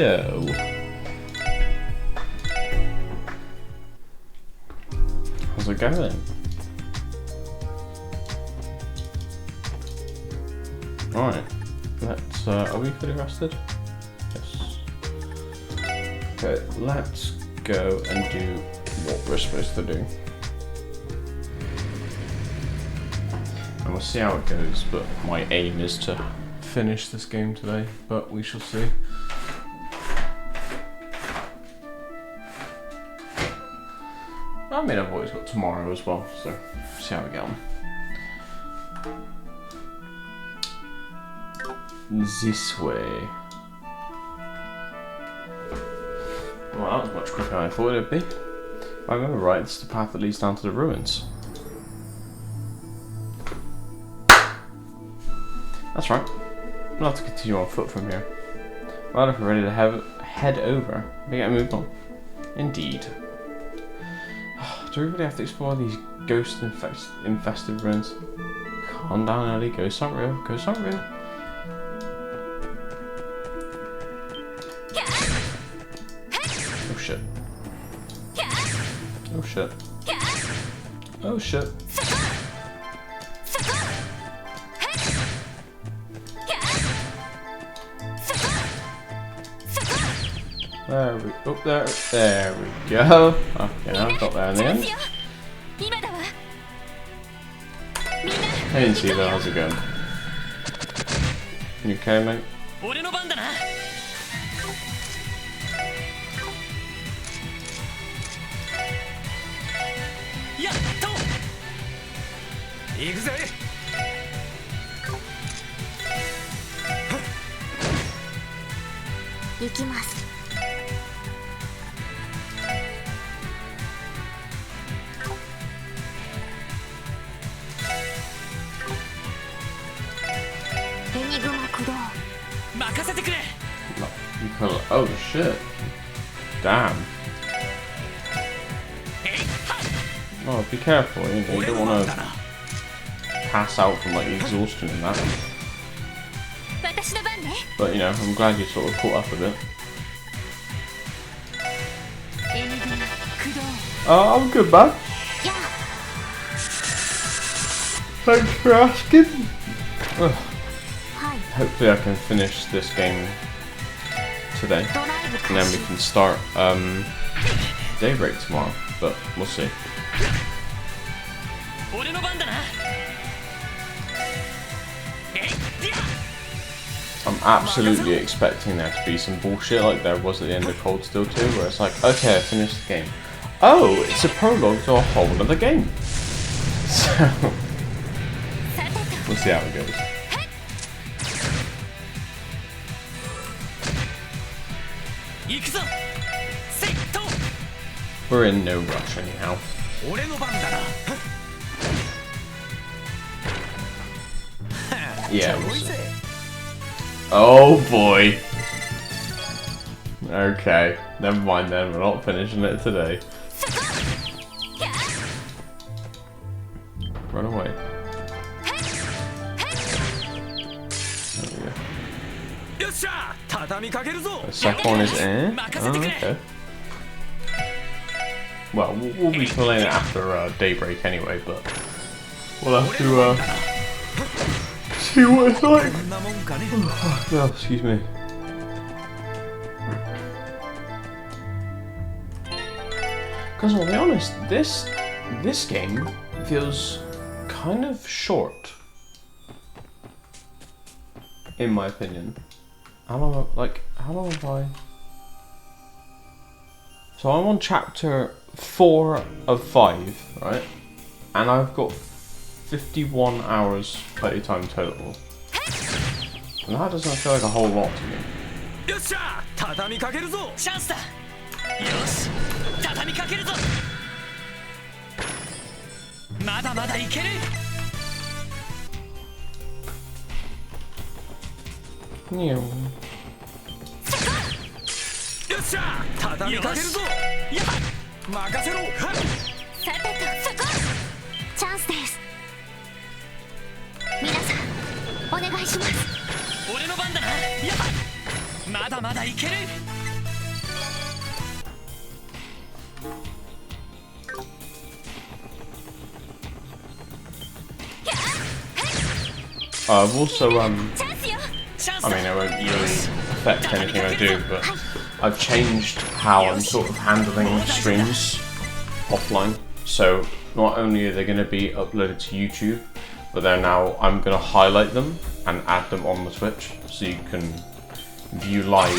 Yo. How's it going? Alright, let's, are we fully rested? Yes. Okay, let's go and do what we're supposed to do. And we'll see how it goes, but my aim is to finish this game today, but we shall see. I mean, I've always got tomorrow as well, so see how we get on. This way. Well, that was much quicker than I thought it'd be. If I remember right, this is the path that leads down to the ruins. That's right. We'll have to continue on foot from here. Well, if we're ready to head over, we get a move on. Indeed. Do we really have to explore these ghost infested ruins? Calm down, Ellie. Ghosts aren't real. Ghosts aren't real. Oh shit. Oh shit. Oh shit. There we there we go. Okay, I got there in the end. I didn't see that. How's it going? You okay, mate? Oh shit. Damn. Oh, be careful, you know, you don't want to pass out from like exhaustion and that. But you know, I'm glad you sort of caught up with it. Oh, I'm good, man. Thanks for asking. Ugh. Hopefully I can finish this game today, and then we can start Daybreak tomorrow, but we'll see. I'm absolutely expecting there to be some bullshit like there was at the end of Cold Steel 2, where it's like, okay, I finished the game. Oh, it's a prologue to a whole other game. So, we'll see how it goes. We're in no rush anyhow. Yeah, we'll see. Oh boy. Okay, never mind then, we're not finishing it today. Run away. The second one is in. Oh, okay. Well, we'll be playing it after Daybreak anyway, but we'll have to see what it's like. Oh, excuse me. Because I'll be honest, this game feels kind of short, in my opinion. How long have I? So I'm on chapter 4 of 5, right? And I've got 51 hours playtime total. And that doesn't feel like a whole lot to me. Yeah. I've also, I mean, it won't really affect anything I do, but I've changed how I'm sort of handling streams offline. So not only are they going to be uploaded to YouTube, but they're now, I'm going to highlight them and add them on the Twitch, so you can view live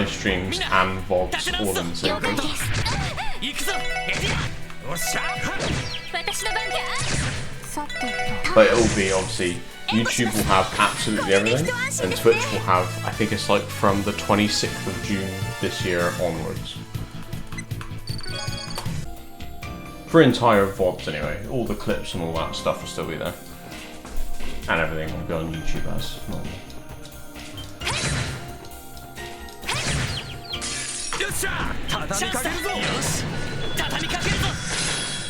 streams and VODs all in the same place. But it will be, obviously, YouTube will have absolutely everything, and Twitch will have, I think it's like from the 26th of June this year onwards. For entire VODs anyway, all the clips and all that stuff will still be there. And everything will be on YouTube as normal.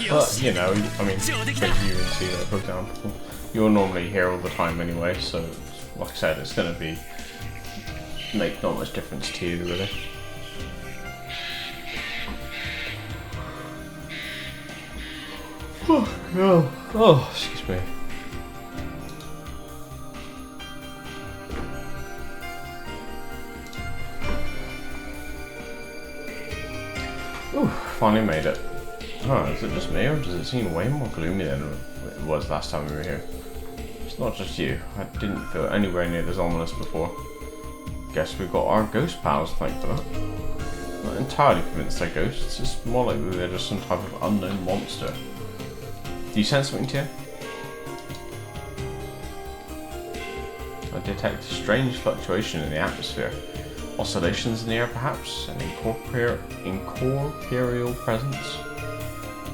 But, you know, I mean, for you and Tila, for example, you're normally here all the time anyway, so, like I said, it's going to make not much difference to you, really. Oh, excuse me. Ooh, finally made it. Oh, is it just me, or does it seem way more gloomy than it was last time we were here? It's not just you. I didn't feel anywhere near as ominous before. Guess we got our ghost pals, thank for that. Not entirely convinced they're ghosts, it's more like they're just some type of unknown monster. Do you sense something, Tia? I detect a strange fluctuation in the atmosphere. Oscillations in the air, perhaps? An incorporeal presence?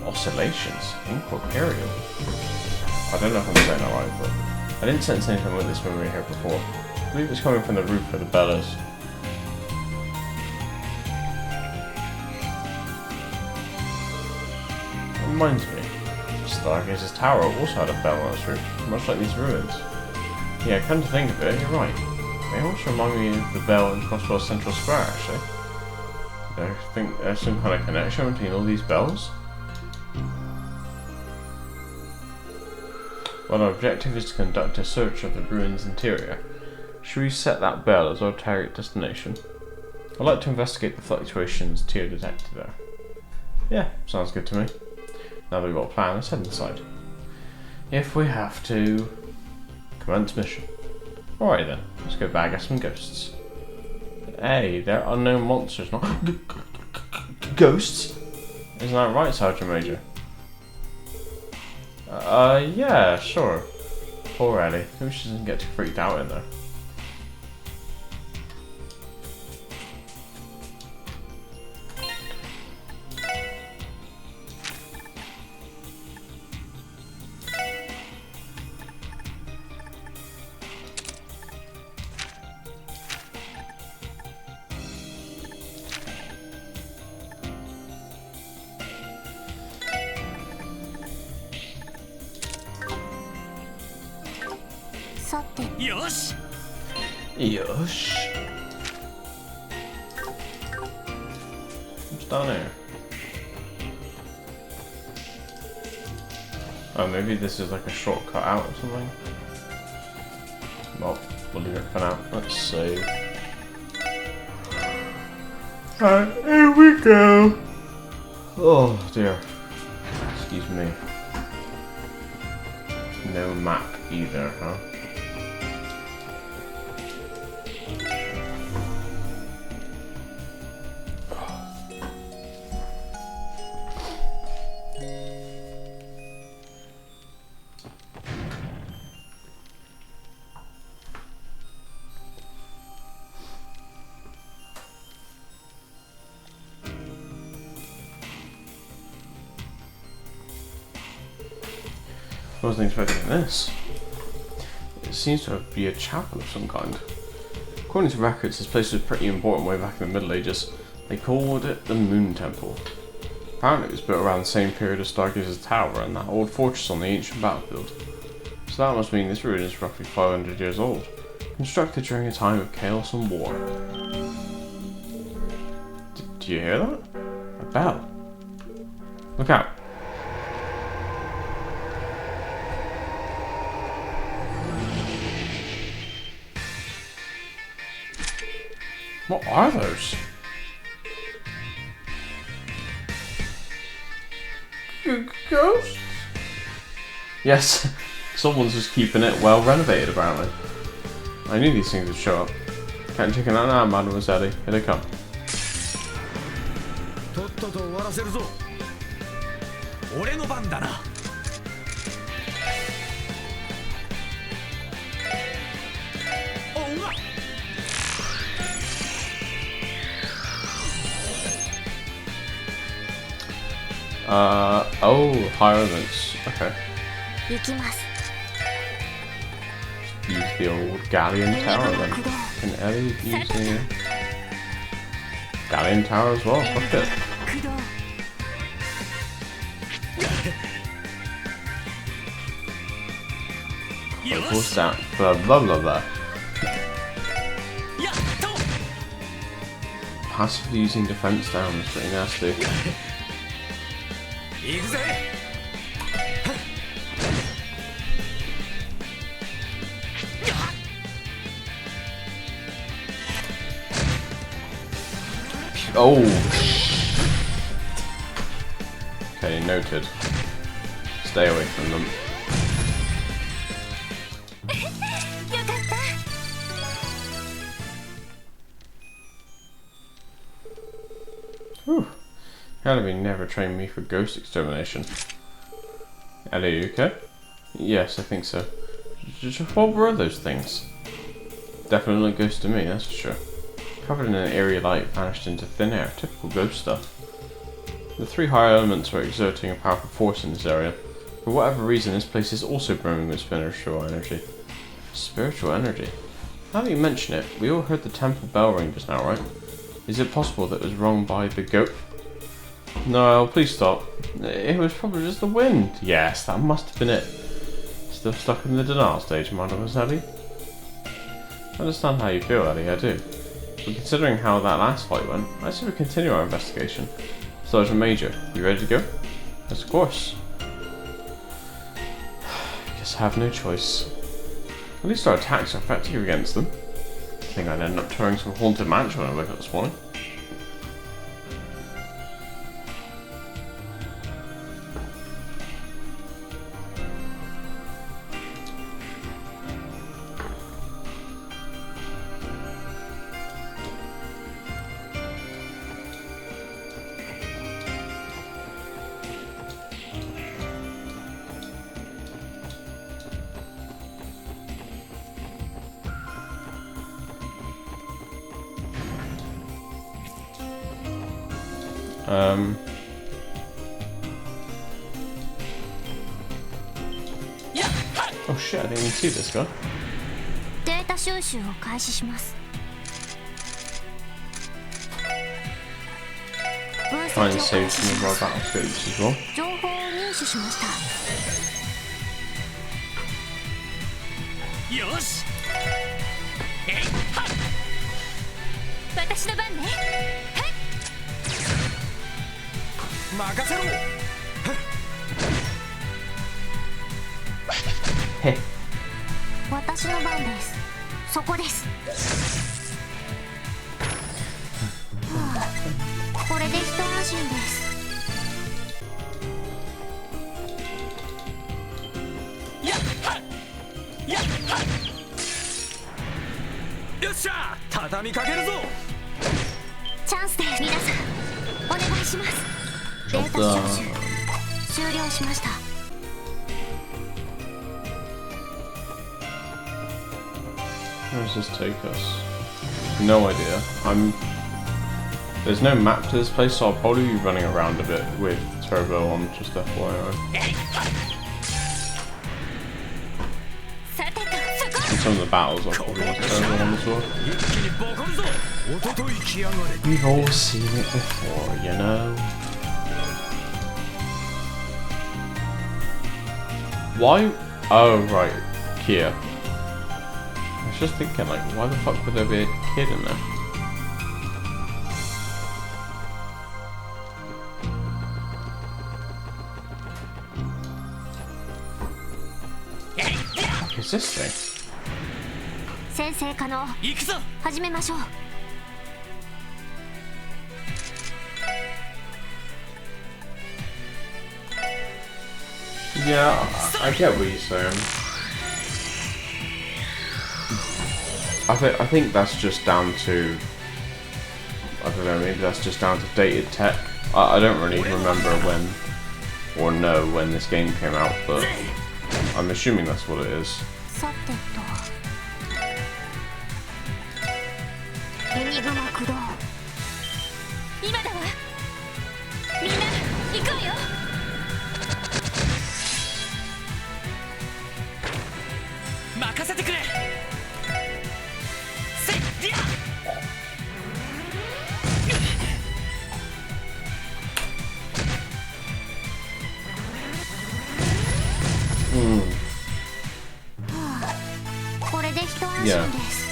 Oscillations? Incorporeal? I don't know if I'm saying that right, but I didn't sense anything like this when we were here before. I believe it's coming from the roof of the Bellas. It reminds me, Stargaze's tower also had a bell on its roof, much like these ruins. Yeah, come to think of it, you're right. They also remind me of the bell in Crosswell Central Square, actually. I think there's some kind of connection between all these bells. Well, our objective is to conduct a search of the ruins' interior. Should we set that bell as our target destination? I'd like to investigate the fluctuations Tia detected there. Yeah, sounds good to me. Now that we've got a plan, let's head inside. If we have to... Commence mission. Alright then, let's go bag us some ghosts. Hey, they're unknown monsters, not ghosts? Isn't that right, Sergeant Major? Yeah, sure. Poor Ellie. Maybe she doesn't get too freaked out in there. Yosh! Yosh. What's down here? Oh, maybe this is like a shortcut out or something. Well, we'll leave it for now. Let's save. Alright, here we go. Oh dear. Excuse me. No map either, huh? I wasn't expecting this. It seems to be a chapel of some kind. According to records, this place was pretty important way back in the Middle Ages. They called it the Moon Temple. Apparently it was built around the same period as Stargaze's tower and that old fortress on the ancient battlefield. So that must mean this ruin is roughly 500 years old, constructed during a time of chaos and war. Do you hear that? A bell. Look out. What are those? Ghosts? Yes, someone's just keeping it well renovated apparently. I knew these things would show up. Can't check it out now, Mademoiselle. Here they come. Oh, higher elements. Okay. 行きます。 Use the old Galleon Tower then. Can Ellie use the Galleon Tower as well? Fuck it. 駆動。 What's that? Blah blah blah blah. Passively using defense down is pretty nasty. Oh. Okay, noted. Stay away from them. よかった。 Whew. Ellie never trained me for ghost extermination. Ellie, are you okay? Yes, I think so. What were those things? Definitely look ghost to me, that's for sure. Covered in an eerie light, vanished into thin air. Typical ghost stuff. The three higher elements were exerting a powerful force in this area. For whatever reason, this place is also brimming with spiritual energy. Spiritual energy? Now that you mention it, we all heard the temple bell ring just now, right? Is it possible that it was rung by the goat? No, please stop. It was probably just the wind. Yes, that must have been it. Still stuck in the denial stage, Mademoiselle. I understand how you feel, Ellie, I do. But considering how that last fight went, I say we continue our investigation. Sergeant Major, you ready to go? Yes, of course. Guess I have no choice. At least our attacks are effective against them. I think I'd end up touring some haunted mansion when I woke up this morning. Oh shit, I didn't even see this guy. データ収集を開始します。分 Trying to 析を save 開始 some し of ま our す。 battlescapes as well. 情報を入手しました。よし。私の番ね。任せろ。Hey. 私の番です。そこです。はあ、これで一安心です。よっしゃ、畳みかけるぞ。チャンスです。皆さん、お願いします。データ収集終了しました。 Where does this take us? No idea. There's no map to this place, so I'll probably be running around a bit with Turbo on, just FYI. And some of the battles I'll probably use Turbo on as well. We've all seen it before, you know. Why? Oh, right. Kia. I was just thinking, like, why the fuck would there be a kid in there? What is this thing? 先生可能。行くぞ。始めましょう。Yeah, I get what you're saying. I think that's just down to, I don't know, maybe that's just down to dated tech. I don't really remember when or know when this game came out, but I'm assuming that's what it is. さてとエニグマ駆動今だわみんな行くわよ任せてくれせいディア これで一安心です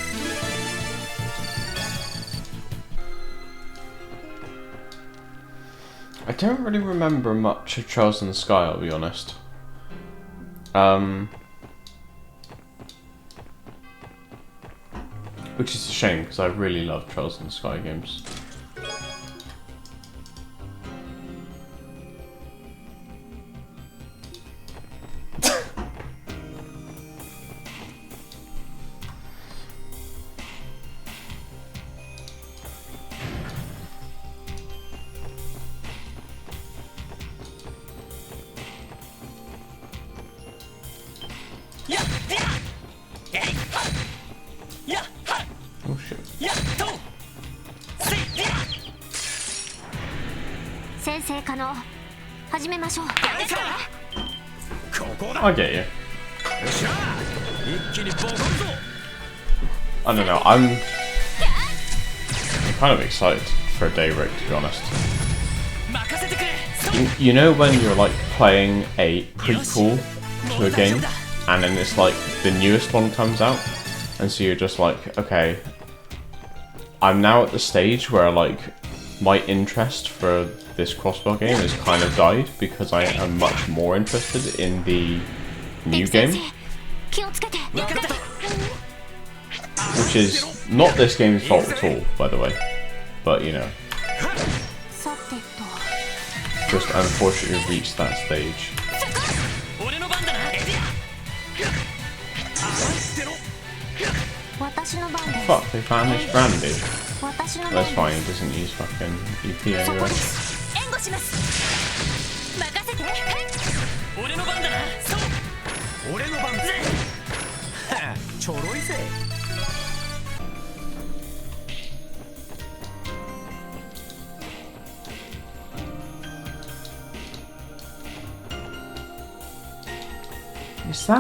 I don't really remember much of Trails in the Sky, I'll be honest. Which is a shame, because I really love Trails in the Sky games. Oh shit. 先生可能始めましょう ここだ I get you. よっしゃ一気にボコるぞ I don't know, I'm kind of excited for a Daybreak, to be honest. 任せてくれ You know when you're like playing a prequel to a game, and then it's like the newest one comes out, and so you're just like, okay, I'm now at the stage where like my interest for this crossbow game has kind of died because I am much more interested in the new game, 気をつけて which is not this game's fault at all, by the way, but you know, さてと just unfortunately reached that stage. 俺の番だなエディア私の番です Fuck, they vanished Randy. 私の番 That's です fine, he doesn't use fucking EP そこ anyway. です援護します任せて俺の番だなそう俺の番ぜはあちょろいぜ What's that?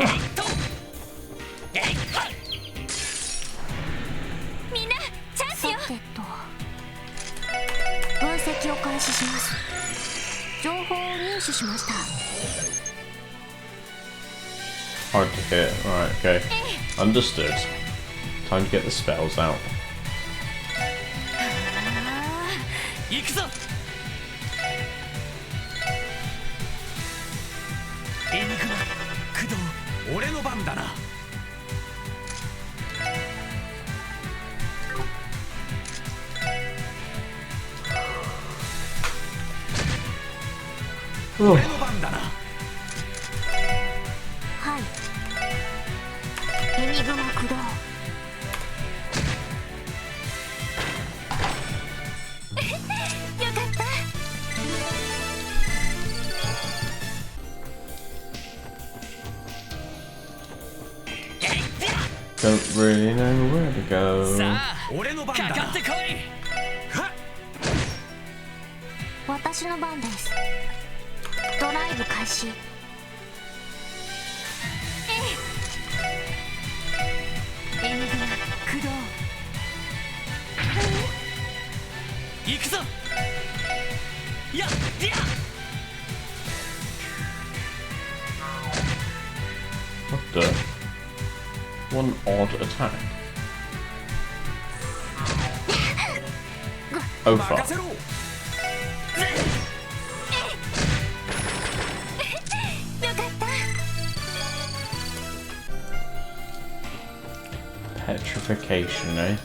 みんなチャンスよさてと分析を開始します情報を入手しました Hard to hit. Right, okay. Understood. Time to get the spells out. 行くぞエニグマ駆動俺の番だな 俺の番だな はいエニグマ駆動よかった Don't really know where to go. さあ俺の番だなかかってこいはっ私の番ですドライブ開始エニグマ駆動行くぞやっディア What the? One odd attack. Oh 任 fuck. せろ よかった Petrification, eh?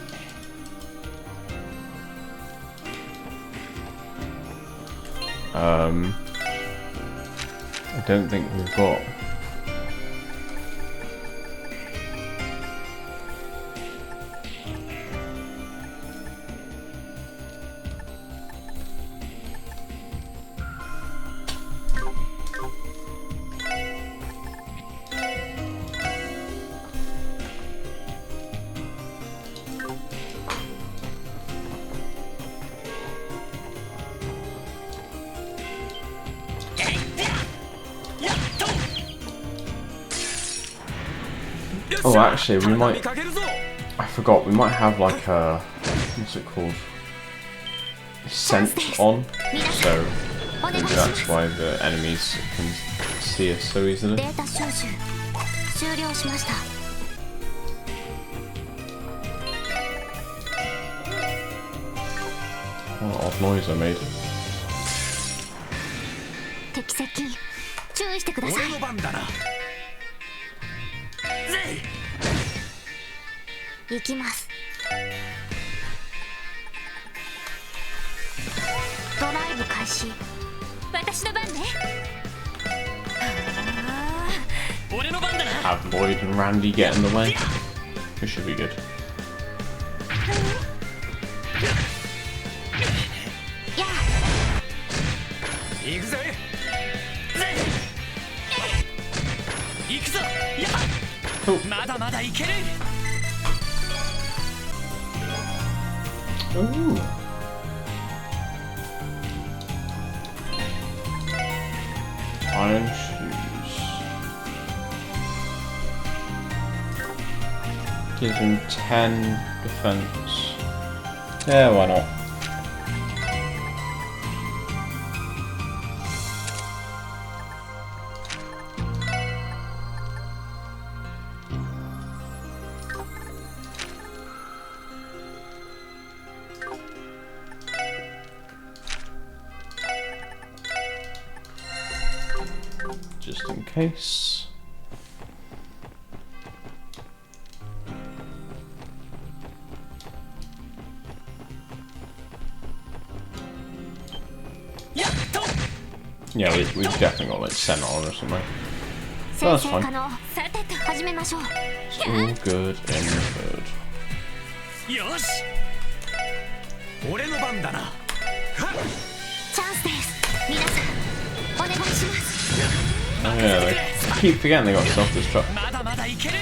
I don't think we've got. Oh, actually, we might. I forgot. We might have like a. What's it called? Scent on. So maybe that's why the enemies can see us so easily. データ収集終了しました。 What an odd noise I made. 敵接近注意してください。俺の番だな。ぜ行きます。ドライブ開始。私の番ね。俺の番だな。 Have Lloyd and Randy get in the way. It should be good. や行くぜ。行くぞ。や Oh. まだまだいける。 Ooh. Iron shoes. Gives him 10 defense. Yeah, why not? Just in case. Yeah, we've definitely got like Senna on or something. 生成可能。さてと始めましょう。 It's all good in the hood. よし。俺の番だな。はっ。チャンスです。皆さんお願いします。 Oh yeah, they keep forgetting they got self-destruct. まだまだいける。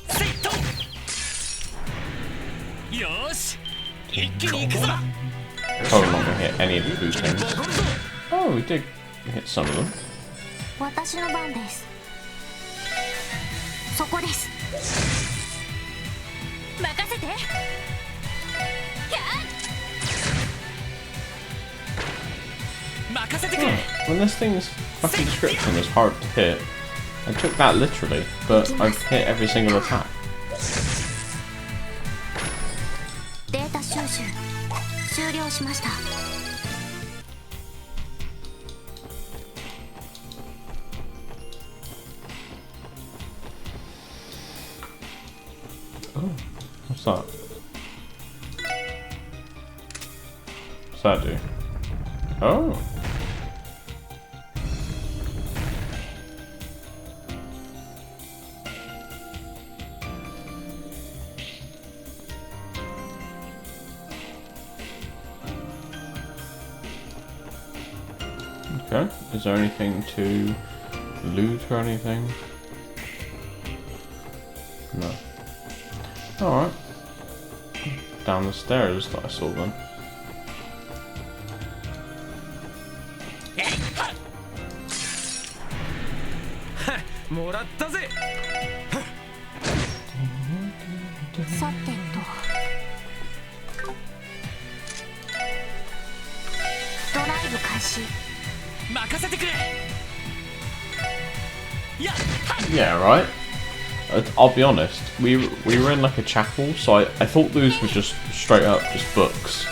セット。よーし。一気に行くぞ。 Probably not gonna hit any of the blue things. Oh, we did hit some of them. 私の番です。そこです。任せて。やっ。 任せてくれ。 When this thing's fucking description is hard to hit, I took that literally, but I've hit every single attack. データ収集終了しました。 Oh, what's that? What's that do? Oh. Okay, is there anything to loot or anything? No. Alright. Down the stairs that I saw then. もらったぜ。さてと。ドライブ開始。任せてくれ。やっ。 Yeah, right. I'll be honest. We were in like a chapel, so I thought those were just straight up just books.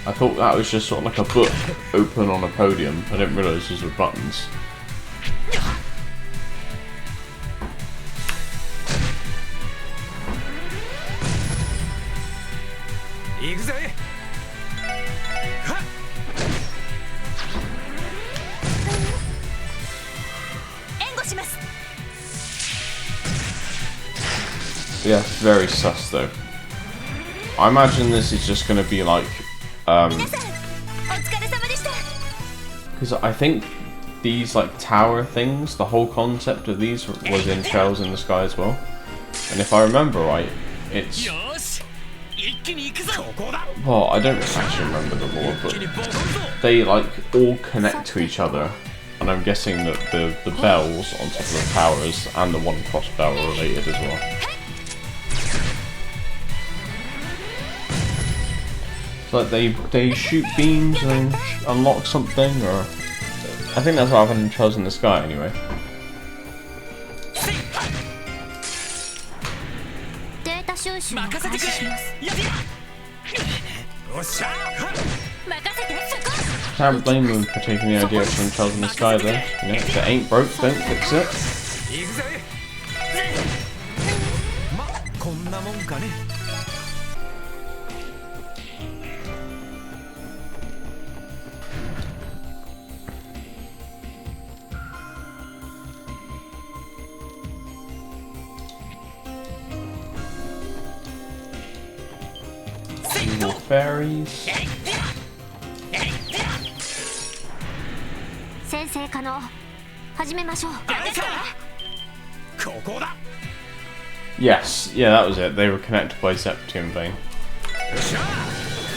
I thought that was just sort of like a book open on a podium. I didn't realise those were buttons. Yeah, very sus though. I imagine this is just going to be like, 皆さんお疲れ様でした。 because I think these like tower things, the whole concept of these was in Trails in the Sky as well. And if I remember right, it's よーし一気に行くぞここだ well, I don't actually remember the lore, 一気に but ボコるぞ they like all connect to each other. And I'm guessing that the bells on top of the towers and the one cross bell are related as well. It's like they shoot beams and unlock something, or I think that's what happened in Trails in the Sky anyway. データ収集を開任せてく始します。れやってやよっしゃ任せてそこ。 Can't blame them for taking the idea from Trails in the Sky though. You know, if it ain't broke, don't fix it. 行くぜまこんなもんかね Evil fairies. 先生可能。始めましょう。あれかここだ Yes, yeah, that was it. They were connected by Septium Vein. よっしゃ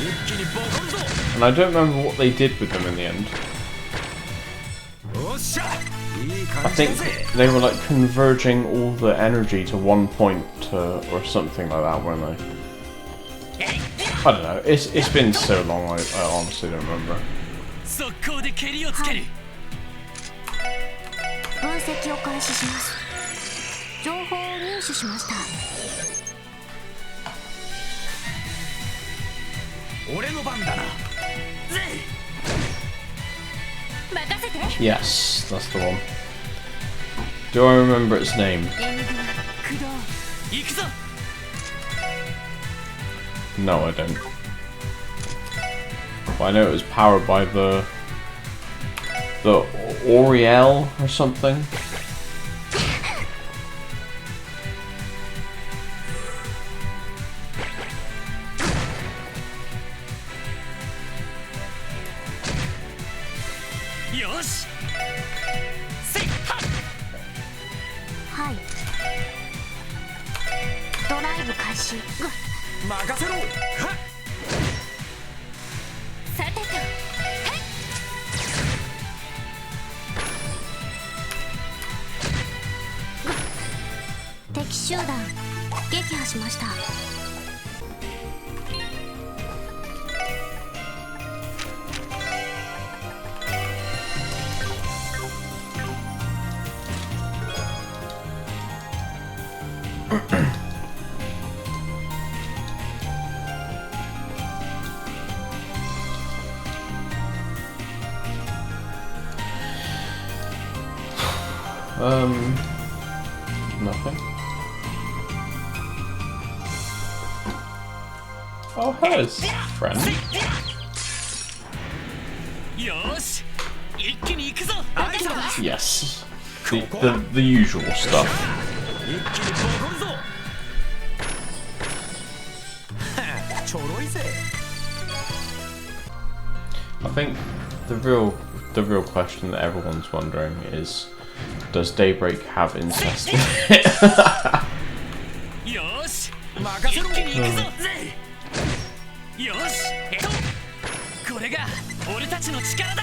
一気にボコるぞ And I don't remember what they did with them in the end. よっしゃいい I 感じ think だぜ they were like converging all the energy to one point or something like that, weren't they? I don't know. It's been so long. I honestly don't remember. 速攻で蹴りをつける分析を開始します。情報を入手しました。俺の番だなぜ任せて。 Yes, that's the one. Do I remember its name? エングラ駆動。行くぞ No, I don't. But I know it was powered by the Oriel or something.よしせっははい。ドライブ開始。任せろはっさてと。はい。敵集団撃破しました。Nothing. Oh, hers, friend. よし一気に行くぞあいつだ Yes. The usual stuff. 一気にボコるぞはあちょろいぜ I think the real question that everyone's wondering is, does Daybreak have incest in it? よし任せろ一気に行くぞぜよしこれが俺たちの力だ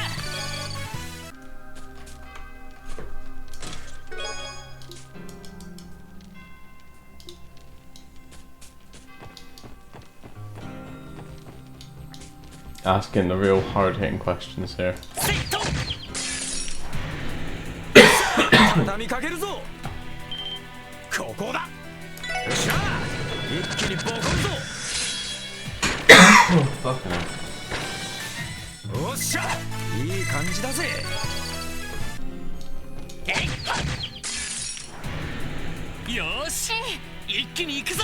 Asking the real hard-hitting questions here. セット畳みかけるぞここだよっしゃ一気にボコるぞ Fucking hell. よっしゃいい感じだぜよーし一気に行くぞ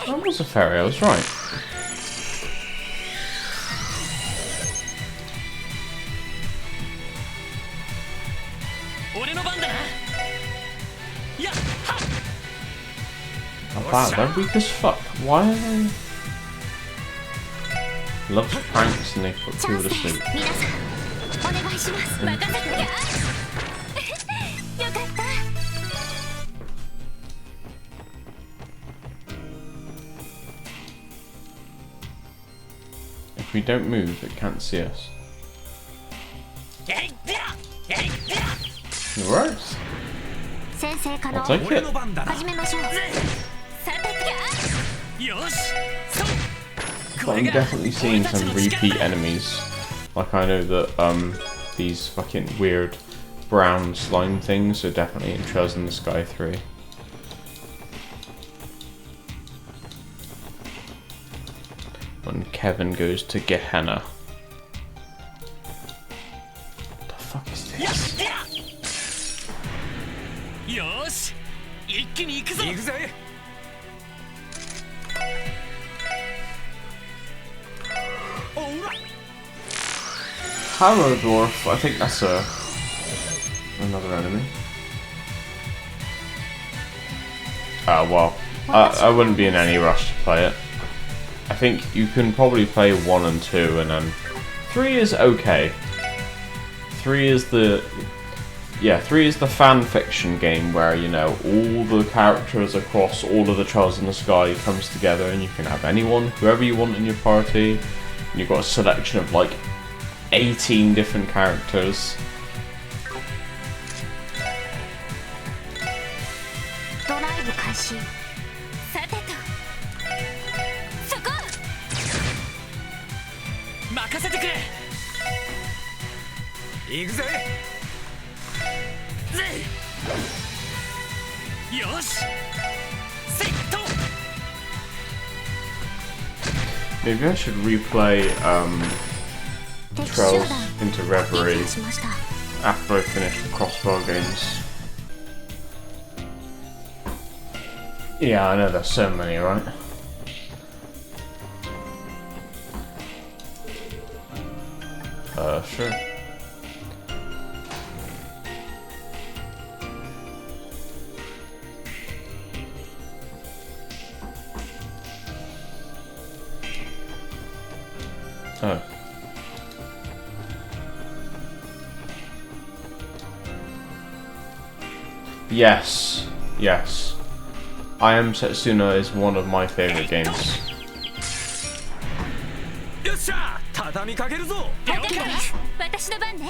That was a fairy, I was right. 俺の番だな bad. They're weak as fuck. Why are they? Loves pranks and they put チャ people ン to スです sleep. 皆さんお願いします任せてよかった If we don't move, it can't see us. えいってやえいってや It works. 先生可能 I'll take 俺 it. の番だな始めましょうぜさてよしそう But I'm definitely seeing some repeat enemies. Like I know that these fucking weird brown slime things are definitely in Trails in the Sky 3. When Kevin goes to Gehenna. What the fuck is やっ this? てやよし一気に行くぞ行くぜ Hammer Dwarf, I think that's another enemy. Well, I wouldn't be in any rush to play it. I think you can probably play 1 and 2 and then 3 is okay. 3 is the... Yeah, 3 is the fan fiction game where, you know, all the characters across all of the Trails in the Sky comes together and you can have anyone, whoever you want in your party. And you've got a selection of like 18 different characters. ドライブ開始さてとそこ任せてくれ行くぜぜよしセット Maybe I should replay 敵集 Trails 団 into 撃 Reverie 破しました after I finish the Crossbar games. Yeah, I know there's so many, right? Sure. Oh. Yes, yes. I Am Setsuna is one of my favorite games. よっしゃ畳みかけるぞ了解です私の番ね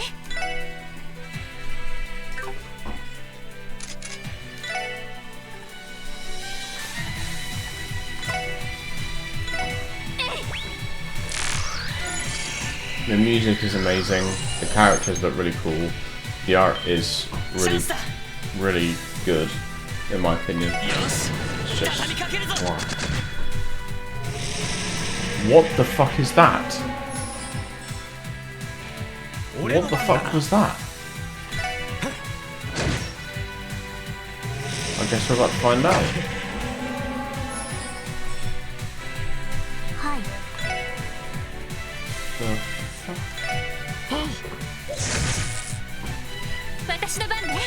The music is amazing, the characters look really cool, the art is チャ really, ンスだ really good, in my opinion. よし It's just... 畳みかけるぞ wow. What the fuck is that? 俺の What the 番だ fuck was that? I guess we're about to find out. はい So, 私の番ね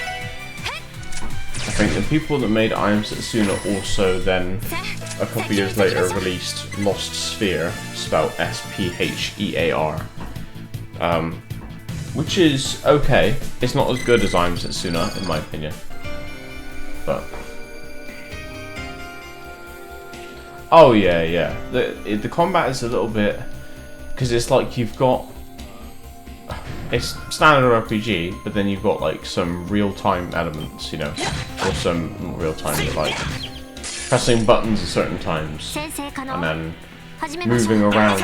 I think the people that made I Am Setsuna also then, a couple years later, released Lost Sphere, spelled S-P-H-E-A-R. Which is okay. It's not as good as I Am Setsuna, in my opinion. But... Oh yeah, yeah. The combat is a little bit... Because it's like you've got... It's standard RPG, but then you've got like some real-time elements, you know, or some not real-time, but like pressing buttons at certain times 先生可能 and then 始めましょ moving う around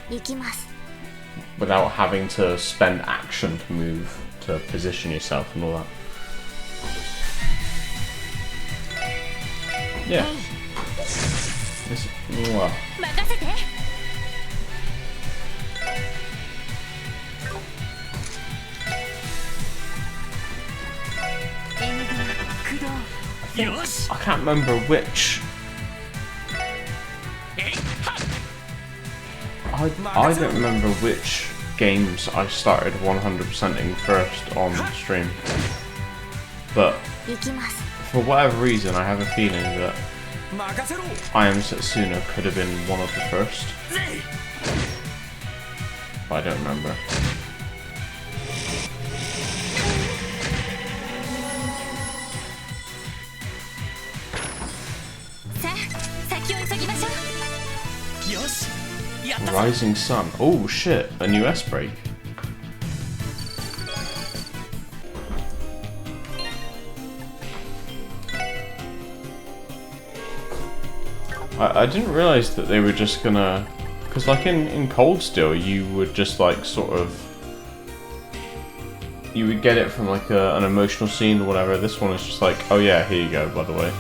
行きます without having to spend action to move, to position yourself and all that. Yeah. This, well, 任せて よし I can't remember which. えいはっ I don't remember which games I started 100%ing first on stream. But 行きます for whatever reason, I have a feeling that 任せろ I Am Setsuna could have been one of the first, ぜ but I don't remember. さあ先を急ぎましょう。いよしやったぞ Rising Sun. Oh shit, a new S break. I didn't realize that they were just gonna, because like in Cold Steel you would just like sort of, you would get it from like an emotional scene or whatever. This one is just like, oh yeah, here you go, by the way,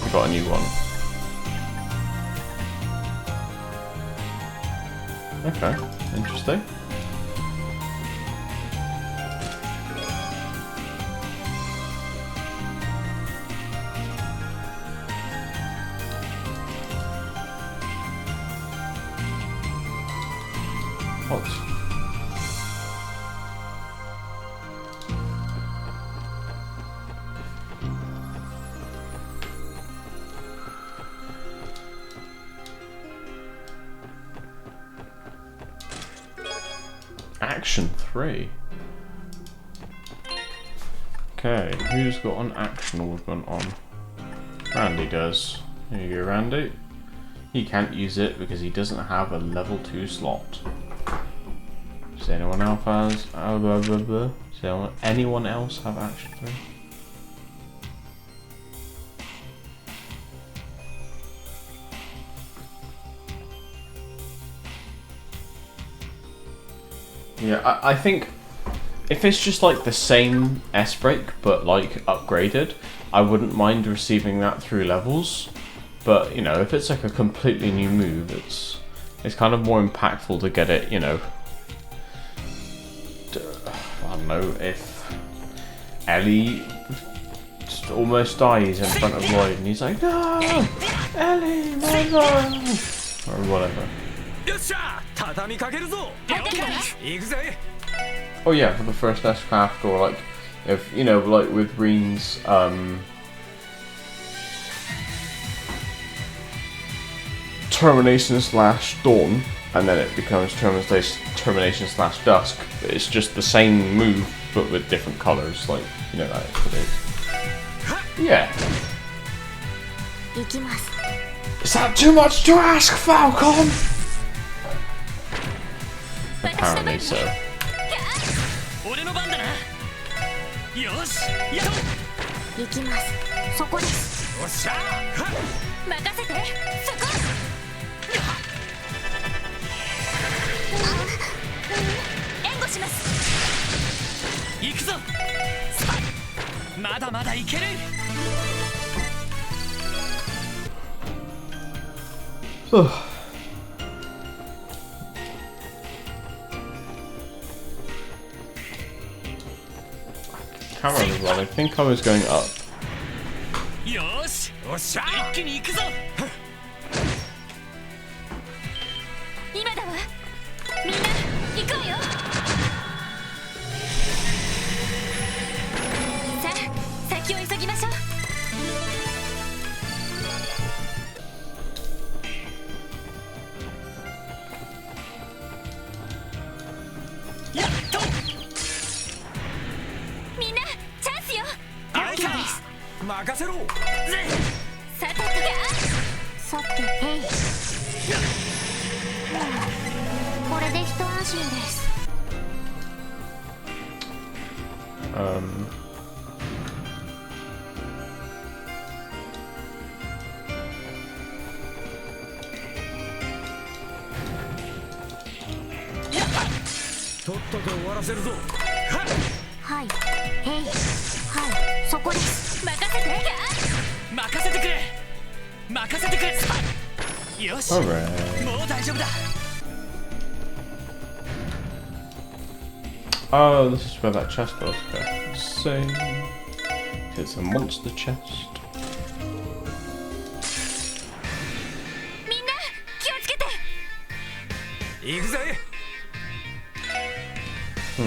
we got a new one. Okay, interesting. What? Action 3. Okay, who's got an action augment on? Randy does. Here you go, Randy. He can't use it because he doesn't have a level 2 slot. Does anyone else has? Does anyone else have action 3? Yeah, I think if it's just like the same S-Break but like upgraded, I wouldn't mind receiving that through levels. But you know, if it's like a completely new move, it's kind of more impactful to get it. You know, I don't know if Ellie just almost dies in front of Lloyd, and he's like, "No, Ellie, my God," or whatever. よっしゃ畳みかけるぞ行くぜ Oh yeah, for the first S-Craft, or like, if, you know, like with Reen's, Termination / Dawn, and then it becomes Termination / Dusk. It's just the same move, but with different colours, like, you know, that's what it is. Yeah. 行きます。 Is that too much to ask, Falcon? Apparently so. 俺の番だなよしやっ行きます。そこです。おっしゃ任せて。そこ。援護します。行くぞまだまだいける Can't remember, but I think I was going up. よしおっしゃ一気に行くぞ今だわ。みんな行くわよ。さあ先を急ぎましょう。 やっとみんなチャンスよ。あいか任せろぜさてとさてへい。これで一安心です。 とっとと終わらせるぞはい。へい。はい。そこです。任せて。任せてくれ任せてくれよし Alright. もう大丈夫だ Oh, this is where that chest was. Okay. Same. It's a monster chest. みんな気をつけて。行くぜ I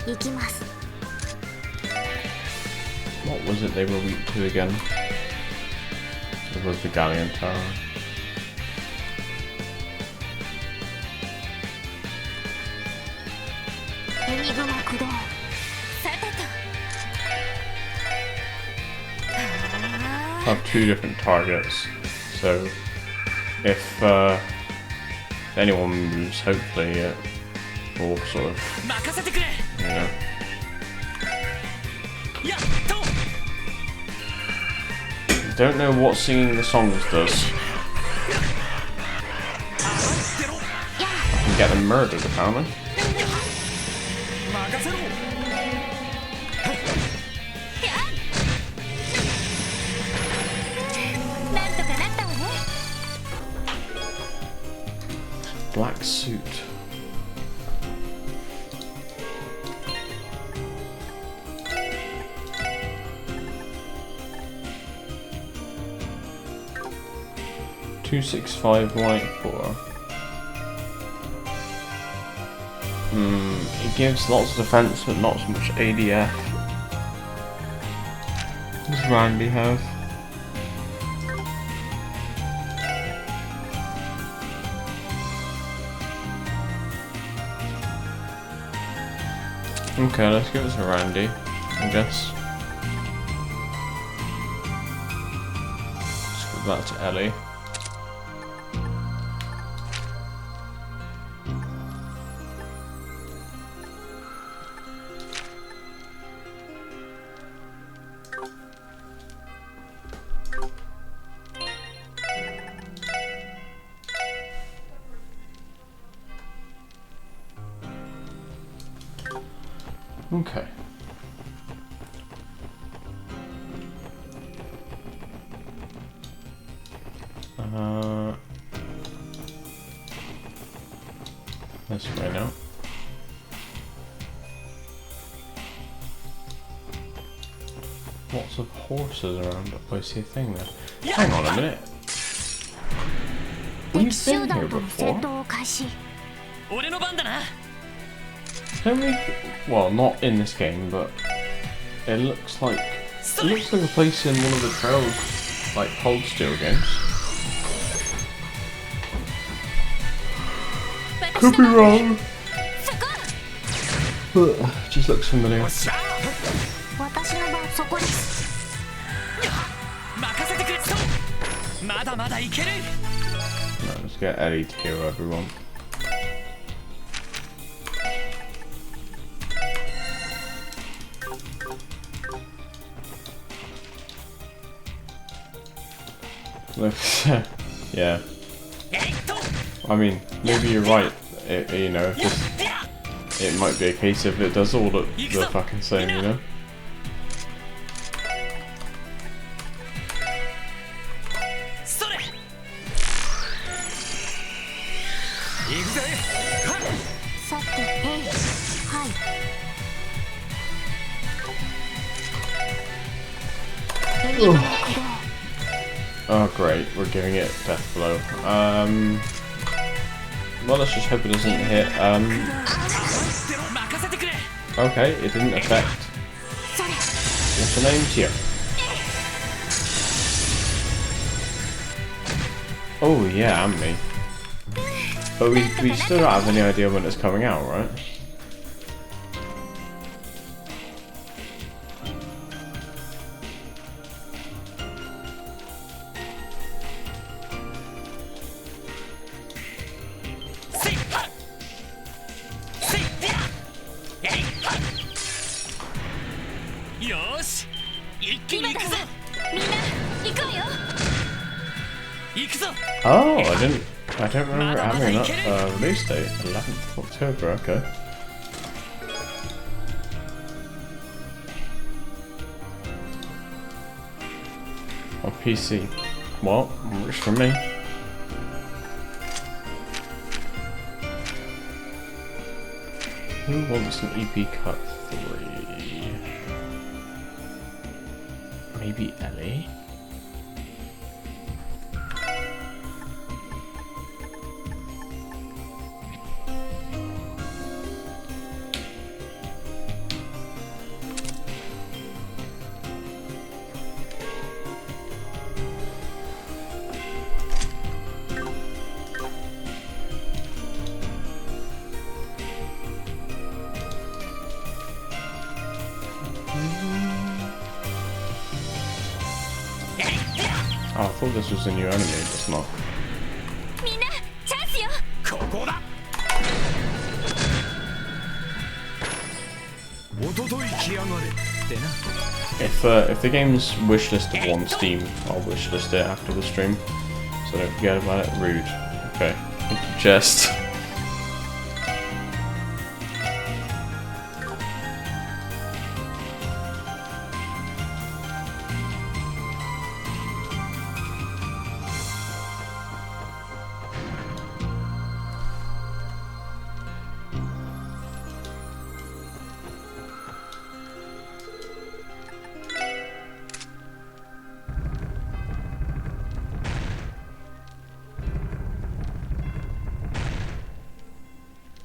行きます。 What was it they were weak to again? It was the Galleon Tower. Enigma駆動。さてと。Have two different targets, so if anyone moves, hopefully it will sort of, 任せてくれ。 you know. やっと。 Don't know what singing the songs does. You can get them murdered apparently. 任せろ。なんとかなったわね。 Black suit. $265 white for. It gives lots of defense but not so much ADF. What does Randy have? Okay, let's give it to Randy, I guess. Let's give that to Ellie. Okay. This way now. Lots of horses around. Oh, I see a thing there. Hang on a minute. We've 敵集 been here 団との戦 before. 闘を開始。 俺の番だな。 Don't we? Well, not in this game, but it looks like a place in one of the Trails, like Cold Steel games. Could be wrong. そこ。 But just looks familiar. よっしゃ。私の番そこです。任せてくれ。まだまだいける。 Right, let's get Ellie to heal everyone. Yeah. えいっと。 I mean, maybe you're right. You know, if this, it might be a case of it does all the fucking same, you know? それ。行くぜ。はっ。さて、はい。 Enigma 駆動。 Oh great, we're giving it death blow. Well, let's just hope it doesn't hit. 任せてくれ。 Okay, it didn't affect. それ。 What's the name? Tia. Oh yeah, and me. But we still don't have any idea when it's coming out, right? Oh, I don't remember it having a release date. 11th of October, okay. On PC. Well, works for me. Who wants an EP Cut 3? Maybe Ellie? this was a new enemy, it's not. みんなチャンスよ。ここだ。おととい来やがれってな。If the game's wishlisted on Steam, I'll wishlist it after the stream, so don't forget about it. Rude. Okay. Chest.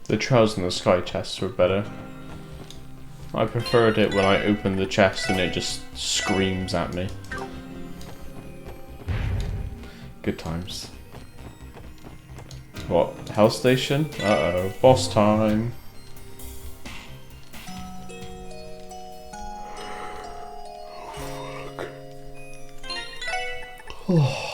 The Trials in the Sky chests were better. I preferred it when I opened the chest and it just screams at me. Good times. What? Hell Station? Uh-oh. Boss time. Oh.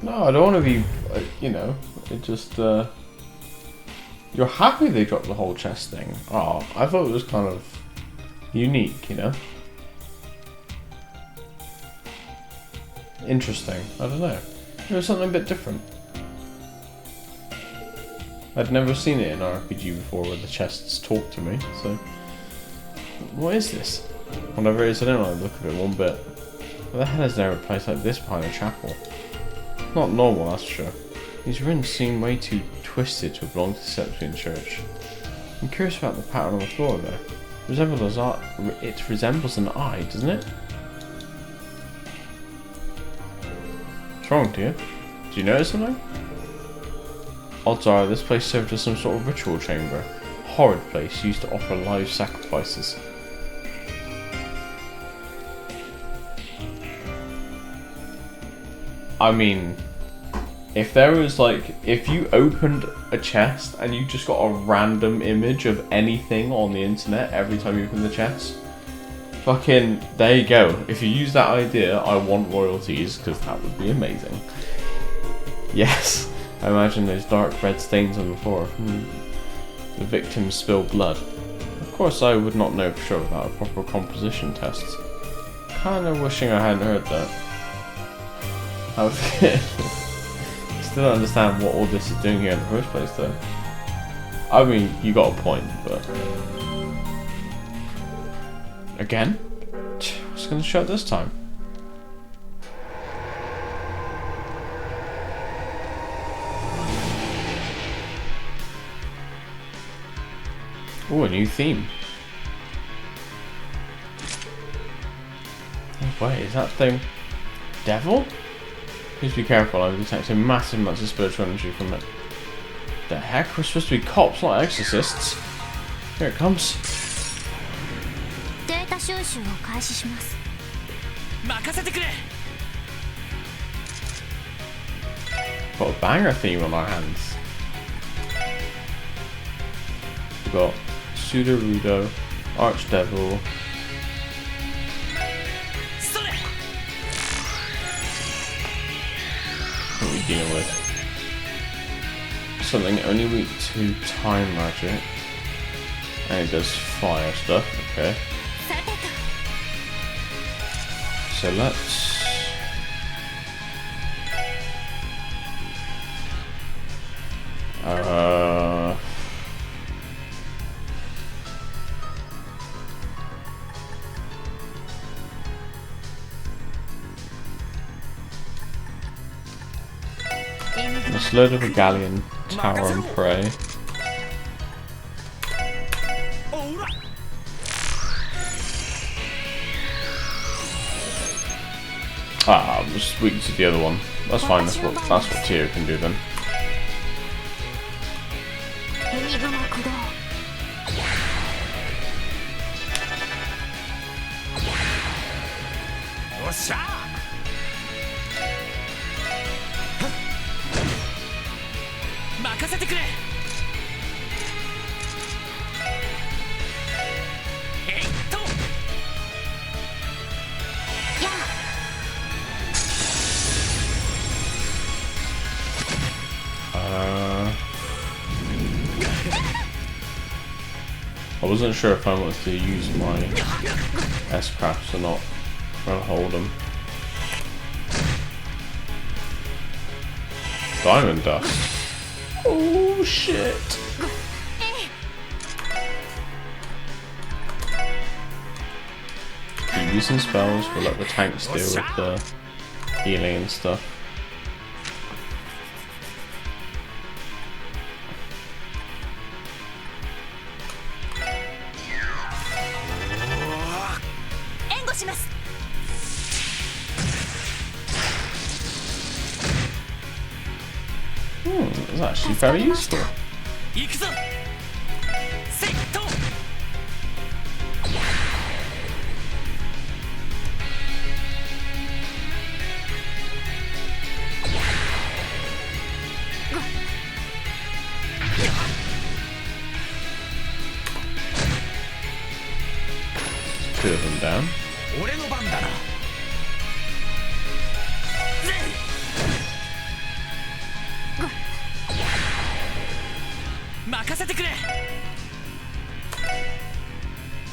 No, I don't want to be, you know, it just, you're happy they dropped the whole chest thing. Oh, I thought it was kind of unique, you know? Interesting, I don't know. It was something a bit different. I'd never seen it in an RPG before where the chests talk to me, so... What is this? Whatever it is, I don't like the look of it one bit. What the hell is there a place like this behind a chapel? Not normal, that's for sure. These ruins seem way too twisted to belong to the Septian Church. I'm curious about the pattern on the floor there. It resembles an eye, doesn't it? What's wrong with you? Do you notice something? Odds are this place served as some sort of ritual chamber. A horrid place used to offer live sacrifices. I mean, if there was like, if you opened a chest and you just got a random image of anything on the internet every time you open the chest, fucking, there you go. If you use that idea, I want royalties, because that would be amazing. Yes, I imagine those dark red stains on the floor. The victims spill blood. Of course I would not know for sure without a proper composition test. Kinda wishing I hadn't heard that. I still don't understand what all this is doing here in the first place though. I mean, you got a point, but... Again? What's gonna show up this time? Oh, a new theme. Oh, wait, is that thing... Devil? Please be careful, I'm detecting massive amounts of spiritual energy from it. The heck? We're supposed to be cops, not exorcists. Here it comes. Got a banger theme on our hands. We've got Pseudo-Rudo, Archdevil. What are we dealing with? Something only weak to time magic. And it does fire stuff, okay. So let's... Let's load up a galleon, tower and pray. Ah, I'm just weak to the other one. That's fine, that's what Tio can do then. っしゃ任せてくれ。えいっとやI wasn't sure if I wanted to use my S-crafts or not. Trying to hold them. Diamond dust. Oh shit! Keep using spells, we'll let the tanks deal with the healing and stuff. It's actually very useful. 行くぞ。セット。Two of them down. 俺の番だな。任せてくれ。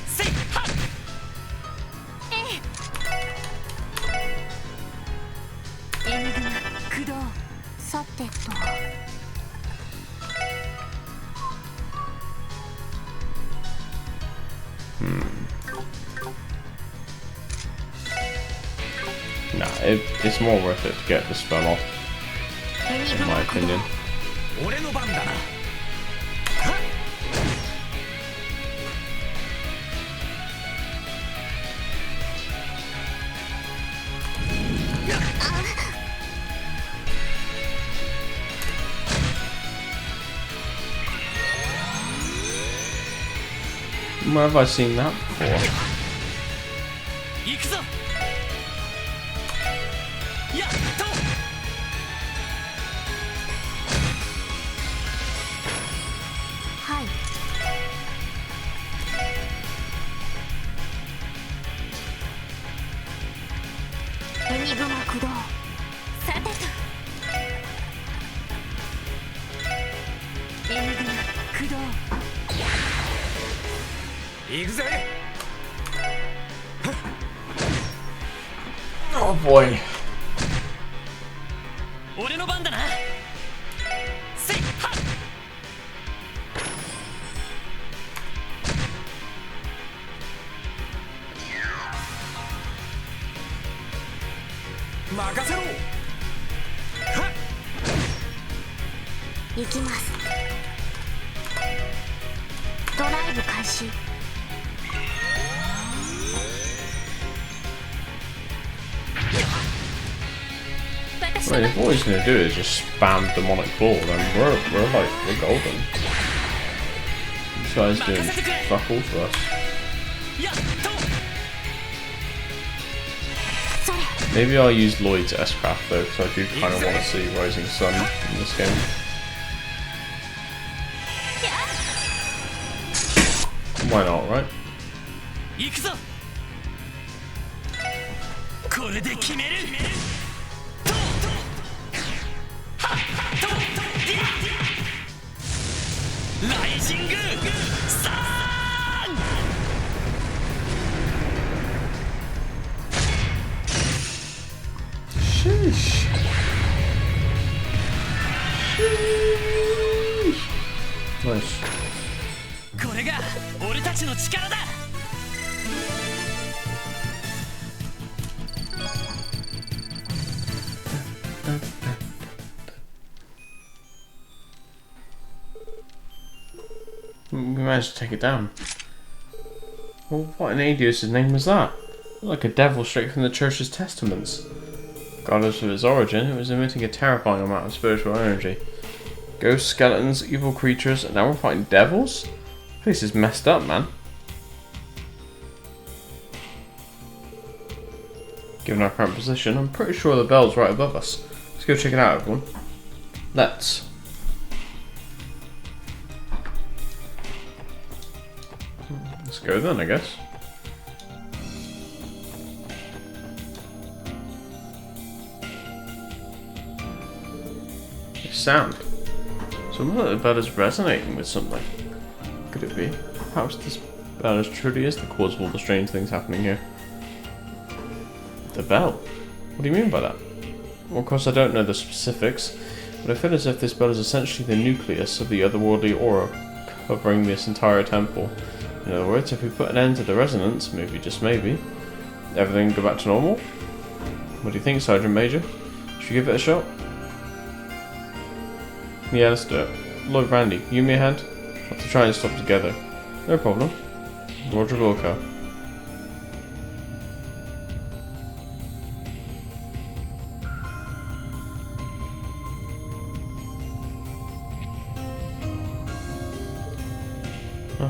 せいはっ。エニグマ駆動さてとNah, it's more worth it to get the spell off, in my opinion. 俺の番だな。Where have I seen that before? 行くぞ。やっと。はいエニグマ駆動さてとエニグマ駆動行くぜ。Oh boy. 俺の番だな。せいはっ。任せろ。はっ。行きます。ドライブ開始。I mean, if all he's gonna do is just spam demonic claw, then we're golden. This guy's doing fuck all to us. やっと。 Maybe I'll use Lloyd's S-craft though, because I do kind of want to see Rising Sun in this game. Why not, right? 行くぞ。これで決める。ライジングサン。Sheesh. Nice. これが俺たちの力だ。We managed to take it down. Well, what in Adios' name was that? Like a devil straight from the church's testaments. Regardless of its origin, it was emitting a terrifying amount of spiritual energy. Ghosts, skeletons, evil creatures, and now we're fighting devils? This place is messed up, man. Given our current position, I'm pretty sure the bell's right above us. Let's go check it out, everyone. Let's. Let's go then, I guess. This sound. Something like the bell is resonating with something. Could it be? Perhaps this bell truly is the cause of all the strange things happening here. The bell? What do you mean by that? Well, of course I don't know the specifics, but I feel as if this bell is essentially the nucleus of the otherworldly aura covering this entire temple. In other words, if we put an end to the resonance, maybe, just maybe, everything go back to normal? What do you think, Sergeant Major? Should we give it a shot? Yeah, let's do it. Lloyd, Randy, you and me a hand? We'll have to try and stop together. No problem. Roger Wilco. Huh.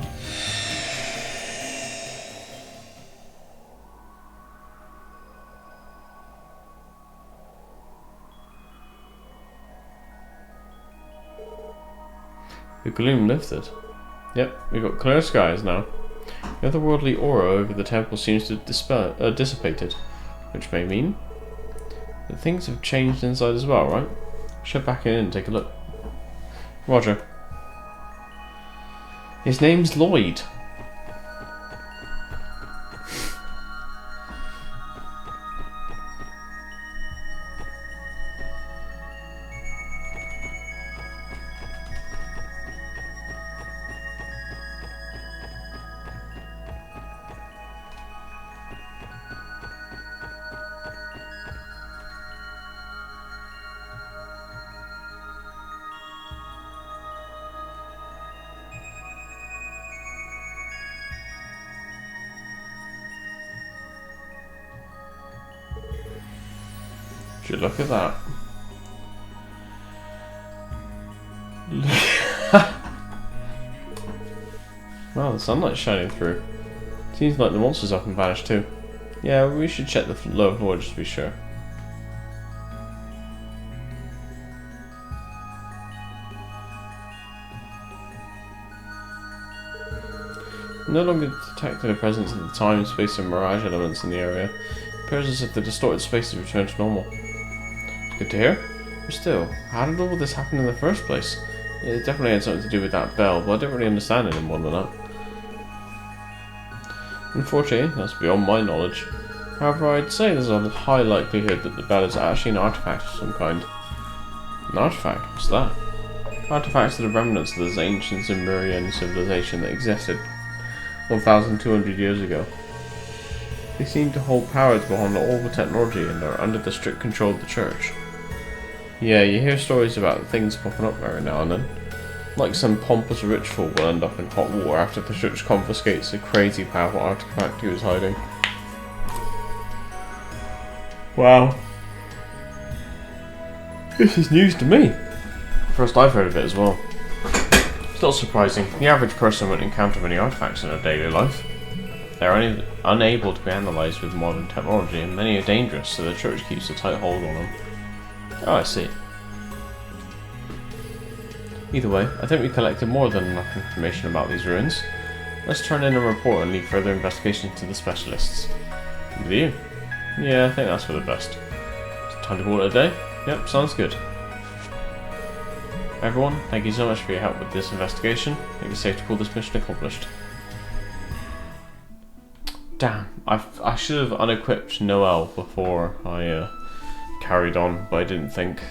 The gloom lifted. Yep, we've got clear skies now. The otherworldly aura over the temple seems to have dissipated, which may mean that things have changed inside as well, right? Should back in and take a look. Roger. His name's Lloyd. Look at that. Wow, the sunlight's shining through. Seems like the monster's up and vanished too. Yeah, we should check the lower floor just to be sure. No longer detecting the presence of the time, space and mirage elements in the area. It appears as if the distorted space has returned to normal. Good to hear. But still, how did all this happen in the first place? It definitely had something to do with that bell, but I don't really understand it any more than that. Unfortunately, that's beyond my knowledge. However, I'd say there's a high likelihood that the bell is actually an artifact of some kind. An artifact? What's that? Artifacts are the remnants of this ancient Zimburian civilization that existed 1,200 years ago. They seem to hold powers behind all the technology and are under the strict control of the church. Yeah, you hear stories about things popping up every now and then. Like some pompous ritual will end up in hot water after the church confiscates a crazy powerful artifact he was hiding. Wow. This is news to me. First I've heard of it as well. It's not surprising. The average person wouldn't encounter many artifacts in their daily life. They're unable to be analysed with modern technology, and many are dangerous, so the church keeps a tight hold on them. Oh, I see. Either way, I think we collected more than enough information about these ruins. Let's turn in a report and leave further investigation to the specialists. With you? Yeah, I think that's for the best. It's time to call it a day? Yep, sounds good. Everyone, thank you so much for your help with this investigation. I think it's safe to call this mission accomplished. Damn, I should have unequipped Noel before I carried on, but I didn't think.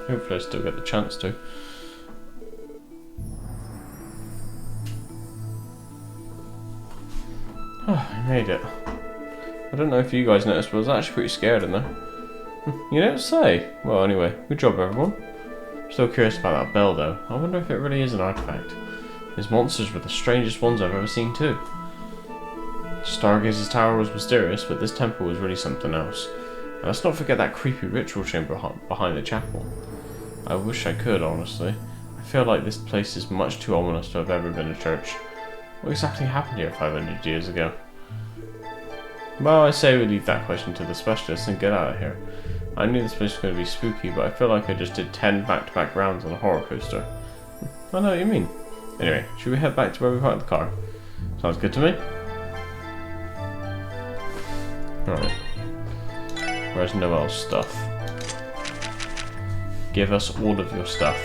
Hopefully I still get the chance to. I made it. I don't know if you guys noticed, but I was actually pretty scared in there. You don't say? Well, anyway, good job everyone. Still curious about that bell though. I wonder if it really is an artifact. These monsters were the strangest ones I've ever seen too. Stargazer's tower was mysterious, but this temple was really something else. And let's not forget that creepy ritual chamber behind the chapel. I wish I could, honestly. I feel like this place is much too ominous to have ever been a church. What exactly happened here 500 years ago? Well, I say we leave that question to the specialists and get out of here. I knew this place was going to be spooky, but I feel like I just did 10 back-to-back rounds on a horror coaster. I know what you mean. Anyway, should we head back to where we parked the car? Sounds good to me. Alright. Where's Noel's stuff? Give us all of your stuff.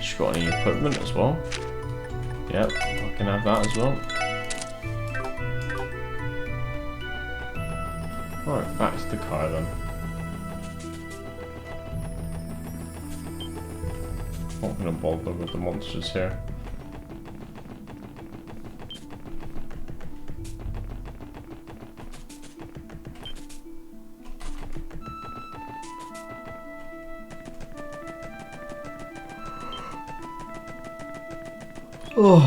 She's got any equipment as well. Yep, I can have that as well. Alright, back to the car then. Not gonna bother with the monsters here. Oh,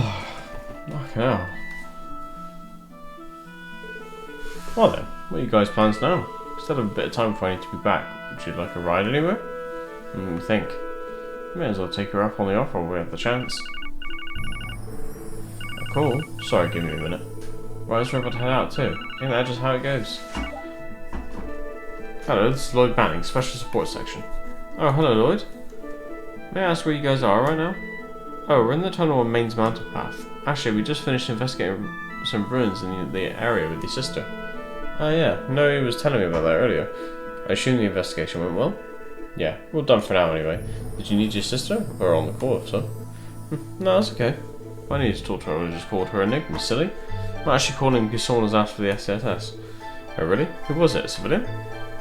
fucking hell. Well then, what are you guys' plans now? Still have a bit of time before I need to be back. Would you like a ride anywhere? What do you think? May as well take her up on the offer when we have the chance. Oh, cool. Sorry, give me a minute. Right, let's head out too. Isn't that just how it goes? Hello, this is Lloyd Banning, Special Support Section. Oh, hello Lloyd. May I ask where you guys are right now? Oh, we're in the tunnel on Maine's mountain path. Actually, we just finished investigating some ruins in the area with your sister. Oh yeah, no, he was telling me about that earlier. I assume the investigation went well? Yeah, we're all done for now anyway. Did you need your sister? We're on the call if so. No, that's okay. If I needed to talk to her, I would have just called her Enigma, silly. I'm actually calling because someone has asked for the SSS. Oh really? Who was it, a civilian?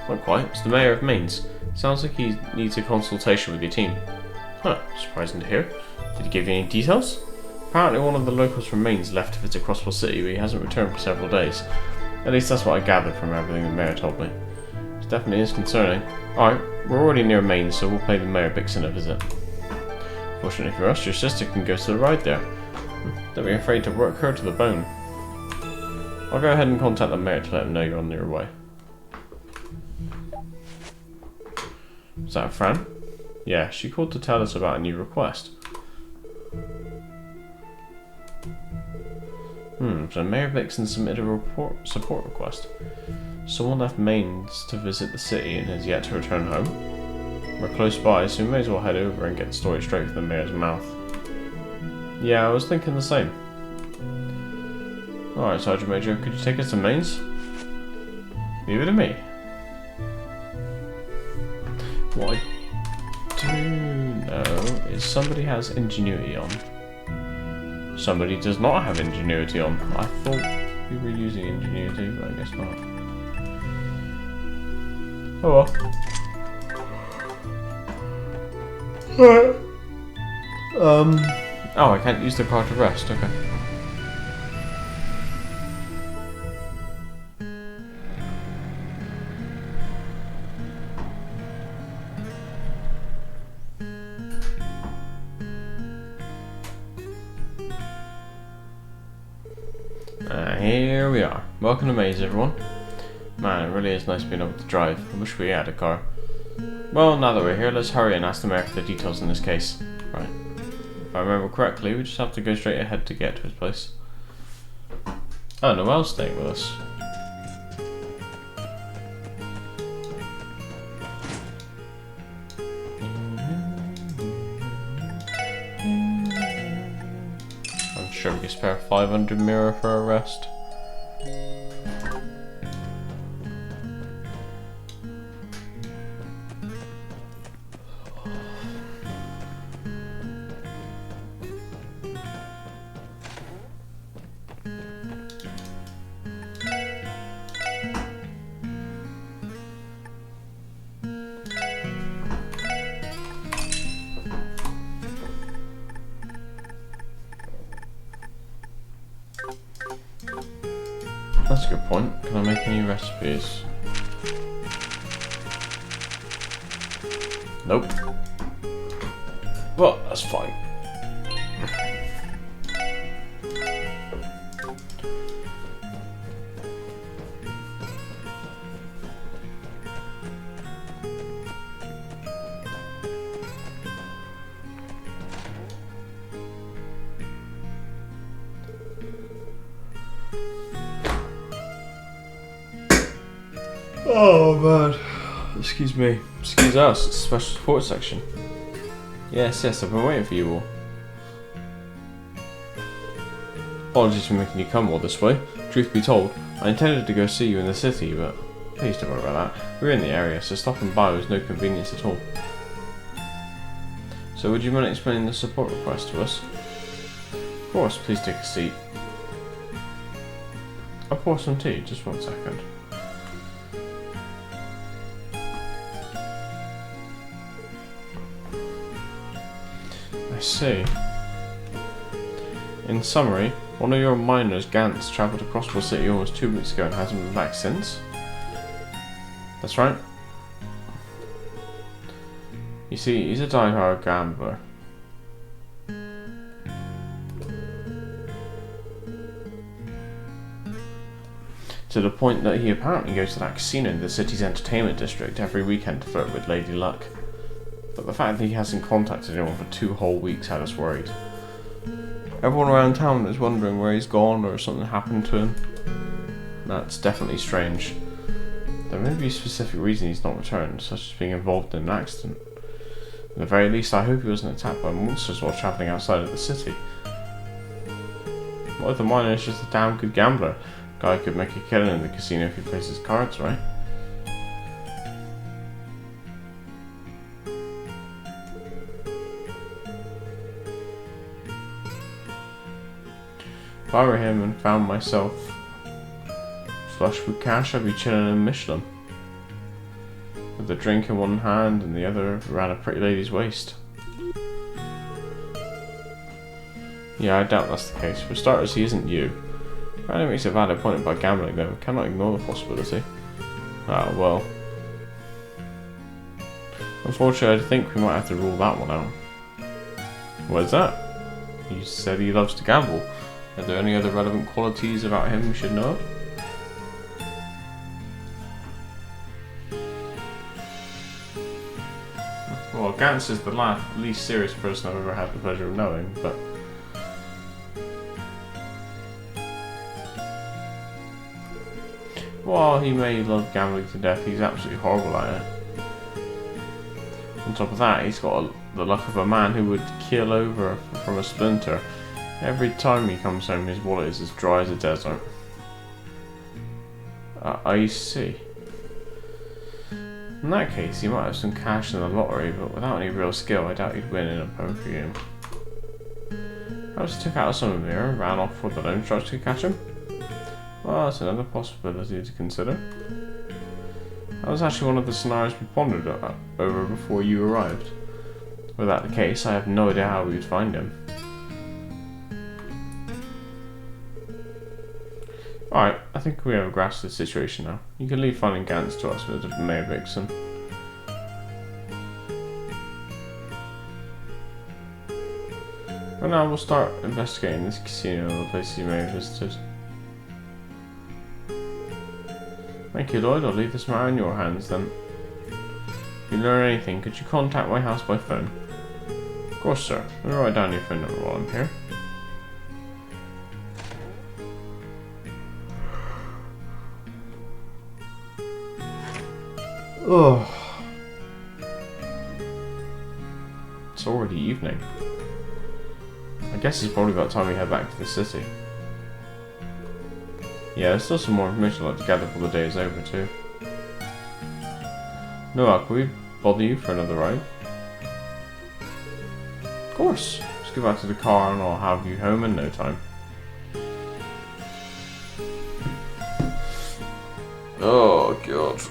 Not quite, it's the mayor of Mainz. Sounds like he needs a consultation with your team. Huh, surprising to hear. Did he give you any details? Apparently one of the locals from Mainz left to visit Crosswell City, but he hasn't returned for several days. At least that's what I gathered from everything the mayor told me. It definitely is concerning. Alright, we're already near Mainz, so we'll pay the Mayor Bixen a visit. Fortunately for us, your sister can go to the ride there. Don't be afraid to work her to the bone. I'll go ahead and contact the mayor to let him know you're on your way. Is that Fran? Yeah, she called to tell us about a new request. So Mayor Bixen submitted a support request. Someone left Mainz to visit the city and has yet to return home. We're close by, so we may as well head over and get the story straight from the mayor's mouth. Yeah, I was thinking the same. Alright, Sergeant Major, could you take us to Mainz? Leave it to me. What I do know is somebody has ingenuity on. Somebody does not have ingenuity on. I thought we were using ingenuity, but I guess not. Oh well. Oh, I can't use the car to rest, okay. Here we are. Welcome to Mainz, everyone. Man, it really is nice being able to drive. I wish we had a car. Well, now that we're here, let's hurry and ask the mayor for the details in this case. Right. If I remember correctly, we just have to go straight ahead to get to his place. Oh, Noel's staying with us. sure we can spare 500 mirror for a rest. That's a good point. Can I make any recipes? Nope. But that's fine. Oh man. Excuse me. Excuse us. It's a special support section. Yes, I've been waiting for you all. Apologies for making you come all this way. Truth be told, I intended to go see you in the city, but please don't worry about that. We're in the area, so stopping by was no convenience at all. So would you mind explaining the support request to us? Of course, please take a seat. I'll pour some tea, just 1 second. I see. In summary, one of your miners, Gantz, travelled across the city almost 2 weeks ago and hasn't been back since? That's right. You see, he's a die-hard gambler. To the point that he apparently goes to that casino in the city's entertainment district every weekend to flirt with Lady Luck. But the fact that he hasn't contacted anyone for 2 whole weeks had us worried. Everyone around town is wondering where he's gone or if something happened to him. That's definitely strange. There may be a specific reason he's not returned, such as being involved in an accident. At the very least, I hope he wasn't attacked by monsters while travelling outside of the city. What if the miner is just a damn good gambler? Guy could make a killing in the casino if he plays his cards right. If I were him and found myself flush with cash, I'd be chilling in Michelin, with a drink in one hand and the other around a pretty lady's waist. Yeah, I doubt that's the case. For starters, he isn't you. Randy makes a valid point about gambling, though. We cannot ignore the possibility. Ah, well. Unfortunately, I think we might have to rule that one out. What is that? You said he loves to gamble. Are there any other relevant qualities about him we should know? Well, Gantz is the least serious person I've ever had the pleasure of knowing, but... while he may love gambling to death, he's absolutely horrible at it. On top of that, he's got the luck of a man who would keel over from a splinter. Every time he comes home, his wallet is as dry as a desert. I see. In that case, he might have some cash in the lottery, but without any real skill, I doubt he'd win in a poker game. Perhaps he took out a summer mirror and ran off with the Lone Strikes to catch him? Well, that's another possibility to consider. That was actually one of the scenarios we pondered over before you arrived. Were that the case, I have no idea how we would find him. Alright, I think we have a grasp of the situation now. You can leave finding Gantz to us with Mayor Vixen. For now, we'll start investigating this casino and the places you may have visited. Thank you, Lloyd. I'll leave this matter in your hands then. If you learn anything, could you contact my house by phone? Of course, sir. Let me write down your phone number while I'm here. Oh. It's already evening. I guess it's probably about time we head back to the city. Yeah, there's still some more information I'd like to gather before the day is over too. Noah, can we bother you for another ride? Of course. Just go back to the car and I'll have you home in no time. Oh god.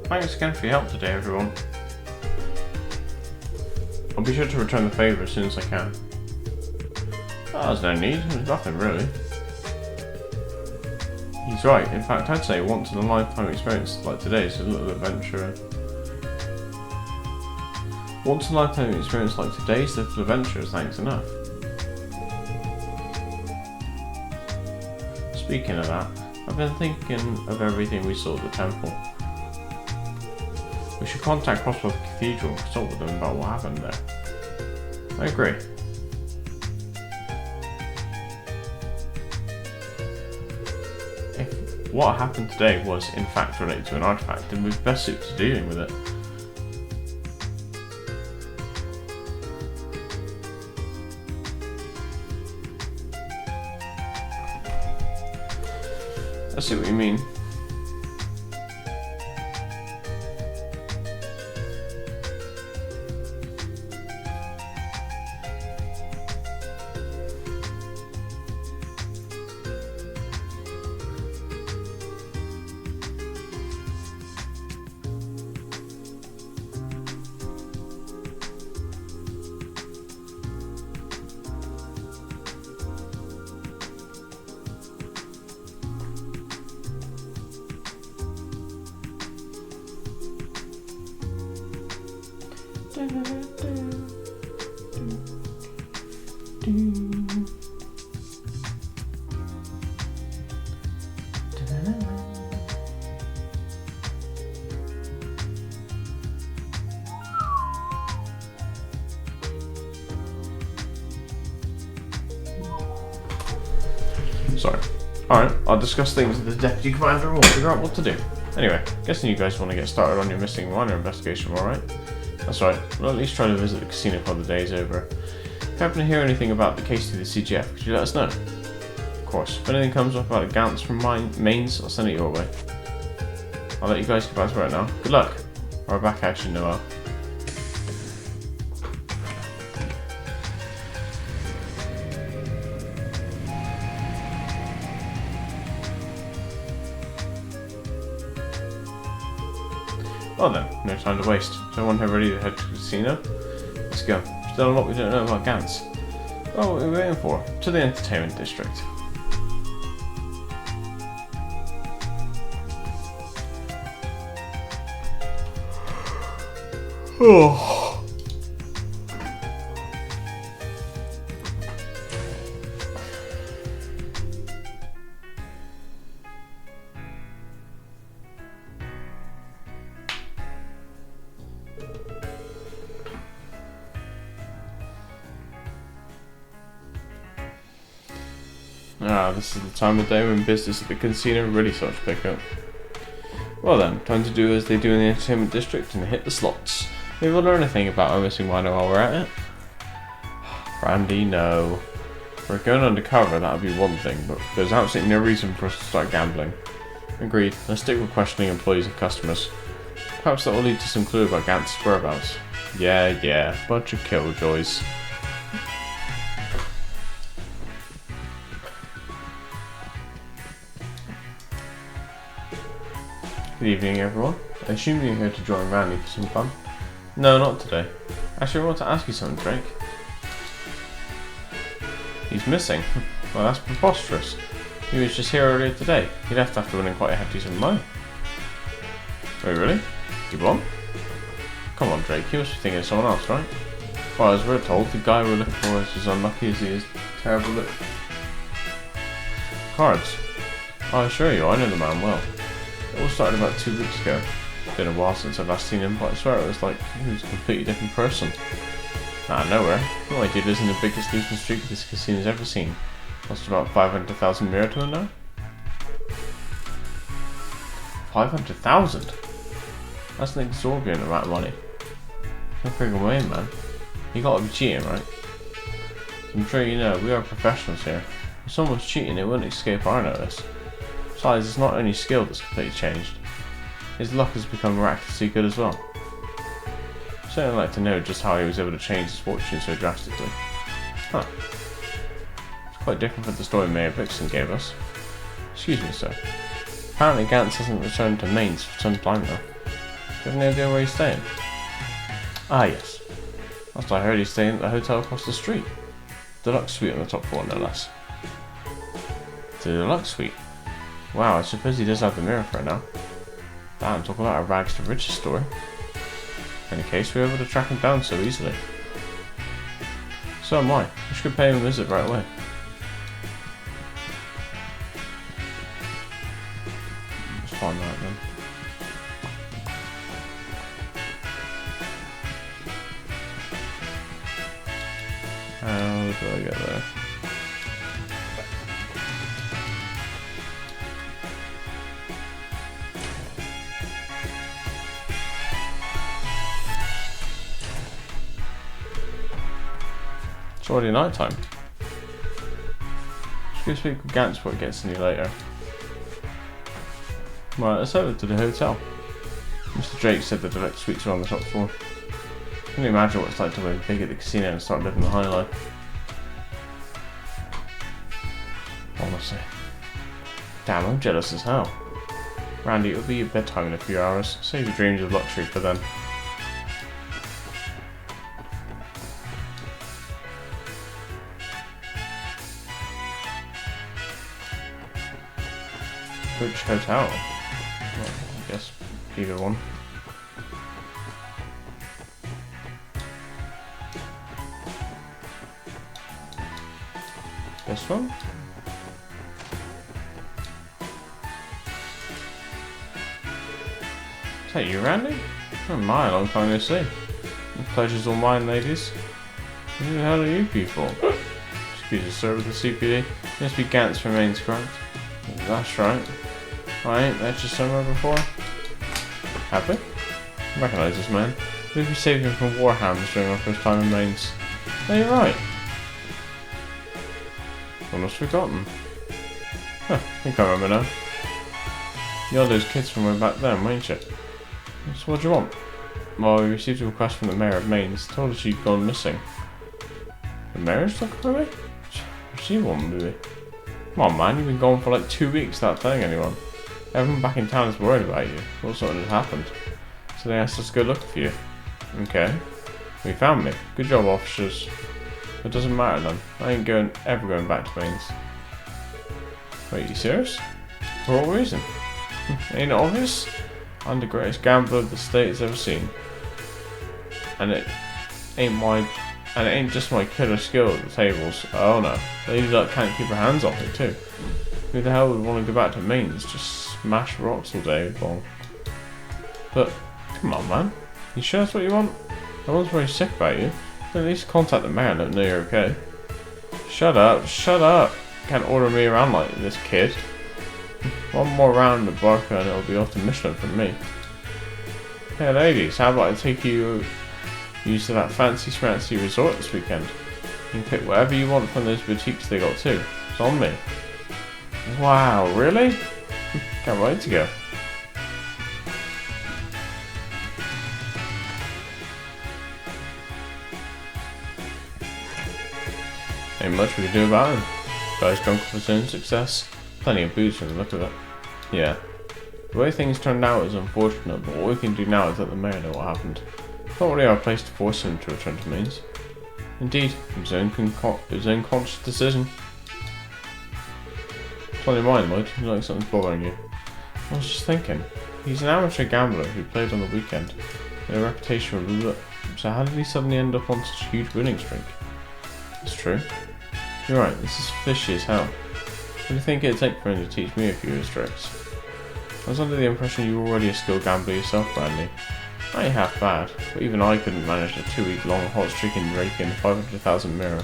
Thanks again for your help today, everyone. I'll be sure to return the favour as soon as I can. Oh, there's no need, there's nothing really. He's right, in fact I'd say once in a lifetime experience like today's a little adventure. Once in a lifetime experience like today's little adventure is thanks enough. Speaking of that, I've been thinking of everything we saw at the temple. We should contact Crossworth Cathedral and consult with them about what happened there. I agree. If what happened today was in fact related to an artifact, then we're best suited to dealing with it. I see what you mean. Sorry. Alright, I'll discuss things with the Deputy Commander and we'll figure out what to do. Anyway, guessing you guys want to get started on your missing minor investigation, alright? That's right, we'll at least try to visit the casino before the day's over. If you happen to hear anything about the case through the CGF, could you let us know? Of course, if anything comes up about a Gantz from Mains, I'll send it your way. I'll let you guys get back to work now. Good luck! Or back at you, Noah. Well then, no time to waste. Is everyone here ready to head to the casino? Let's go. Still a lot we don't know about Gantz. Oh, what are we waiting for? To the entertainment district. Oh. This is the time of day when business at the casino really starts to pick up. Well then, time to do as they do in the entertainment district and hit the slots. Maybe we'll learn anything about our missing minor while we're at it. Brandy, no. If we're going undercover, that would be one thing, but there's absolutely no reason for us to start gambling. Agreed, let's stick with questioning employees and customers. Perhaps that will lead to some clue about Gantz's whereabouts. Yeah, bunch of killjoys. Good evening, everyone. I assume you're here to join Randy for some fun? No, not today. Actually, I want to ask you something, Drake. He's missing. Well, that's preposterous. He was just here earlier today. He left after winning quite a hefty sum of money. Wait, really? You won? Come on, Drake. You must be thinking of someone else, right? Well, as we're told, the guy we're looking for is as unlucky as he is terrible at cards. I assure you, I know the man well. It all started about 2 weeks ago. It's been a while since I've last seen him, but I swear it was like he was a completely different person. Out of nowhere, all I did is in the biggest losing streak this casino's ever seen. Lost about 500,000 mirror to him now. 500,000? That's an exorbitant amount of money. Don't bring him away, man. You gotta be cheating, right? I'm sure you know, we are professionals here. If someone's cheating, it wouldn't escape our notice. Besides, it's not only skill that's completely changed. His luck has become miraculously good as well. I'd certainly like to know just how he was able to change his fortune so drastically. Huh. It's quite different from the story Mayor Vixen gave us. Excuse me, sir. Apparently Gantz hasn't returned to Mainz for some time now. Do you have any idea where he's staying? Ah, yes. Last I heard, he's staying at the hotel across the street. Deluxe suite on the top floor, no less. The deluxe suite? Wow, I suppose he does have the mirror for it now. Damn, talk about a rags to riches story. In any case, we were able to track him down so easily. So am I. We should pay him a visit right away. Let's find that then. How do I get there? It's already night time. Just go speak with Gantz before it gets any later. Right, let's head over to the hotel. Mr. Drake said the deluxe suites are on the top floor. Can you imagine what it's like to win big at the casino and start living the high life? Honestly. Damn, I'm jealous as hell. Randy, it'll be your bedtime in a few hours. Save your dreams of luxury for then. Which hotel? Well, I guess either one. This one? Is that you, Randy? Oh my, long time no see. The pleasure's all mine, ladies. Who the hell are you people? Excuse us, sir, with the CPD. Must be Gantz remains correct. That's right. I ain't met you somewhere before. Have we? I recognise this man. We saved him from Warhammers during our first time in Mainz. Oh, you're right. Almost forgotten. Huh, I think I remember now. You're those kids from way back then, weren't you? So what do you want? Well, we received a request from the Mayor of Mainz. Told us you'd gone missing. The Mayor's looking for me? She won't be. Come on, man, you've been gone for like 2 weeks without telling anyone. Everyone back in town is worried about you. What sort of happened? So they asked us to go looking for you. Okay. We found me. Good job, officers. It doesn't matter then. I ain't ever going back to Mainz. Wait, you serious? For what reason? Ain't it obvious? I'm the greatest gambler the state has ever seen. And it ain't just my killer skill at the tables. Oh no. Lady Luck can't keep her hands off it too. Who the hell would want to go back to Mainz? Just smash rocks all day long. But, come on man. You sure that's what you want? Everyone's very sick about you. At least contact the mayor and let them know you're okay. Shut up, shut up. Can't order me around like this, kid. One more round of Barker and it'll be off to Michelin from me. Hey ladies, how about I take you to that fancy schmancy resort this weekend? You can pick whatever you want from those boutiques they got too. It's on me. Wow, really? Can't wait to go. Ain't much we can do about him. Guy's drunk off his own success. Plenty of booze from the look of it. Yeah. The way things turned out is unfortunate, but what we can do now is let the mayor know what happened. It's not really our place to force him to return to Mainz. Indeed, his own conscious decision. It's on your mind, Lloyd. You look like something's bothering you. I was just thinking. He's an amateur gambler who played on the weekend. He had a reputation for roulette. So how did he suddenly end up on such a huge winning streak? It's true. You're right, this is fishy as hell. What do you think it'd take for him to teach me a few of his tricks? I was under the impression you were already a skilled gambler yourself, Brandy. I ain't half bad, but even I couldn't manage a 2-week-long hot streak in raking 500,000 mirror.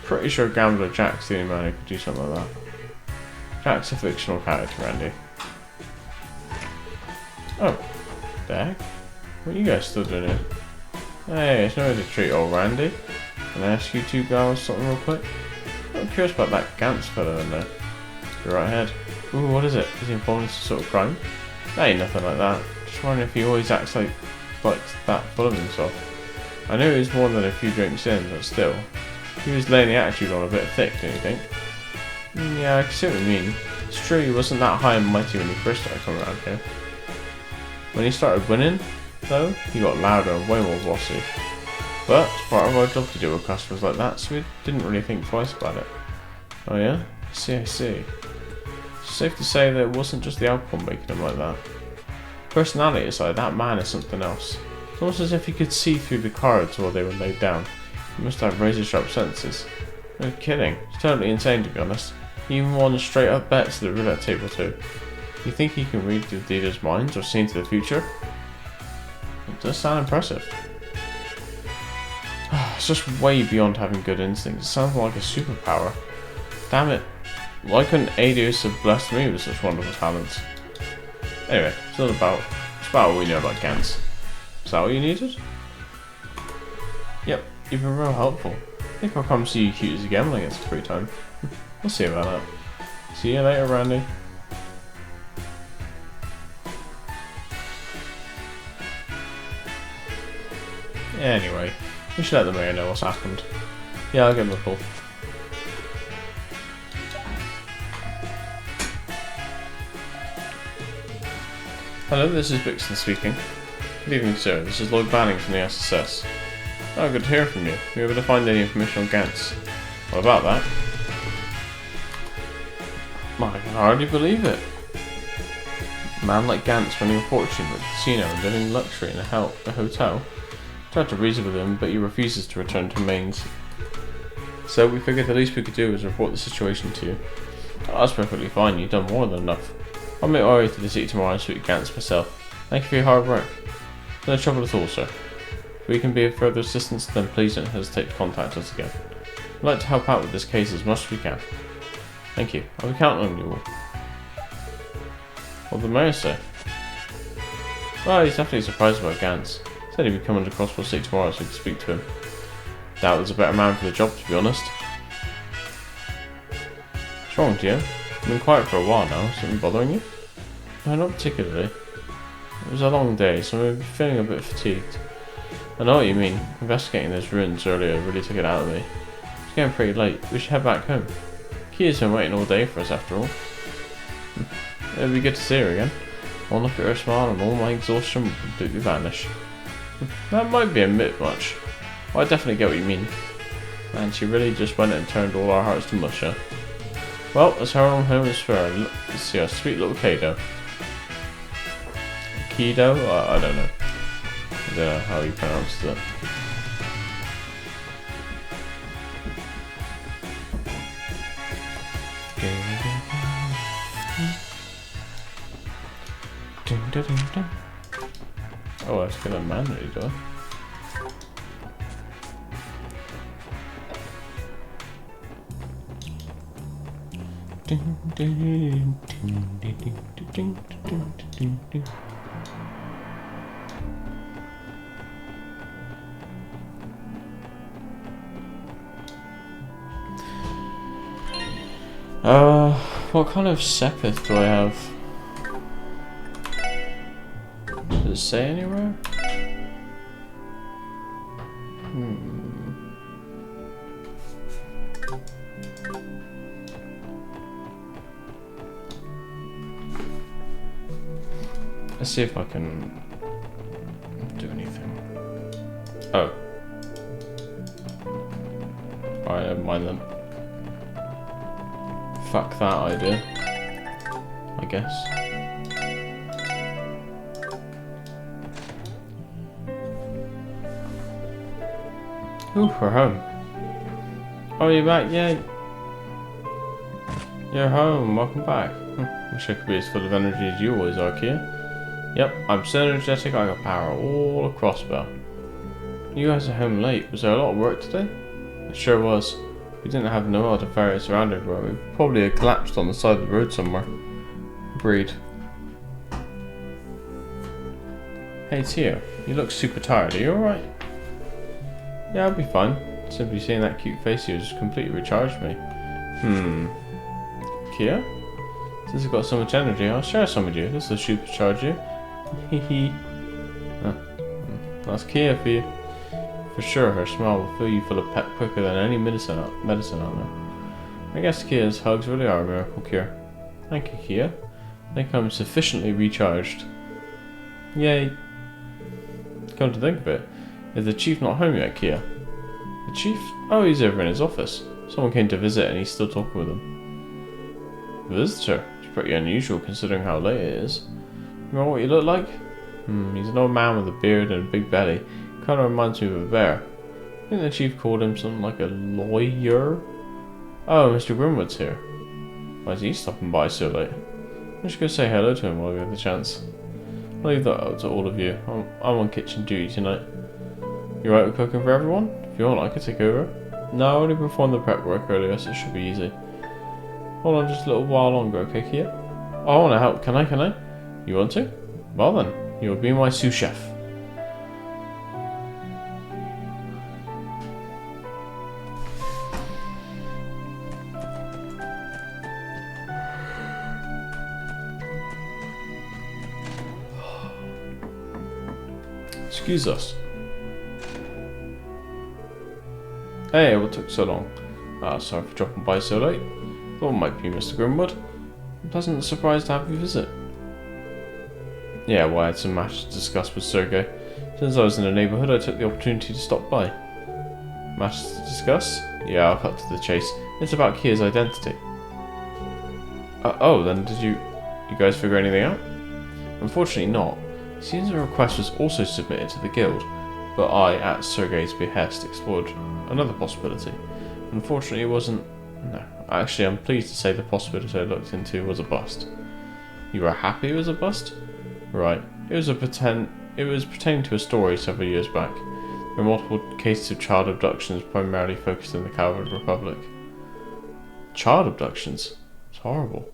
Pretty sure gambler Jack's the only man who could do something like that. Jack's a fictional character, Randy. Oh, the heck? What are you guys still doing here? Hey, it's no way to treat old Randy. Can I ask you two girls something real quick? I'm curious about that Gantz fellow in there. Go right ahead. Ooh, what is it? Is he involved in some sort of crime? That ain't nothing like that. Just wondering if he always acts like that full of himself. I knew he was more than a few drinks in, but still. He was laying the attitude on a bit thick, don't you think? Yeah, I can see what you mean. It's true he wasn't that high and mighty when he first started coming around here. When he started winning, though, he got louder and way more bossy. But it's part of our job to deal with customers like that, so we didn't really think twice about it. Oh yeah? I see. It's safe to say that it wasn't just the alcohol making him like that. Personality aside, that man is something else. It's almost as if he could see through the cards while they were laid down. He must have razor sharp senses. No kidding. It's totally insane, to be honest. He even won a straight up bet to the roulette table too. You think he can read the dealer's minds or see into the future? It does sound impressive. It's just way beyond having good instincts. It sounds like a superpower. Damn it. Why couldn't Adios have blessed me with such wonderful talents? Anyway, it's about what we know about Gantz. Is that what you needed? Yep, you've been real helpful. I think I'll come see you cuties again when I get some free time. We'll see about that. See you later, Randy. Anyway, we should let the mayor know what's happened. Yeah, I'll give him a call. Hello, this is Bixton speaking. Good evening, sir. This is Lloyd Banning from the SSS. Oh, good to hear from you. Were you able to find any information on Gantz? What about that? I can hardly believe it. A man like Gantz winning a fortune at the casino and living in luxury in a hotel. Tried to reason with him, but he refuses to return to Mainz. So we figured the least we could do was report the situation to you. Oh, that's perfectly fine. You've done more than enough. I'll make my way to the city tomorrow and speak to Gantz myself. Thank you for your hard work. No trouble at all, sir. If we can be of further assistance, then please don't hesitate to contact us again. We'd like to help out with this case as much as we can. Thank you. I'll be counting on you all. What did the mayor say? Well, he's definitely surprised about Gantz. Said he'd be coming to Crosswell City tomorrow so we could speak to him. Doubt there's a better man for the job, to be honest. What's wrong, Gio? You've been quiet for a while now. Something bothering you? No, not particularly. It was a long day, so I'm feeling a bit fatigued. I know what you mean. Investigating those ruins earlier really took it out of me. It's getting pretty late. We should head back home. Kia's been waiting all day for us after all. It'd be good to see her again. One look at her smile and all my exhaustion will completely vanish. That might be a bit much. Well, I definitely get what you mean. Man, she really just went and turned all our hearts to mush, huh? Well, as her own home is fair, let's see our sweet little Kado. Kido? I don't know. I don't know how you pronounce it. Oh, let's get a man ready to go. What kind of Sepith do I have? Does it say anywhere? Let's see if I can do anything. Oh. Alright, never mind then. Fuck that idea, I guess. Ooh, we're home. Oh, you're back? Yeah. You're home. Welcome back. Wish I could be as full of energy as you always are, Kia. Yep, I'm so energetic I got power all across Bell. You guys are home late. Was there a lot of work today? It sure was. We didn't have no other ferries around everywhere. We probably had collapsed on the side of the road somewhere. Agreed. Hey Tia, you look super tired. Are you alright? Yeah, I'll be fine. Simply seeing that cute face of yours completely recharged me. Kia? Since you've got so much energy, I'll share some with you. This will supercharge you. Hee. That's Kia for you. For sure, her smile will fill you full of pep quicker than any medicine out there. I guess Kia's hugs really are a miracle cure. Thank you, Kia. I think I'm sufficiently recharged. Yay. Come to think of it, is the chief not home yet, Kia? The chief? Oh, he's over in his office. Someone came to visit and he's still talking with him. Visitor? It's pretty unusual considering how late it is. Remember what you look like? He's an old man with a beard and a big belly. Kinda reminds me of a bear. I think the chief called him something like a lawyer. Oh, Mr. Grimwood's here. Why is he stopping by so late? I should go say hello to him while we have the chance. I'll leave that up to all of you. I'm on kitchen duty tonight. You right with cooking for everyone? If you want, I could take over. No, I only performed the prep work earlier, so it should be easy. Hold on just a little while longer, okay, Kia? Oh, I want to help. Can I? You want to? Well then, you'll be my sous chef. Excuse us. Hey, what took so long? Sorry for dropping by so late. Thought it might be Mr. Grimwood. Pleasant surprise to have you visit. Yeah, well, I had some matters to discuss with Sergei. Since I was in the neighbourhood, I took the opportunity to stop by. Matters to discuss? Yeah, I'll cut to the chase. It's about Kia's identity. Oh, then did you guys figure anything out? Unfortunately not. It seems a request was also submitted to the guild, but I, at Sergei's behest, explored another possibility. Unfortunately, it wasn't... No, actually, I'm pleased to say the possibility I looked into was a bust. You were happy it was a bust? Right. It was pertaining to a story several years back. There were multiple cases of child abductions, primarily focused in the Calvard Republic. Child abductions? It's horrible.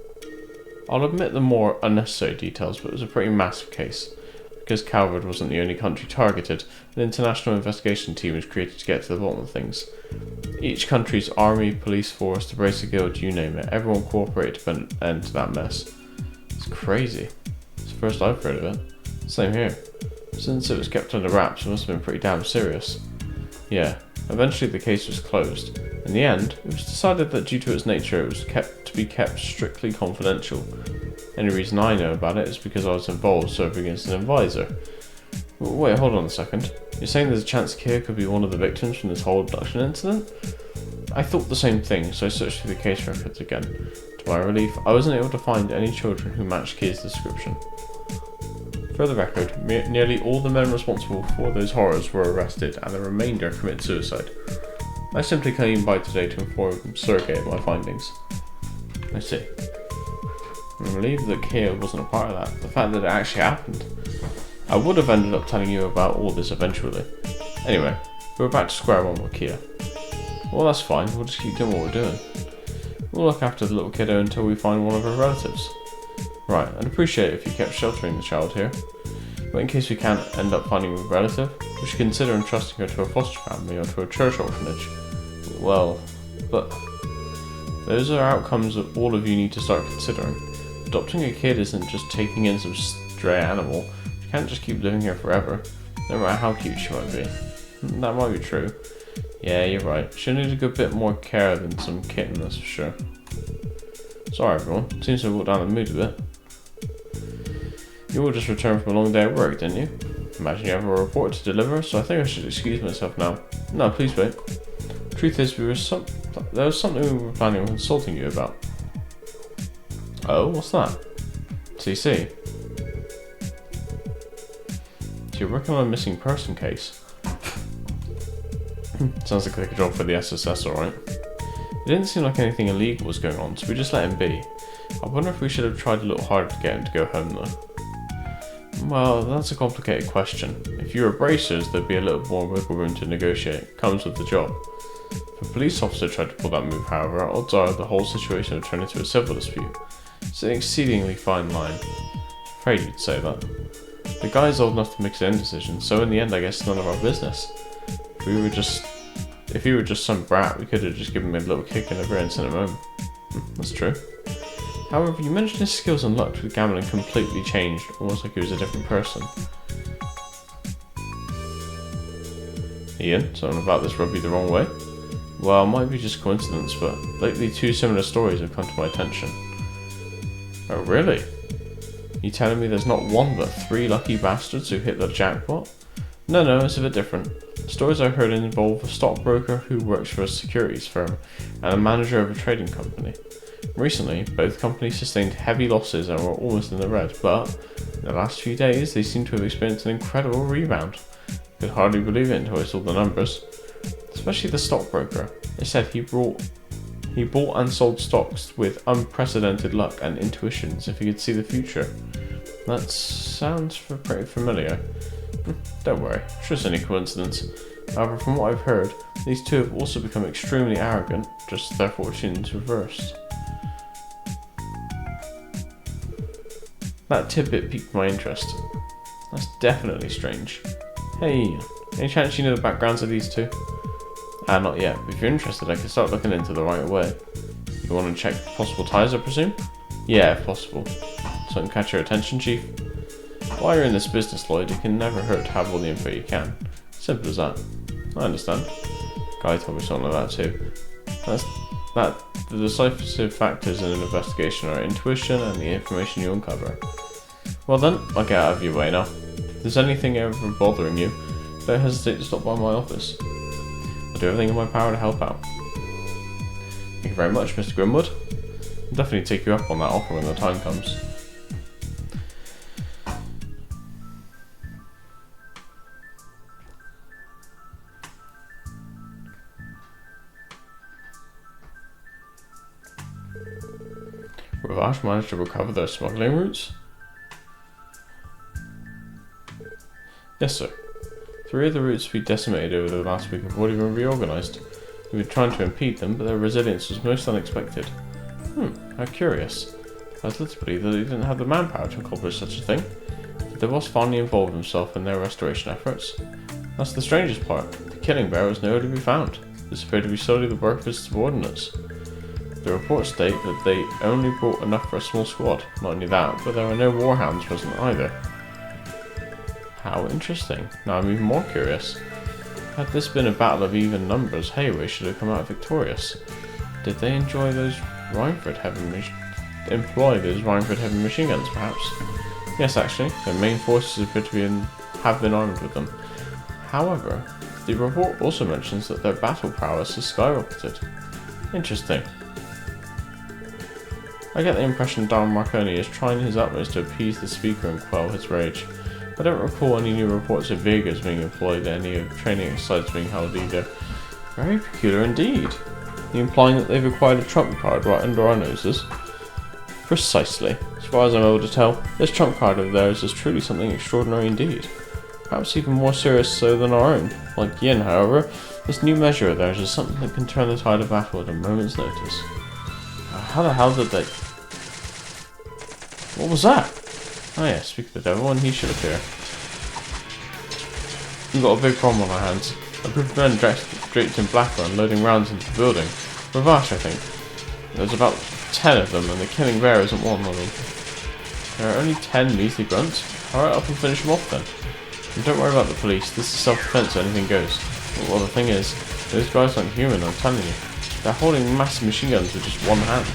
I'll admit the more unnecessary details, but it was a pretty massive case. Because Calvard wasn't the only country targeted, an international investigation team was created to get to the bottom of things. Each country's army, police force, the Bracer Guild, you name it, everyone cooperated to put an end to that mess. It's crazy. It's the first I've heard of it. Same here. Since it was kept under wraps, it must have been pretty damn serious. Yeah, eventually the case was closed. In the end, it was decided that due to its nature, it was to be kept strictly confidential. Any reason I know about it is because I was involved serving as an advisor. Wait, hold on a second. You're saying there's a chance Kia could be one of the victims from this whole abduction incident? I thought the same thing, so I searched through the case records again. To my relief, I wasn't able to find any children who matched Kia's description. For the record, nearly all the men responsible for those horrors were arrested and the remainder committed suicide. I simply came by today to inform Sergei of my findings. I see. I'm relieved that Kia wasn't a part of that. The fact that it actually happened. I would have ended up telling you about all this eventually. Anyway, we're back to square one with Kia. Well, that's fine. We'll just keep doing what we're doing. We'll look after the little kiddo until we find one of her relatives. Right, I'd appreciate it if you kept sheltering the child here. But in case we can't end up finding a relative, we should consider entrusting her to a foster family or to a church orphanage. Well, but those are outcomes that all of you need to start considering. Adopting a kid isn't just taking in some stray animal. You can't just keep living here forever, no matter how cute she might be. That might be true. Yeah, you're right. She'll need a good bit more care than some kitten, that's for sure. Sorry everyone, seems to have brought down the mood a bit. You all just returned from a long day at work, didn't you? Imagine you have a report to deliver, so I think I should excuse myself now. No, please wait. Truth is, there was something we were planning on consulting you about. Oh, what's that? CC. So you're working on a missing person case. Sounds like a job for the SSS, alright. It didn't seem like anything illegal was going on, so we just let him be. I wonder if we should have tried a little harder to get him to go home though. Well, that's a complicated question. If you were bracers, there'd be a little more wiggle room to negotiate. Comes with the job. If a police officer tried to pull that move, however, odds are the whole situation would turn into a civil dispute. It's an exceedingly fine line. Afraid you'd say that. The guy's old enough to make his own decisions, so in the end I guess it's none of our business. If he were just some brat, we could have just given him a little kick in the rear and sent him home. That's true. However, you mentioned his skills and luck with gambling completely changed, almost like he was a different person. Ian, something about this rubbed you the wrong way? Well, it might be just coincidence, but lately 2 similar stories have come to my attention. Oh really? You telling me there's not 1 but 3 lucky bastards who hit the jackpot? No, it's a bit different. The stories I heard involve a stockbroker who works for a securities firm and a manager of a trading company. Recently, both companies sustained heavy losses and were almost in the red, but in the last few days they seem to have experienced an incredible rebound. Could hardly believe it until I saw the numbers. Especially the stockbroker. They said he bought and sold stocks with unprecedented luck and intuition as if he could see the future. That sounds pretty familiar. Don't worry, it's just any coincidence. However, from what I've heard, these 2 have also become extremely arrogant, just their fortunes reversed. That tidbit piqued my interest. That's definitely strange. Hey, any chance you know the backgrounds of these 2? Not yet, but if you're interested I can start looking into the right away. You want to check possible ties, I presume? Yeah, if possible. Something catch your attention, Chief? While you're in this business, Lloyd, it can never hurt to have all the info you can. Simple as that. I understand. Guy told me something like that too. The decisive factors in an investigation are intuition and the information you uncover. Well then, I'll get out of your way now. If there's anything ever bothering you, don't hesitate to stop by my office. I'll do everything in my power to help out. Thank you very much, Mr. Grimwood. I'll definitely take you up on that offer when the time comes. Ravash managed to recover their smuggling routes? Yes, sir. 3 of the routes we decimated over the last week have already been reorganized. We were trying to impede them, but their resilience was most unexpected. How curious. I was led to believe that they didn't have the manpower to accomplish such a thing. But the boss finally involved himself in their restoration efforts. That's the strangest part. The killing bear was nowhere to be found. This appeared to be solely the work of his subordinates. The reports state that they only brought enough for a small squad. Not only that, but there were no warhounds present either. How interesting. Now I'm even more curious. Had this been a battle of even numbers, Hayway should have come out victorious. Did they employ those Rhineford heavy machine guns, perhaps? Yes, actually, their main forces appear to have been armed with them. However, the report also mentions that their battle prowess has skyrocketed. Interesting. I get the impression Don Marconi is trying his utmost to appease the speaker and quell his rage. I don't recall any new reports of Vegas being employed, any training exercises being held either. Very peculiar indeed. You implying that they've acquired a trump card right under our noses? Precisely. As far as I'm able to tell, this trump card of theirs is truly something extraordinary indeed. Perhaps even more serious so than our own. Like Yin, however, this new measure of theirs is something that can turn the tide of battle at a moment's notice. How the hell did they... What was that? Oh yeah, speak of the devil, and he should appear. We've got a big problem on our hands. A group of men draped in black are unloading rounds into the building. Ravash, I think. There's about 10 of them, and the killing bear isn't one of them. There are only 10 measly grunts. Hurry up and finish them off then. And don't worry about the police, this is self-defense, so anything goes. Well, the thing is, those guys aren't human, I'm telling you. They're holding massive machine guns with just one hand.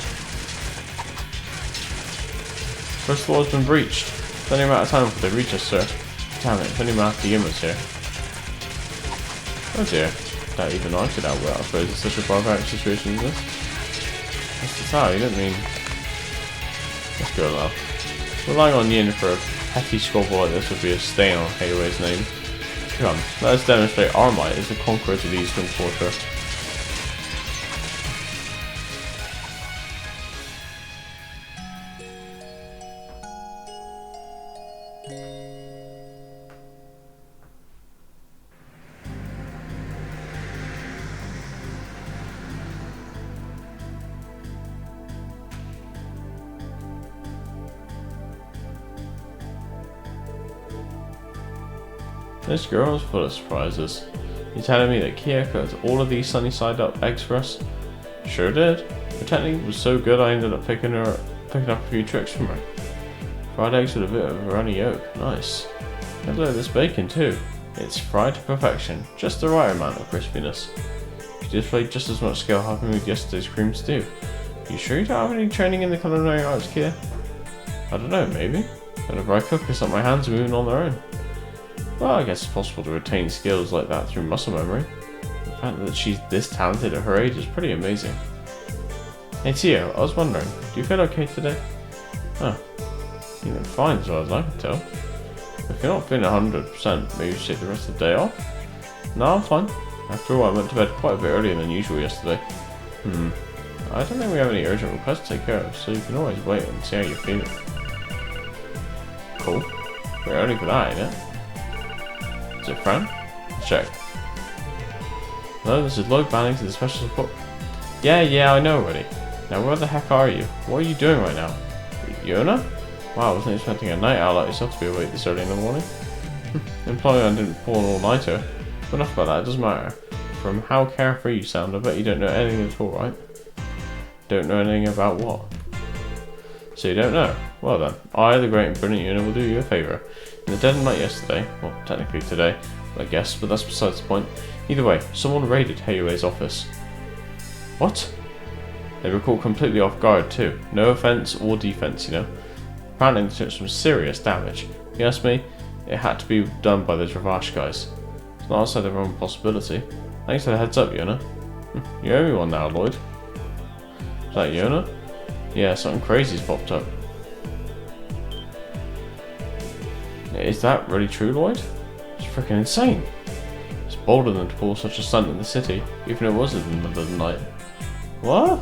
First floor has been breached. It's only a matter of time before they reach us, sir. Damn it, it's only a matter of the humans here. Oh dear. That even I could outwit, I suppose, in such a barbaric situation as this. That's the tower, you didn't mean... Let's go now. Relying on Yin for a petty squabble like this would be a stain on Heiwei's name. Come, let us demonstrate our might as the conquerors of the Eastern Quarter. This girl is full of surprises. You telling me that Kia cooked all of these sunny side up eggs for us? Sure did. Her technique was so good I ended up picking up a few tricks from her. Fried eggs with a bit of a runny yolk. Nice. And look at this bacon too. It's fried to perfection. Just the right amount of crispiness. You displayed just as much skill helping with yesterday's cream stew. You sure you don't have any training in the culinary arts, Kia? I don't know, maybe. Whenever I cook, it's like my hands are moving on their own. Well, I guess it's possible to retain skills like that through muscle memory. The fact that she's this talented at her age is pretty amazing. Hey Tio, I was wondering, do you feel okay today? Huh. You look fine as well as I can tell. If you're not feeling 100%, maybe you should take the rest of the day off? No, I'm fine. After all, I went to bed quite a bit earlier than usual yesterday. I don't think we have any urgent requests to take care of, so you can always wait and see how you're feeling. Cool. Bit early for that, ain't it? Is it Fran? Let's check. Hello, this is Lloyd Banning to the special support. Yeah, I know already. Now where the heck are you? What are you doing right now? Yona? Wow, I wasn't expecting a night owl like yourself to be awake this early in the morning. Implying I didn't pull an all-nighter. But enough about that, it doesn't matter. From how carefree you sound, I bet you don't know anything at all, right? Don't know anything about what? So you don't know? Well then, I, the great and brilliant Yuna, will do you a favour. In the dead of night yesterday, well, technically today, I guess, but that's besides the point. Either way, someone raided Heiwei's office. What? They were caught completely off guard too. No offence or defence, you know. Apparently they took some serious damage. If you ask me, it had to be done by those Ravash guys. It's not outside the realm of possibility. Thanks for the heads up, Yuna. You owe me one now, Lloyd. Is that Yuna? Yeah, something crazy's popped up. Is that really true, Lloyd? It's freaking insane. It's bolder than to pull such a stunt in the city, even if it was in the middle of the night. What?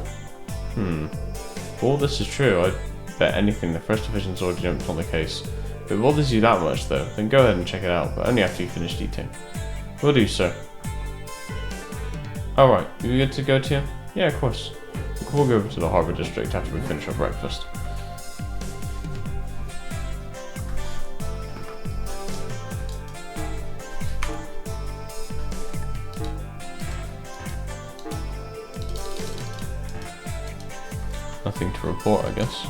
If all this is true, I bet anything the First Division's already jumped on the case. If it bothers you that much though, then go ahead and check it out, but only after you finish eating. Will do, sir. Alright, you good to go, Tia? Yeah, of course. We'll go over to the Harbour District after we finish our breakfast. Nothing to report, I guess.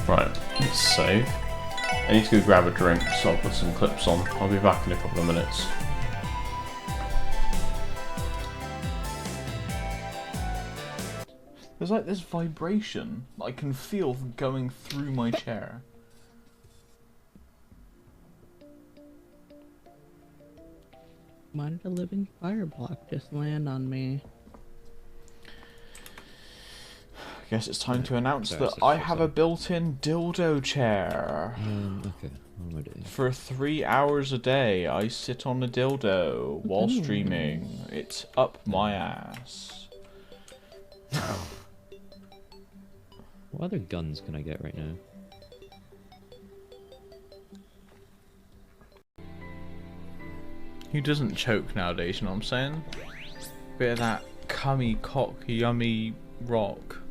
Right, let's save. I need to go grab a drink, so I'll put some clips on. I'll be back in a couple of minutes. There's like this vibration that I can feel going through my chair. Why did a living fire block just land on me? I guess it's time to announce that I have a built-in dildo chair. Okay, what am I doing? For 3 hours a day, I sit on a dildo while streaming. It's up my ass. What other guns can I get right now? Who doesn't choke nowadays, you know what I'm saying? Bit of that cummy cock yummy rock.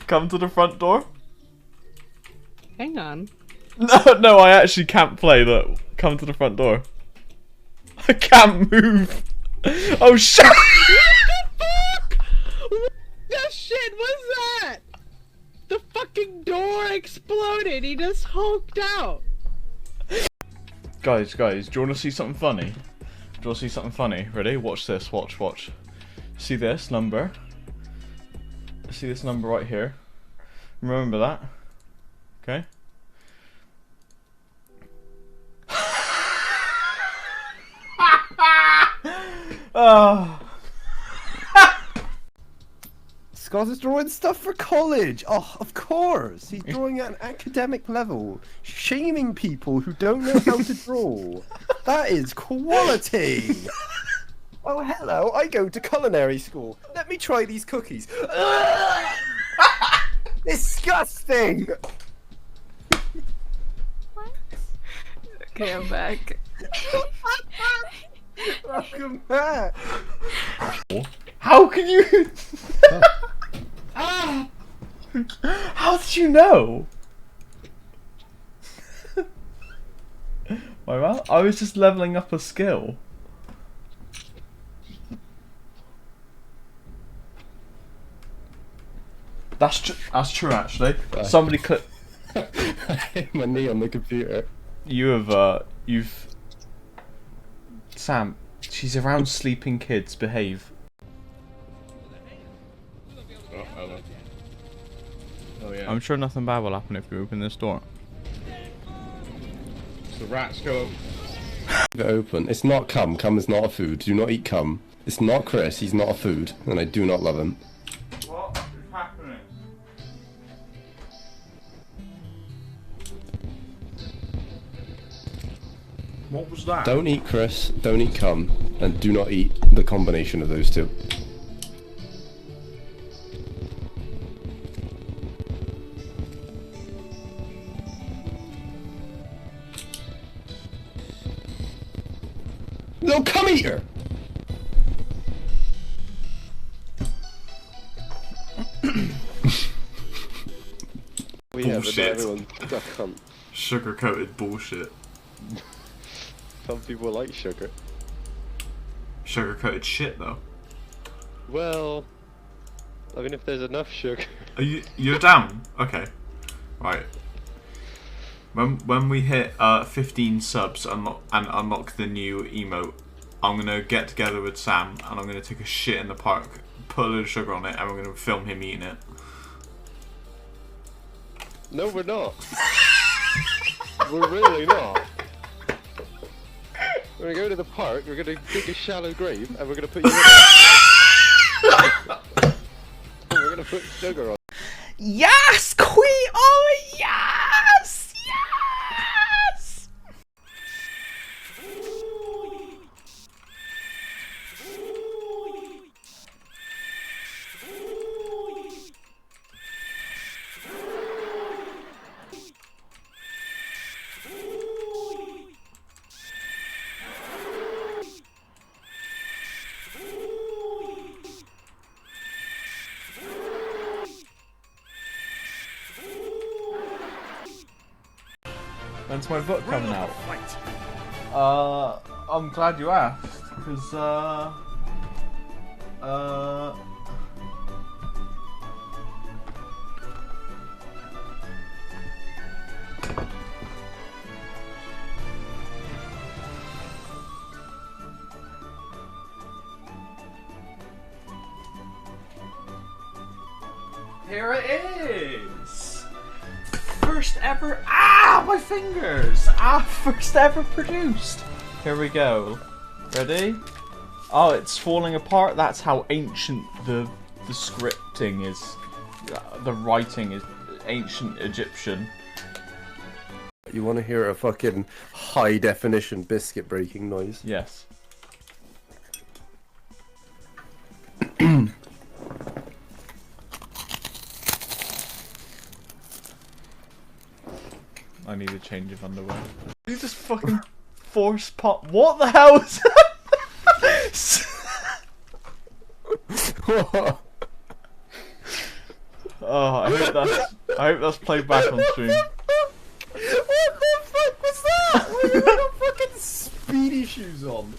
Come to the front door. Hang on. No, I actually can't play. Look, come to the front door. I can't move. Oh shit! What the fuck? What the shit was that? The fucking door exploded. He just hulked out. Guys, do you want to see something funny? Do you want to see something funny? Ready? Watch this. Watch. See this number? See this number right here? Remember that? Okay? Oh. Scott is drawing stuff for college. Oh, of course. He's drawing at an academic level, shaming people who don't know how to draw. That is quality. Oh, hello. I go to culinary school. Let me try these cookies. Disgusting. Okay, I'm back. Welcome back. How can you? How did you know? Well, I was just leveling up a skill. That's true actually. Somebody click. I hit my knee on the computer. You've Sam, she's around sleeping kids, behave. Oh yeah. I'm sure nothing bad will happen if we open this door. The rats go. Leave it open. It's not cum. Cum is not a food. Do not eat cum. It's not Chris. He's not a food, and I do not love him. What is happening? What was that? Don't eat Chris. Don't eat cum, and do not eat the combination of those two. Little cum eater! Well, yeah, but not Bullshit. everyone's a cunt. Sugar-coated bullshit. Some people like sugar. Sugar-coated shit though. Well, I mean, if there's enough sugar. You're down? Okay. Right. When we hit 15 subs and unlock the new emote, I'm gonna get together with Sam and I'm gonna take a shit in the park, put a little sugar on it, and we're gonna film him eating it. No, we're not. We're really not. We're gonna go to the park, we're gonna dig a shallow grave, and we're gonna put you in it. We're gonna put sugar on. Yes, Queen! Oh yes! Yes! When's my book coming out? I'm glad you asked, because, here it is! First ever, my fingers! First ever produced! Here we go. Ready? Oh, it's falling apart. That's how ancient the scripting is. The writing is ancient Egyptian. You want to hear a fucking high definition biscuit breaking noise? Yes. I need a change of underwear. You just fucking force pop. What the hell is that? Oh, I hope that's played back on stream. What the fuck was that? Why you got fucking speedy shoes on?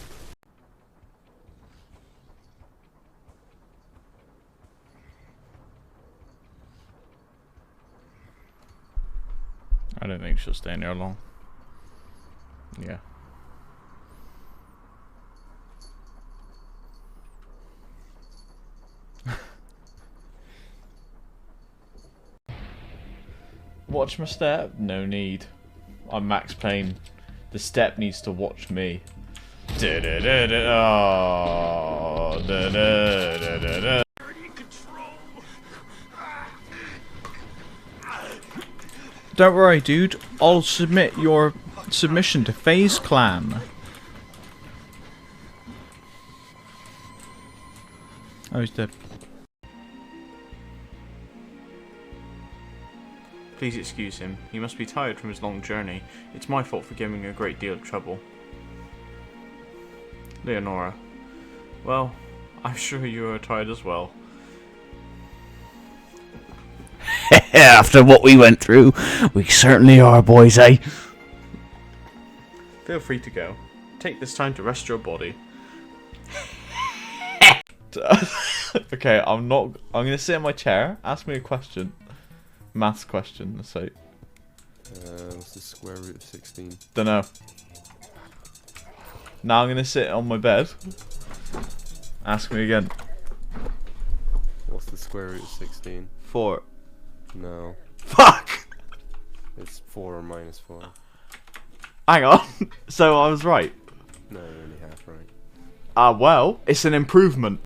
I don't think she'll stay in there long. Yeah. Watch my step? No need. I'm Max Payne. The step needs to watch me. Don't worry, dude. I'll submit your submission to FaZe Clan. Oh, he's dead. Please excuse him. He must be tired from his long journey. It's my fault for giving him a great deal of trouble. Leonora. Well, I'm sure you are tired as well. After what we went through, we certainly are, boys, eh? Feel free to go. Take this time to rest your body. Okay, I'm gonna sit in my chair. Ask me a question. Maths question, let's say. What's the square root of 16? Dunno. Now I'm gonna sit on my bed. Ask me again. What's the square root of 16? 4. No. Fuck! It's 4 or minus 4. Hang on. So I was right. No, you're only half right. Well, it's an improvement.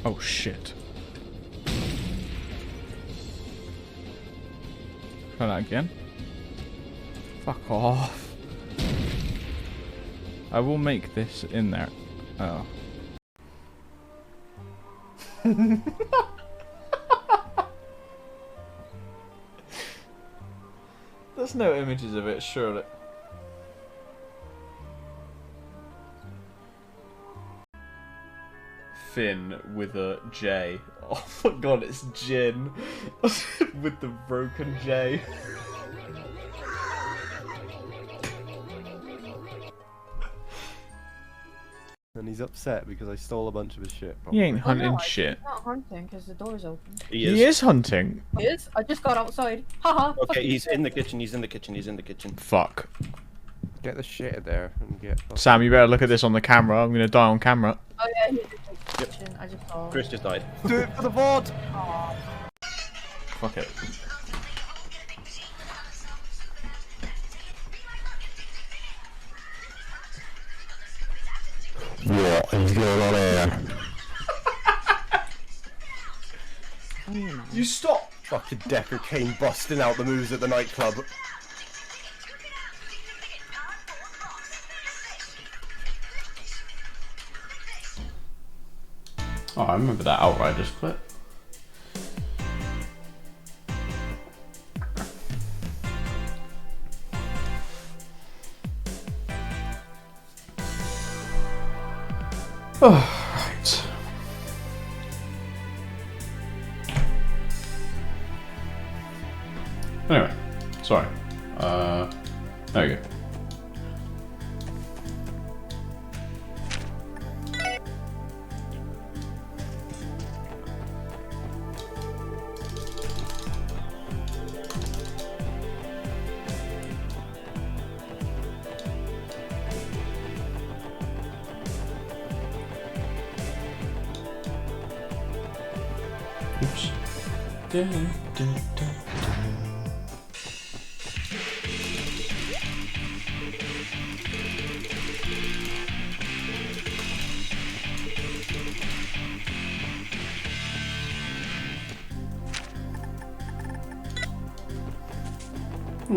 Oh shit. Try that again. Fuck off. I will make this in there. Oh. There's no images of it, surely. Finn with a J. Oh my god, it's Jin with the broken J. And he's upset because I stole a bunch of his shit. He ain't Oh, hunting no, shit. I'm not hunting because the door's open. He is hunting. He is? I just got outside. Haha. Okay, he's in the kitchen, he's in the kitchen, he's in the kitchen. Fuck. Get the shit there and get... Sam, you better look at this on the camera. I'm gonna die on camera. Oh yeah, he's in the kitchen. I just saw. Chris just died. Do it for the VOD! Aw. Fuck it. What is going on here? You stop! Fucking Decker came busting out the moves at the nightclub. Oh, I remember that Outriders clip. Oh, right. Anyway, sorry. There we go. Oops. Dun, dun, dun, dun.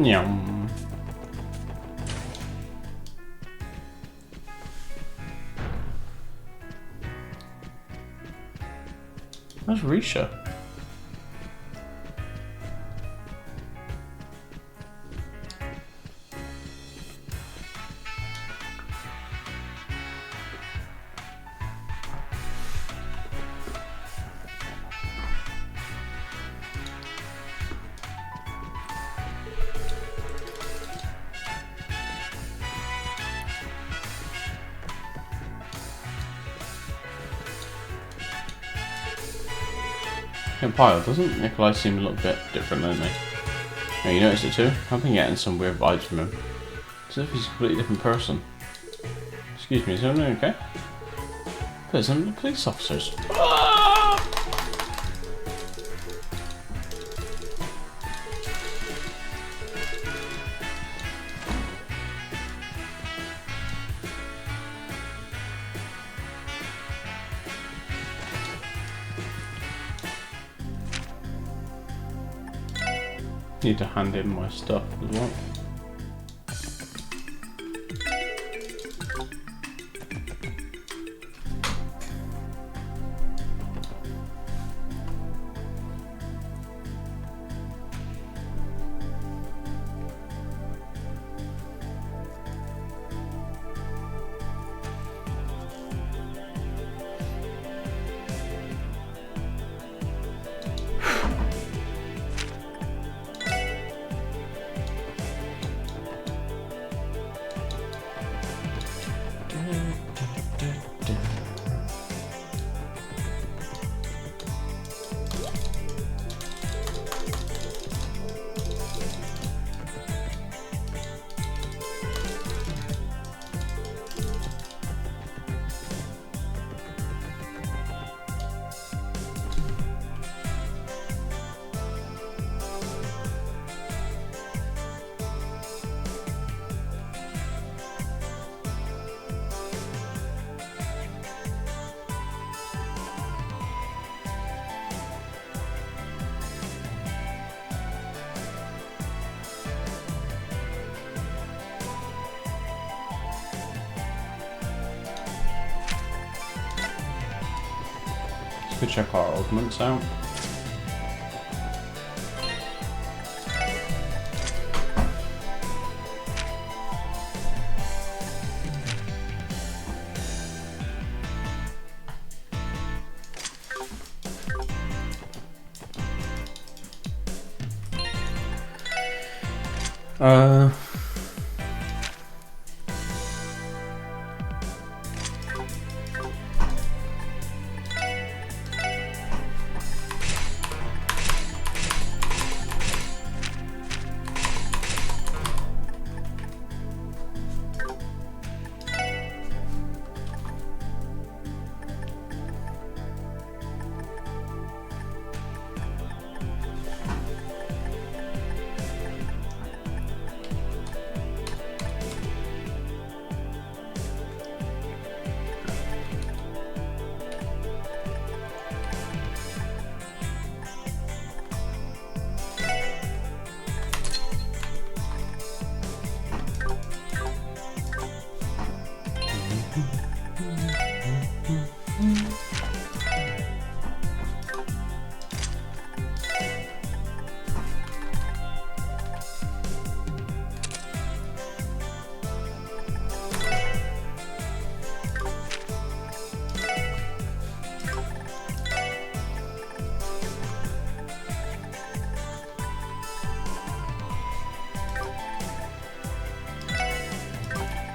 Yum. Where's Risha? Yeah, Pyle, doesn't Nikolai seem a little bit different, don't they? Yeah, you noticed it too? I've been getting some weird vibes from him. It's as if he's a completely different person. Excuse me, is everything okay? There's some police officers. need to hand in my stuff as well. Let's go check our augments out.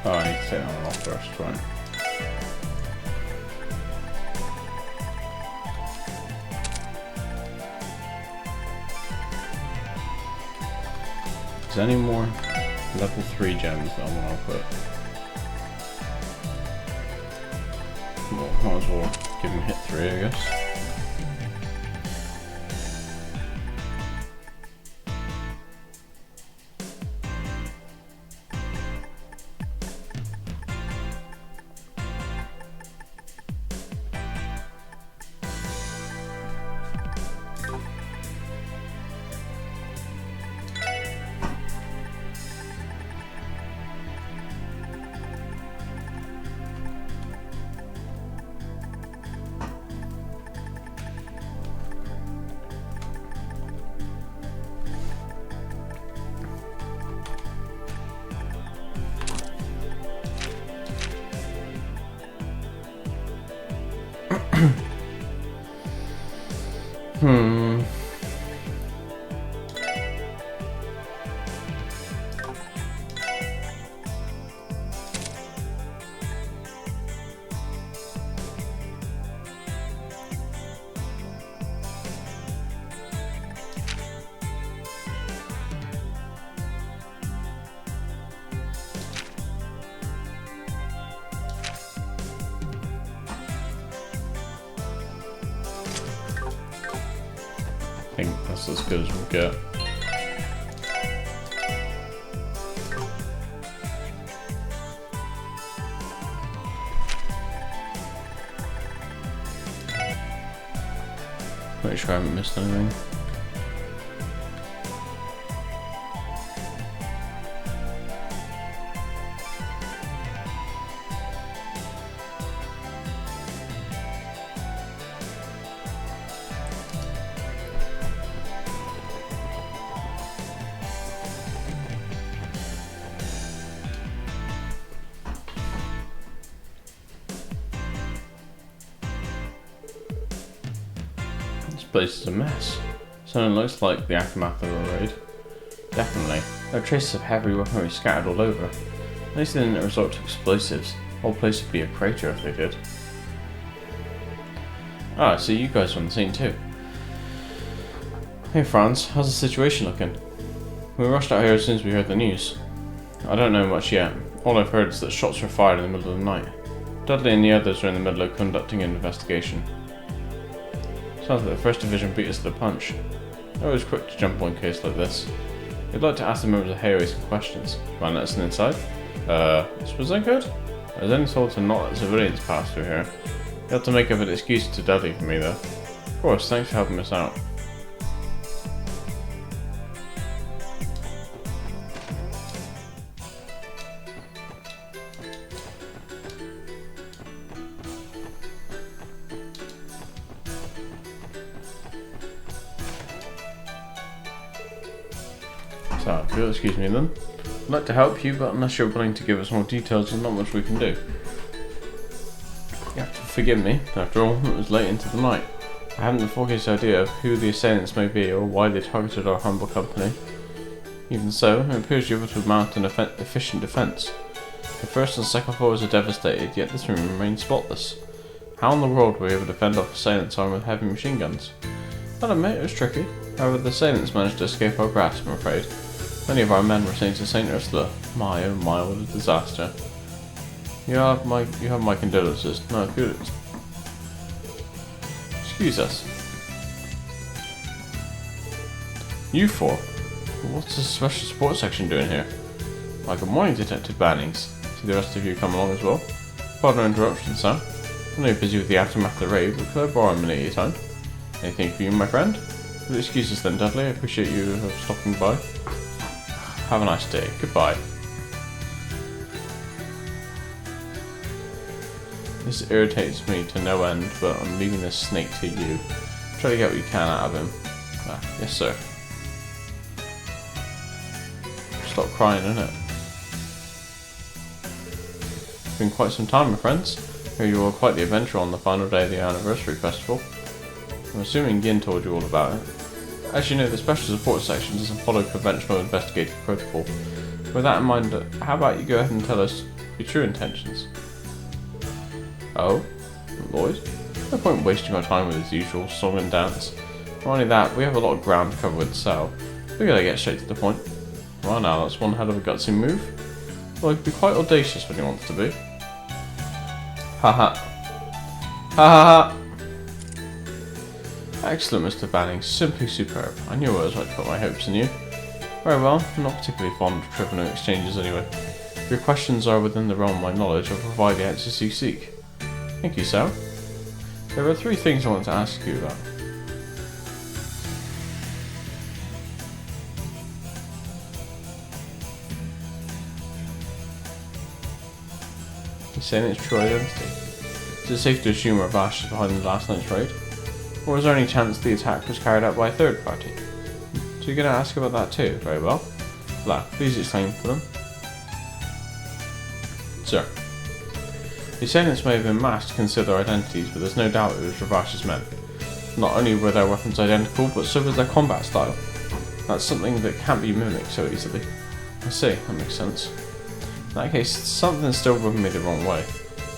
Oh, I need to take that one off first, right? Is there any more level 3 gems that I want to put? Well, might as well give him hit 3, I guess. I think that's as good as we'll get. Make sure I haven't missed anything. place is a mess. Something looks like the aftermath of a raid. Definitely. There are traces of heavy weaponry scattered all over. At least they didn't resort to explosives. The whole place would be a crater if they did. Ah, so you guys are on the scene too. Hey Franz, how's the situation looking? We rushed out here as soon as we heard the news. I don't know much yet. All I've heard is that shots were fired in the middle of the night. Dudley and the others are in the middle of conducting an investigation. Sounds like the 1st Division beat us to the punch. They're always quick to jump on a case like this. We'd like to ask the members of Hayway some questions. Mind let us inside? Suppose I could? I was only told to not let civilians pass through here. You have to make up an excuse to Dudley for me though. Of course, thanks for helping us out. So, if you'll excuse me then. I'd like to help you, but unless you're willing to give us more details, there's not much we can do. You have to forgive me. After all, it was late into the night. I haven't the foggiest idea of who the assailants may be or why they targeted our humble company. Even so, it appears you're able to mount an efficient defence. The first and second floors are devastated, yet this room remains spotless. How in the world were we able to fend off assailants armed with heavy machine guns? I'll admit it was tricky. However, the assailants managed to escape our grasp, I'm afraid. Many of our men were sent to St. Ursula. My oh my, what a disaster. You have my condolences. No, good. Excuse us. You four? What's the special support section doing here? Why, good morning, Detective Bannings. See the rest of you come along as well? Pardon our interruption, sir. I know you're busy with the aftermath of the raid, but could I borrow a minute of your time? Anything for you, my friend? Well, excuse us then, Dudley. I appreciate you stopping by. Have a nice day. Goodbye. This irritates me to no end, but I'm leaving this snake to you. Try to get what you can out of him. Ah, yes, sir. Stop crying, innit? It's been quite some time, my friends. Here you were quite the adventure on the final day of the anniversary festival. I'm assuming Gin told you all about it. As you know, the special support section doesn't follow conventional investigative protocol. With that in mind, how about you go ahead and tell us your true intentions? Oh? Lloyd? No point wasting our time with his usual song and dance. Not only that, we have a lot of ground to cover with Sal. We gotta get straight to the point. Well now, that's one hell of a gutsy move. Lloyd can be quite audacious when he wants to be. Haha. Ha ha ha! Excellent, Mr. Banning. Simply superb. I knew I was right to put my hopes in you. Very well. I'm not particularly fond of trivial exchanges anyway. If your questions are within the realm of my knowledge, I'll provide the answers you seek. Thank you, Sal. There are 3 things I want to ask you about. You're saying it's true identity. Is it safe to assume Ravash is behind the last night's raid? Or is there any chance the attack was carried out by a third party? So you're going to ask about that too, very well. Black, please explain for them. Sir. The assailants may have been masked to conceal their identities, but there's no doubt it was Ravash's men. Not only were their weapons identical, but so was their combat style. That's something that can't be mimicked so easily. I see, that makes sense. In that case, something's still rubbing me the wrong way.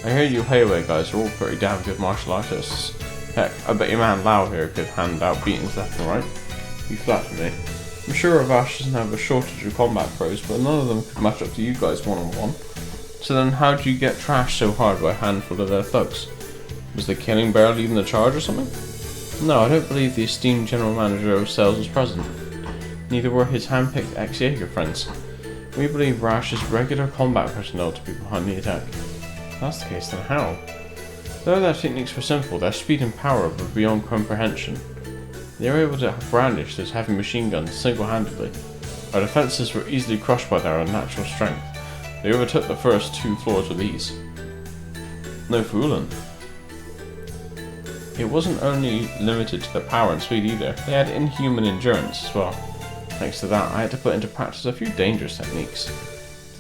I hear you Hayway guys are all pretty damn good martial artists. Heck, I bet your man Lau here could hand out beatings left and right. You flatter me. I'm sure Ravash doesn't have a shortage of combat pros, but none of them could match up to you guys one-on-one. So then how do you get trashed so hard by a handful of their thugs? Was the killing bear leading the charge or something? No, I don't believe the esteemed general manager of sales was present. Neither were his hand-picked ex-Jaeger friends. We believe Rash's regular combat personnel to be behind the attack. If that's the case, then how? Though their techniques were simple, their speed and power were beyond comprehension. They were able to brandish those heavy machine guns single-handedly. Our defences were easily crushed by their unnatural strength. They overtook the first 2 floors with ease. No fooling. It wasn't only limited to their power and speed either, they had inhuman endurance as well. Thanks to that, I had to put into practice a few dangerous techniques.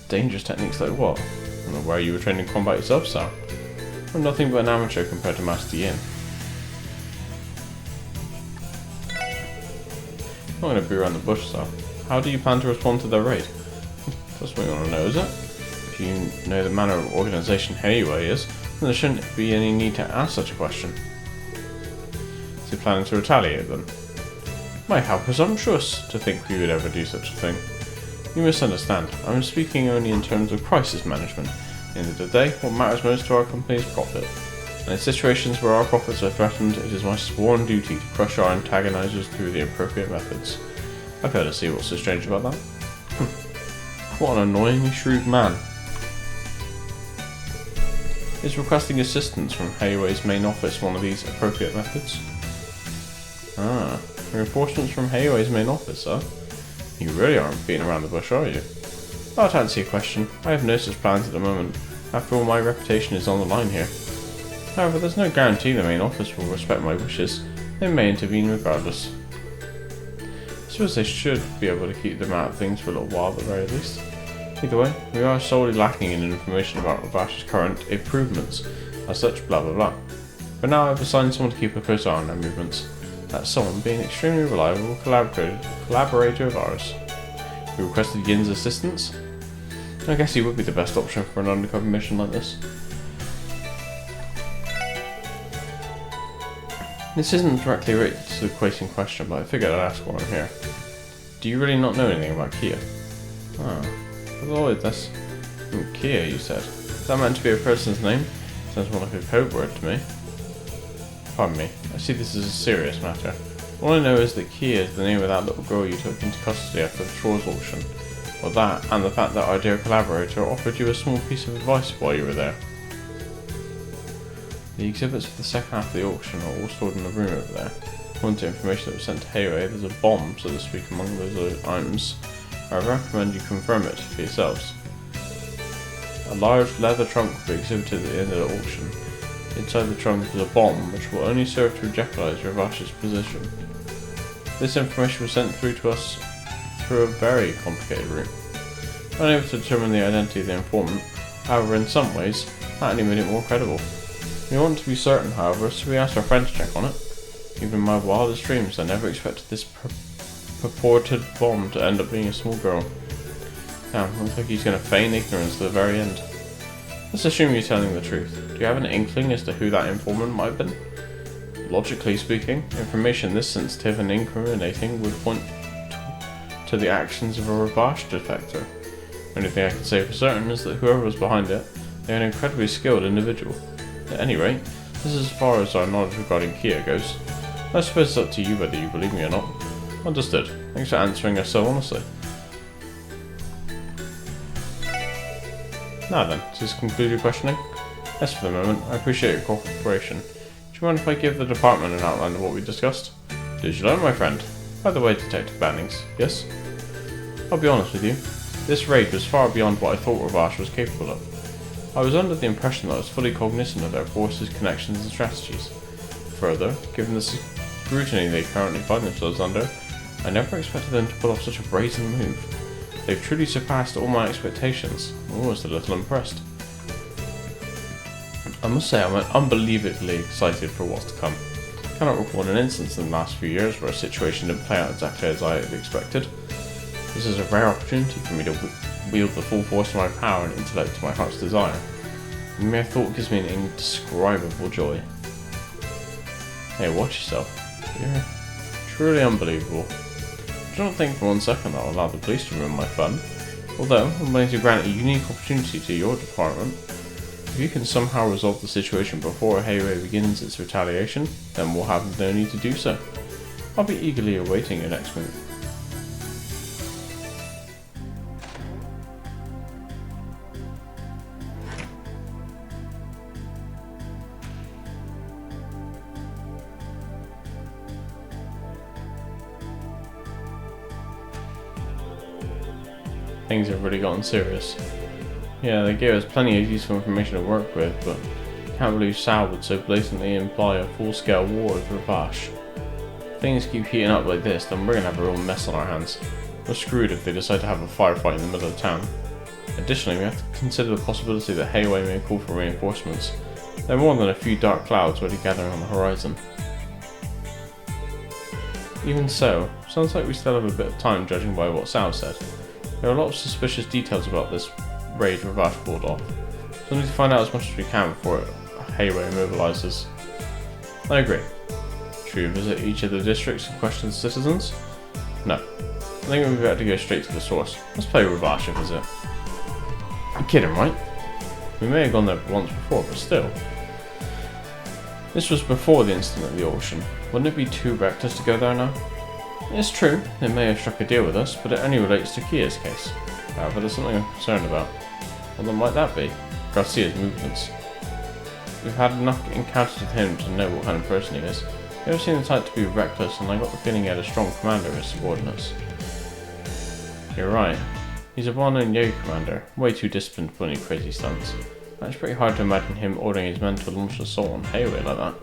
Dangerous techniques like what? I don't know where you were training combat yourself, Sam. I'm nothing but an amateur compared to Master Yin. not going to be around the bush, though. How do you plan to respond to their raid? That's what we want to know, is it? If you know the manner of organisation Heiwei is, then there shouldn't be any need to ask such a question. Is he planning to retaliate then? My, how presumptuous to think we would ever do such a thing. You misunderstand. I'm speaking only in terms of crisis management. At the end of the day, what matters most to our company is profit. And in situations where our profits are threatened, it is my sworn duty to crush our antagonizers through the appropriate methods. I fail to see what's so strange about that. What an annoyingly shrewd man. Is requesting assistance from Heiwei's main office one of these appropriate methods? Ah, reinforcements from Heiwei's main office, huh? You really aren't beating around the bush, are you? Oh, to answer your question, I have no such plans at the moment. After all, my reputation is on the line here. However, there's no guarantee the main office will respect my wishes. They may intervene regardless. I suppose they should be able to keep them out of things for a little while at the very least. Either way, we are sorely lacking in information about Ravash's current improvements, as such blah blah blah. For now I've assigned someone to keep a close eye on their movements. That someone being an extremely reliable collaborator of ours. We requested Yin's assistance. I guess he would be the best option for an undercover mission like this. This isn't directly related to the equating question, but I figured I'd ask while I'm here. Do you really not know anything about Kia? Ah, avoid this. Kia, you said. Is that meant to be a person's name? Sounds more like a code word to me. Pardon me, I see this as a serious matter. All I know is that Kia is the name of that little girl you took into custody after the Shores auction. Well, that, and the fact that our dear collaborator offered you a small piece of advice while you were there. The exhibits for the second half of the auction are all stored in the room over there. According to information that was sent to Heiwei, there's a bomb, so to speak, among those items. I recommend you confirm it for yourselves. A large leather trunk will be exhibited at the end of the auction. Inside the trunk is a bomb, which will only serve to jeopardize Ravash's position. This information was sent through to us through a very complicated route. Unable to determine the identity of the informant, however, in some ways, that only made it more credible. We want to be certain, however, so we asked our friend to check on it. Even in my wildest dreams, I never expected this purported bomb to end up being a small girl. Damn, looks like he's going to feign ignorance to the very end. Let's assume you're telling the truth. Do you have an inkling as to who that informant might have been? Logically speaking, information this sensitive and incriminating would point to the actions of a Ravash defector. The only thing I can say for certain is that whoever was behind it, they're an incredibly skilled individual. At any rate, this is as far as our knowledge regarding Kia goes. I suppose it's up to you whether you believe me or not. Understood. Thanks for answering us so honestly. Now then, does this conclude your questioning? Yes, for the moment. I appreciate your cooperation. Do you mind if I give the department an outline of what we discussed? Did you learn, my friend? By the way, Detective Bannings, yes? I'll be honest with you. This raid was far beyond what I thought Ravash was capable of. I was under the impression that I was fully cognizant of their forces, connections and strategies. Further, given the scrutiny they currently find themselves under, I never expected them to pull off such a brazen move. They've truly surpassed all my expectations. I'm almost a little impressed. I must say I'm unbelievably excited for what's to come. I cannot recall an instance in the last few years where a situation didn't play out exactly as I had expected. This is a rare opportunity for me to wield the full force of my power and intellect to my heart's desire. The mere thought gives me an indescribable joy. Hey, watch yourself. You're truly unbelievable. I don't think for one second that I'll allow the police to ruin my fun. Although, I'm willing to grant a unique opportunity to your department. If you can somehow resolve the situation before Heiwei begins its retaliation, then we'll have no need to do so. I'll be eagerly awaiting your next move. Things have really gotten serious. Yeah, they gave us plenty of useful information to work with, but I can't believe Sal would so blatantly imply a full-scale war with Ravash. If things keep heating up like this, then we're gonna have a real mess on our hands. We're screwed if they decide to have a firefight in the middle of town. Additionally, we have to consider the possibility that Heiwei may call for reinforcements. There are more than a few dark clouds already gathering on the horizon. Even so, Sounds like we still have a bit of time judging by what Sal said. There are a lot of suspicious details about this raid Ravash pulled off. So we need to find out as much as we can before Hayway mobilises. I agree. Should we visit each of the districts and question the citizens? No. I think we've got to go straight to the source. Let's pay Ravash a visit. You're kidding, right? We may have gone there once before, but still. This was before the incident at the auction. Wouldn't it be too reckless to go there now? It's true, they may have struck a deal with us, but it only relates to Kia's case. However, there's something I'm concerned about. What might that be? Garcia's movements. We've had enough encounters with him to know what kind of person he is. He ever seemed the type to be reckless, and I got the feeling he had a strong commander of his subordinates. You're right. He's a well-known Yo commander, way too disciplined to pull any crazy stunts. It's pretty hard to imagine him ordering his men to launch an assault on Hayway like that.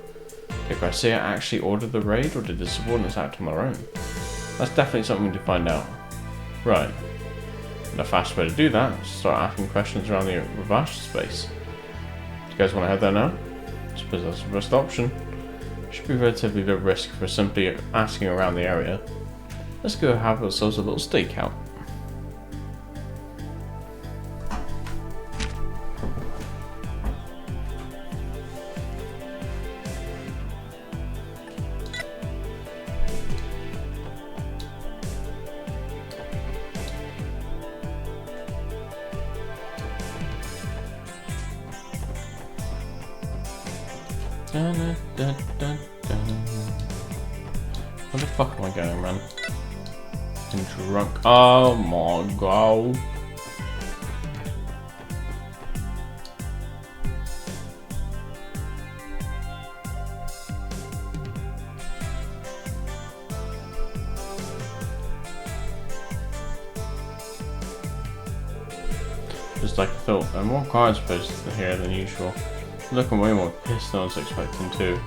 Did Garcia actually order the raid, or did the subordinates act on their own? That's definitely something we need to find out. Right. And the fast way to do that is to start asking questions around the Ravash space. Do you guys want to head there now? I suppose that's the best option. Should be relatively low risk for simply asking around the area. Let's go have ourselves a little stakeout. Dun, dun, dun, dun. Where the fuck am I going, man? I'm drunk. Oh my god. Just like I thought, there are more guards posted here than usual. Looking way more pissed than I was expecting too.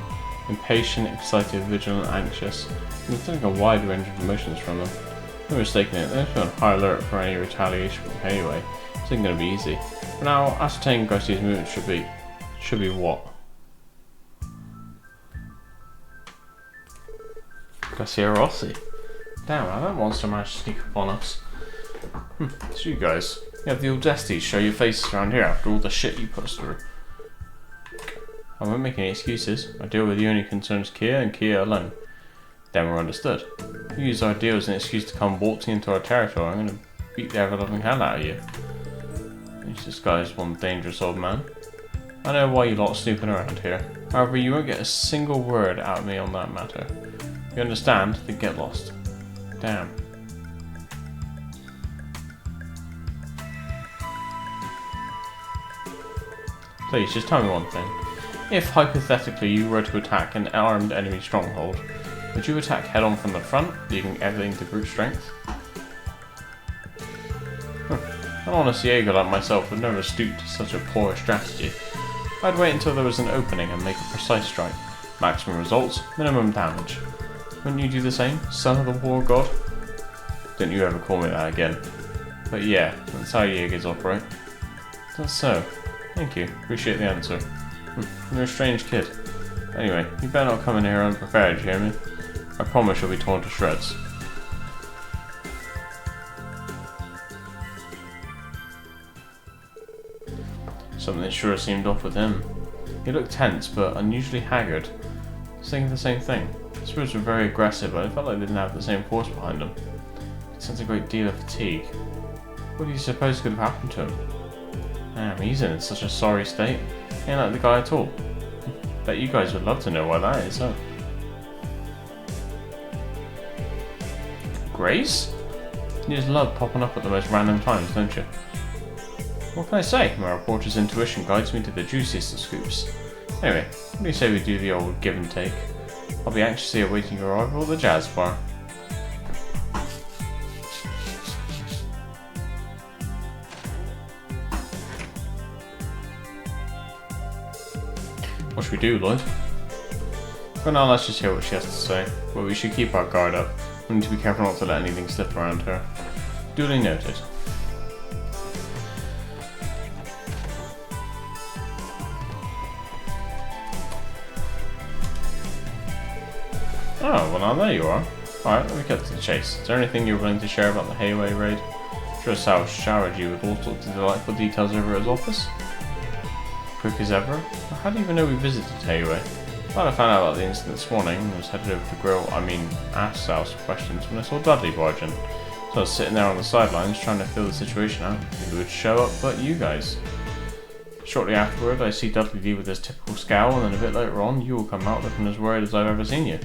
Impatient, excited, vigilant, anxious. I'm getting a wide range of emotions from them. No mistaking it, they're on high alert for any retaliation from Hayway. This isn't going to be easy. For now, ascertaining Garcia's movement should be what? Garcia Rossi. Damn, how that monster managed to sneak up on us. It's you guys. You have the audacity to show your faces around here after all the shit you put us through. I won't make any excuses. Our deal with you only concerns Kia and Kia alone. Then we're understood. You use our deal as an excuse to come waltzing into our territory. I'm going to beat the ever-loving hell out of you. He's disguised one dangerous old man. I know why you lot are snooping around here. However, you won't get a single word out of me on that matter. If you understand, then get lost. Damn. Please, just tell me one thing. If, hypothetically, you were to attack an armed enemy stronghold, would you attack head-on from the front, leaving everything to brute strength? An honest Jaeger like myself would never stoop to such a poor strategy. I'd wait until there was an opening and make a precise strike. Maximum results, minimum damage. Wouldn't you do the same, son of the war god? Don't you ever call me that again. But yeah, that's how Jaegers operate. That's so. Thank you, appreciate the answer. You're a strange kid. Anyway, you better not come in here unprepared, you hear me? I promise you'll be torn to shreds. Something sure seemed off with him. He looked tense, but unusually haggard. Saying the same thing. His spirits were very aggressive, but I felt like they didn't have the same force behind them. I could sense a great deal of fatigue. What do you suppose could have happened to him? Damn, he's in such a sorry state. He ain't like the guy at all. Bet you guys would love to know why that is, huh? Grace? You just love popping up at the most random times, don't you? What can I say? My reporter's intuition guides me to the juiciest of scoops. Anyway, what do you say we do the old give and take? I'll be anxiously awaiting your arrival at the jazz bar. What should we do, Lloyd? For now, let's just hear what she has to say. But we should keep our guard up. We need to be careful not to let anything slip around her. Duly noted. Oh, well now there you are. Alright, let me cut to the chase. Is there anything you're willing to share about the Heiwei raid? Sure, Sal showered you with all sorts of delightful details over at his office. Quick as ever. How do you even know we visited Heiwei? Well, I found out about the incident this morning and was headed over to ask Sal some questions when I saw Dudley barge in. So I was sitting there on the sidelines trying to feel the situation out. Who would show up but you guys? Shortly afterward, I see Dudley leave with his typical scowl, and then a bit later on, you will come out looking as worried as I've ever seen you.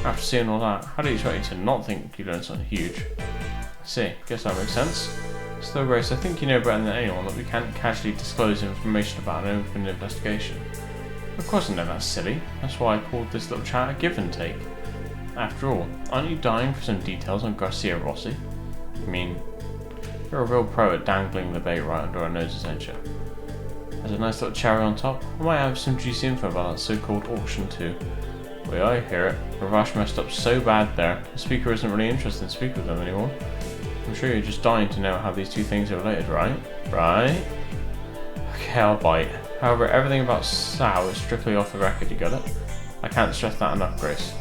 After seeing all that, how do you expect me to not think you learned something huge? I see, guess that makes sense. Still, Grace, I think you know better than anyone that we can't casually disclose information about an open investigation. Of course I know that's silly. That's why I called this little chat a give and take. After all, aren't you dying for some details on Garcia Rossi? I mean, you're a real pro at dangling the bait right under our noses, ain't you? As a nice little cherry on top, I might have some juicy info about that so-called auction too. The way I hear it, Ravash messed up so bad there, the speaker isn't really interested in speaking with them anymore. I'm sure you're just dying to know how these two things are related, right? Right? Okay, I'll bite. However, everything about Sal is strictly off the record, you got it? I can't stress that enough, Grace.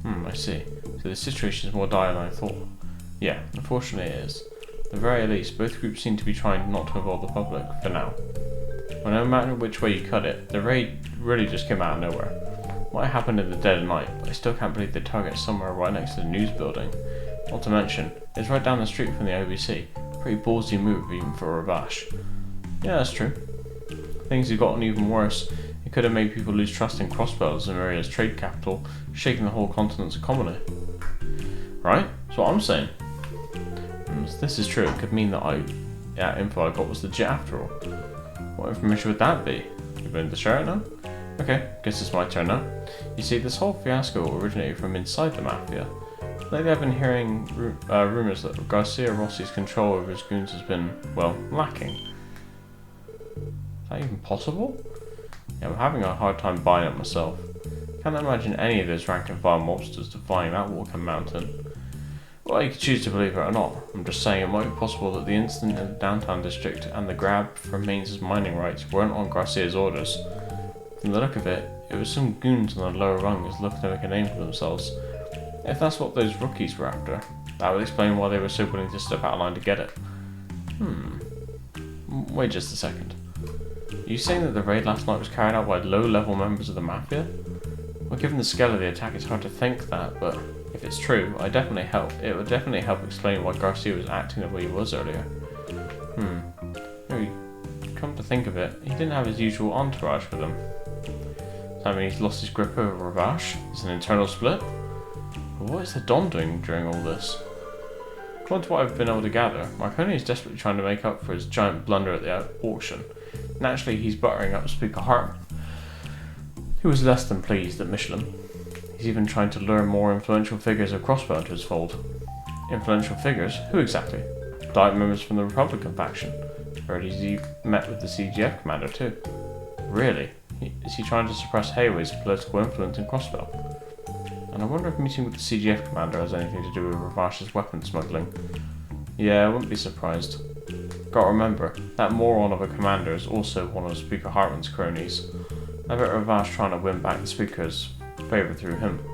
I see. So the situation is more dire than I thought. Yeah, unfortunately it is. At the very least, both groups seem to be trying not to involve the public, for now. Well, no matter which way you cut it, the raid really just came out of nowhere. Might have happened in the dead of night, but I still can't believe the target's somewhere right next to the news building. Not to mention, it's right down the street from the OBC. Pretty ballsy move even for Ravash. Yeah, that's true. Things have gotten even worse. It could have made people lose trust in Crossbell as Amaria's trade capital, shaking the whole continent's economy. Right? That's what I'm saying. If this is true, it could mean that info I got was legit after all. What information would that be? You willing to share it now? Okay, guess it's my turn now. You see, this whole fiasco originated from inside the Mafia. Lately I've been hearing rumours that Garcia Rossi's control over his goons has been, well, lacking. Is that even possible? Yeah, I'm having a hard time buying it myself. Can't imagine any of those rank and file mobsters defying that Walking Mountain. Well, you could choose to believe it or not. I'm just saying it might be possible that the incident in the downtown district and the grab for Mainz's mining rights weren't on Garcia's orders. From the look of it, it was some goons on the lower rungs looking to make a name for themselves. If that's what those rookies were after, that would explain why they were so willing to step out of line to get it. Wait just a second. Are you saying that the raid last night was carried out by low-level members of the Mafia? Well, given the scale of the attack, it's hard to think that, but if it's true, it would definitely help explain why Garcia was acting the way he was earlier. Maybe, come to think of it, he didn't have his usual entourage with him. Does that mean he's lost his grip over Ravash? It's an internal split? But what is the Don doing during all this? According to what I've been able to gather, Marconi is desperately trying to make up for his giant blunder at the auction. Naturally, he's buttering up Speaker Hartman, who was less than pleased at Michelin. He's even trying to lure more influential figures of Crossbow into his fold. Influential figures? Who exactly? Direct members from the Republican faction. Heard he's met with the CGF commander too. Really? Is he trying to suppress Heiwei's political influence in Crossbow? And I wonder if meeting with the CGF commander has anything to do with Ravash's weapon smuggling. Yeah, I wouldn't be surprised. Gotta remember, that moron of a commander is also one of Speaker Hartman's cronies. I bet Ravash trying to win back the Speaker's favour through him.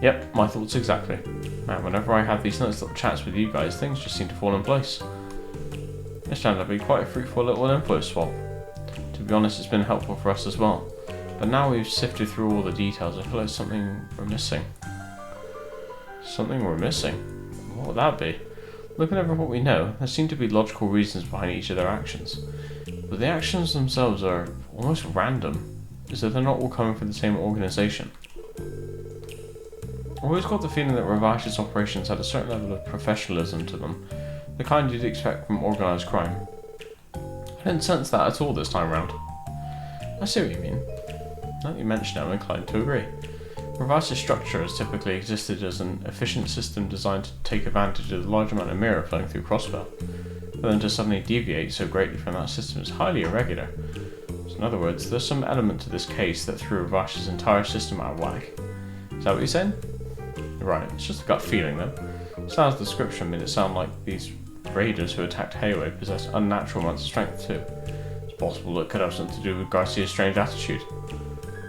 Yep, my thoughts exactly. Man, whenever I have these nice little chats with you guys, things just seem to fall in place. This turned out to be quite a fruitful little info swap. To be honest, it's been helpful for us as well. But now we've sifted through all the details, I feel like something we're missing. Something we're missing? What would that be? Looking over what we know, there seem to be logical reasons behind each of their actions. But the actions themselves are almost random, as if they're not all coming from the same organisation. I've always got the feeling that Ravash's operations had a certain level of professionalism to them, the kind you'd expect from organised crime. I didn't sense that at all this time round. I see what you mean. Now that you mention it, I'm inclined to agree. Ravash's structure has typically existed as an efficient system designed to take advantage of the large amount of mirror flowing through Crossbow, but then to suddenly deviate so greatly from that system is highly irregular. So in other words, there's some element to this case that threw Ravash's entire system out of whack. Is that what you're saying? Right, it's just a gut feeling then. Sal's description made it sound like these raiders who attacked Heiwei possessed unnatural amounts of strength too. It's possible it could have something to do with Garcia's strange attitude.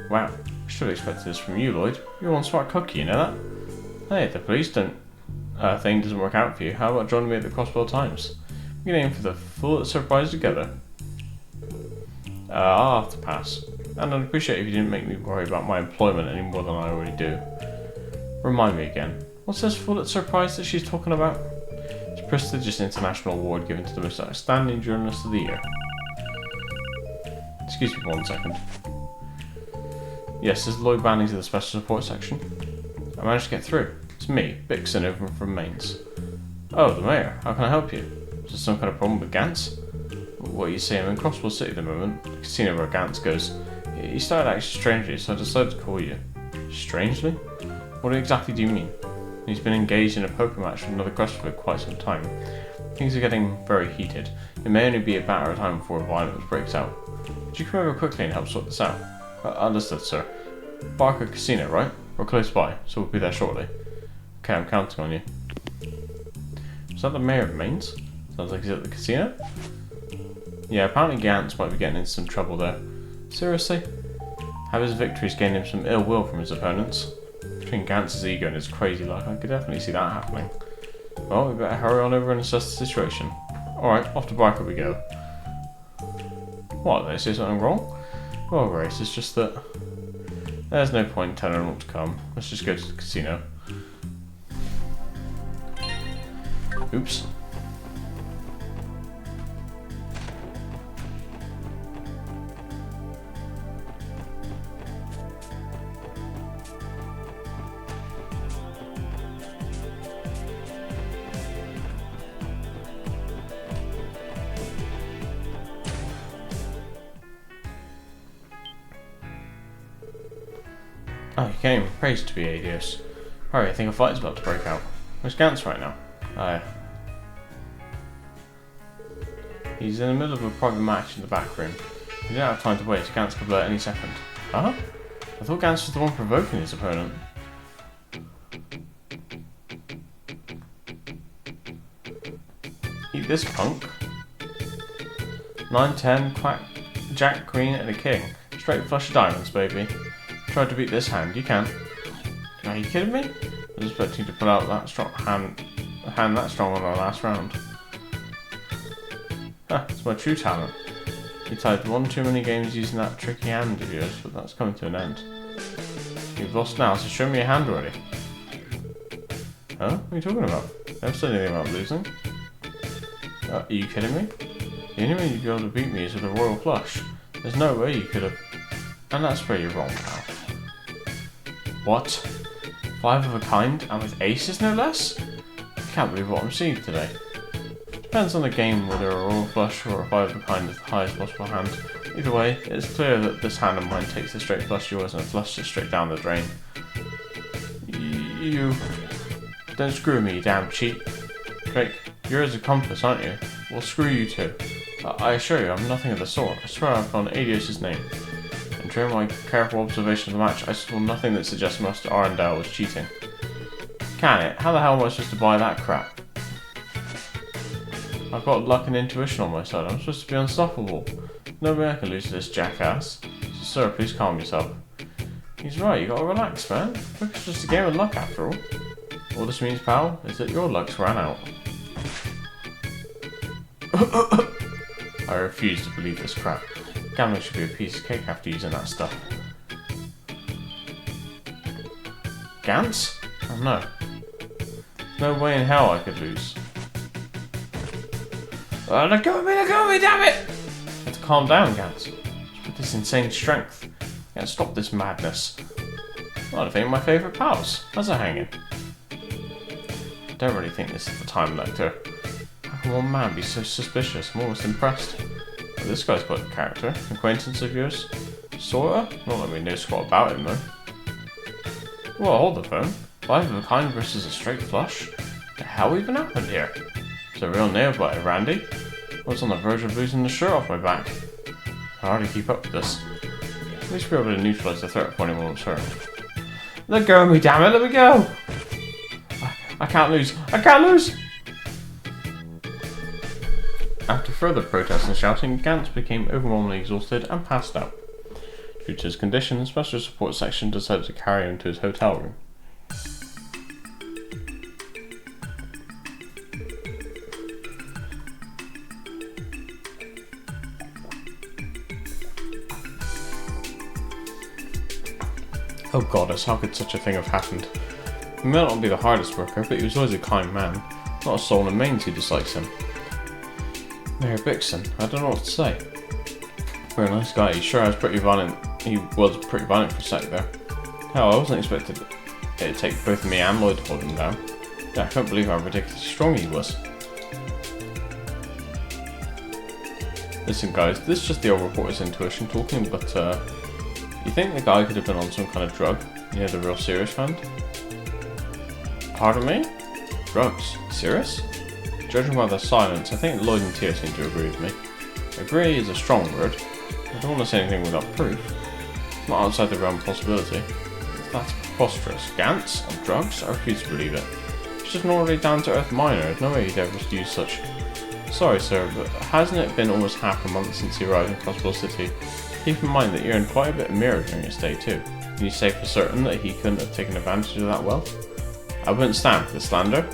Wow, I should have expected this from you, Lloyd. You're one smart cookie, you know that? Hey, if the police thing doesn't work out for you, how about joining me at the Crossbow Times? We can aim for the Pulitzer Prize together. I'll have to pass. And I'd appreciate if you didn't make me worry about my employment any more than I already do. Remind me again, what's this Pulitzer Prize that she's talking about? It's a prestigious international award given to the most outstanding journalist of the year. Excuse me 1 second. Yes, this is Lloyd Bannings of the Special Support Section. I managed to get through. It's me, Bixen, over from Mainz. Oh, the mayor. How can I help you? Is there some kind of problem with Gantz? What you say, I'm in Crossbow City at the moment, the casino where Gantz goes. He started acting strangely, so I decided to call you. Strangely? What exactly do you mean? He's been engaged in a poker match with another customer for quite some time. Things are getting very heated. It may only be a matter of time before violence breaks out. Could you come over quickly and help sort this out? Understood, sir. Barker Casino, right? We're close by, so we'll be there shortly. Okay, I'm counting on you. Is that the mayor of Mainz? Sounds like he's at the casino? Yeah, apparently Gantz might be getting into some trouble there. Seriously? Have his victories gained him some ill will from his opponents? Between Gantz's ego and his crazy luck, I could definitely see that happening. Well, we better hurry on over and assess the situation. Alright, off to Barker we go. What, did they say something wrong? Well, Grace, it's just that there's no point in telling them not to come. Let's just go to the casino. Oops. Oh, you can't even praise to be Adios. Hurry, I think a fight's about to break out. Where's Gantz right now? He's in the middle of a private match in the back room. We don't have time to wait, Gantz could alert any second. Huh? I thought Gantz was the one provoking his opponent. Eat this, punk. 9, 10, quack, jack, queen, and a king. Straight flush of diamonds, baby. Tried to beat this hand, you can. Are you kidding me? I was expecting you to put out that strong hand that strong on our last round. It's my true talent. You tied one too many games using that tricky hand of yours, but that's coming to an end. You've lost now, so show me your hand already. Huh? What are you talking about? Never said anything about losing. Are you kidding me? The only way you'd be able to beat me is with a royal flush. There's no way you could have... And that's where you're wrong, pal. What? 5 of a kind, and with aces no less? I can't believe what I'm seeing today. Depends on the game whether a royal flush or a 5 of a kind is the highest possible hand. Either way, it's clear that this hand of mine takes the straight flush yours and flushes it straight down the drain. You... Don't screw me, you damn cheat. Drake, you're his accomplice, aren't you? Well, screw you too. I assure you, I'm nothing of the sort. I swear I've found Adios' name. And during my careful observation of the match, I saw nothing that suggests Master Arundel was cheating. Can it? How the hell am I supposed to buy that crap? I've got luck and intuition on my side. I'm supposed to be unstoppable. No way I can lose to this jackass. So, sir, please calm yourself. He's right, you gotta relax, man. It's just a game of luck after all. All this means, pal, is that your luck's ran out. I refuse to believe this crap. Gambling should be a piece of cake after using that stuff. Gantz? Oh no. No way in hell I could lose. Let go of me, damn it! You have to calm down, Gantz. With this insane strength. You can't stop this madness. Well, I think my favourite pals. How's it hanging? I don't really think this is the time, Lecter. How can one man be so suspicious? I'm almost impressed. But this guy's quite a character. Acquaintance of yours? Sorta? Not that we know squat about him, though. Well, hold the phone. 5 of a kind versus a straight flush? The hell even happened here? It's a real nail biter, Randy. I was on the verge of losing the shirt off my back. I hardly keep up with this. At least we're able to neutralise the threat of anyone else hurt. Let go of me, damn it, let me go! I can't lose! I can't lose! After further protests and shouting, Gantz became overwhelmingly exhausted and passed out. Due to his condition, the special support section decided to carry him to his hotel room. Oh goddess, how could such a thing have happened? He may not be the hardest worker, but he was always a kind man. Not a soul in Mainz who dislikes him. Mayor Bixson, I don't know what to say. Very nice guy, he sure was pretty violent. He was pretty violent for a sec there. Hell, I wasn't expecting it to take both me and Lloyd to hold him down. Yeah, I can't believe how ridiculously strong he was. Listen guys, this is just the old reporter's intuition talking, but you think the guy could have been on some kind of drug? You know, the real serious kind? Pardon me? Drugs? Serious? Judging by their silence, I think Lloyd and Tia seem to agree with me. Agree is a strong word. I don't want to say anything without proof. It's not outside the realm of possibility. That's preposterous. Gantz? On drugs? I refuse to believe it. He's just an ordinary down-to-earth miner. There's no way he'd ever use such... Sorry sir, but hasn't it been almost half a month since he arrived in Crossbow City? Keep in mind that you earned quite a bit of mirror during your stay too. Can you say for certain that he couldn't have taken advantage of that wealth? I wouldn't stand for the slander.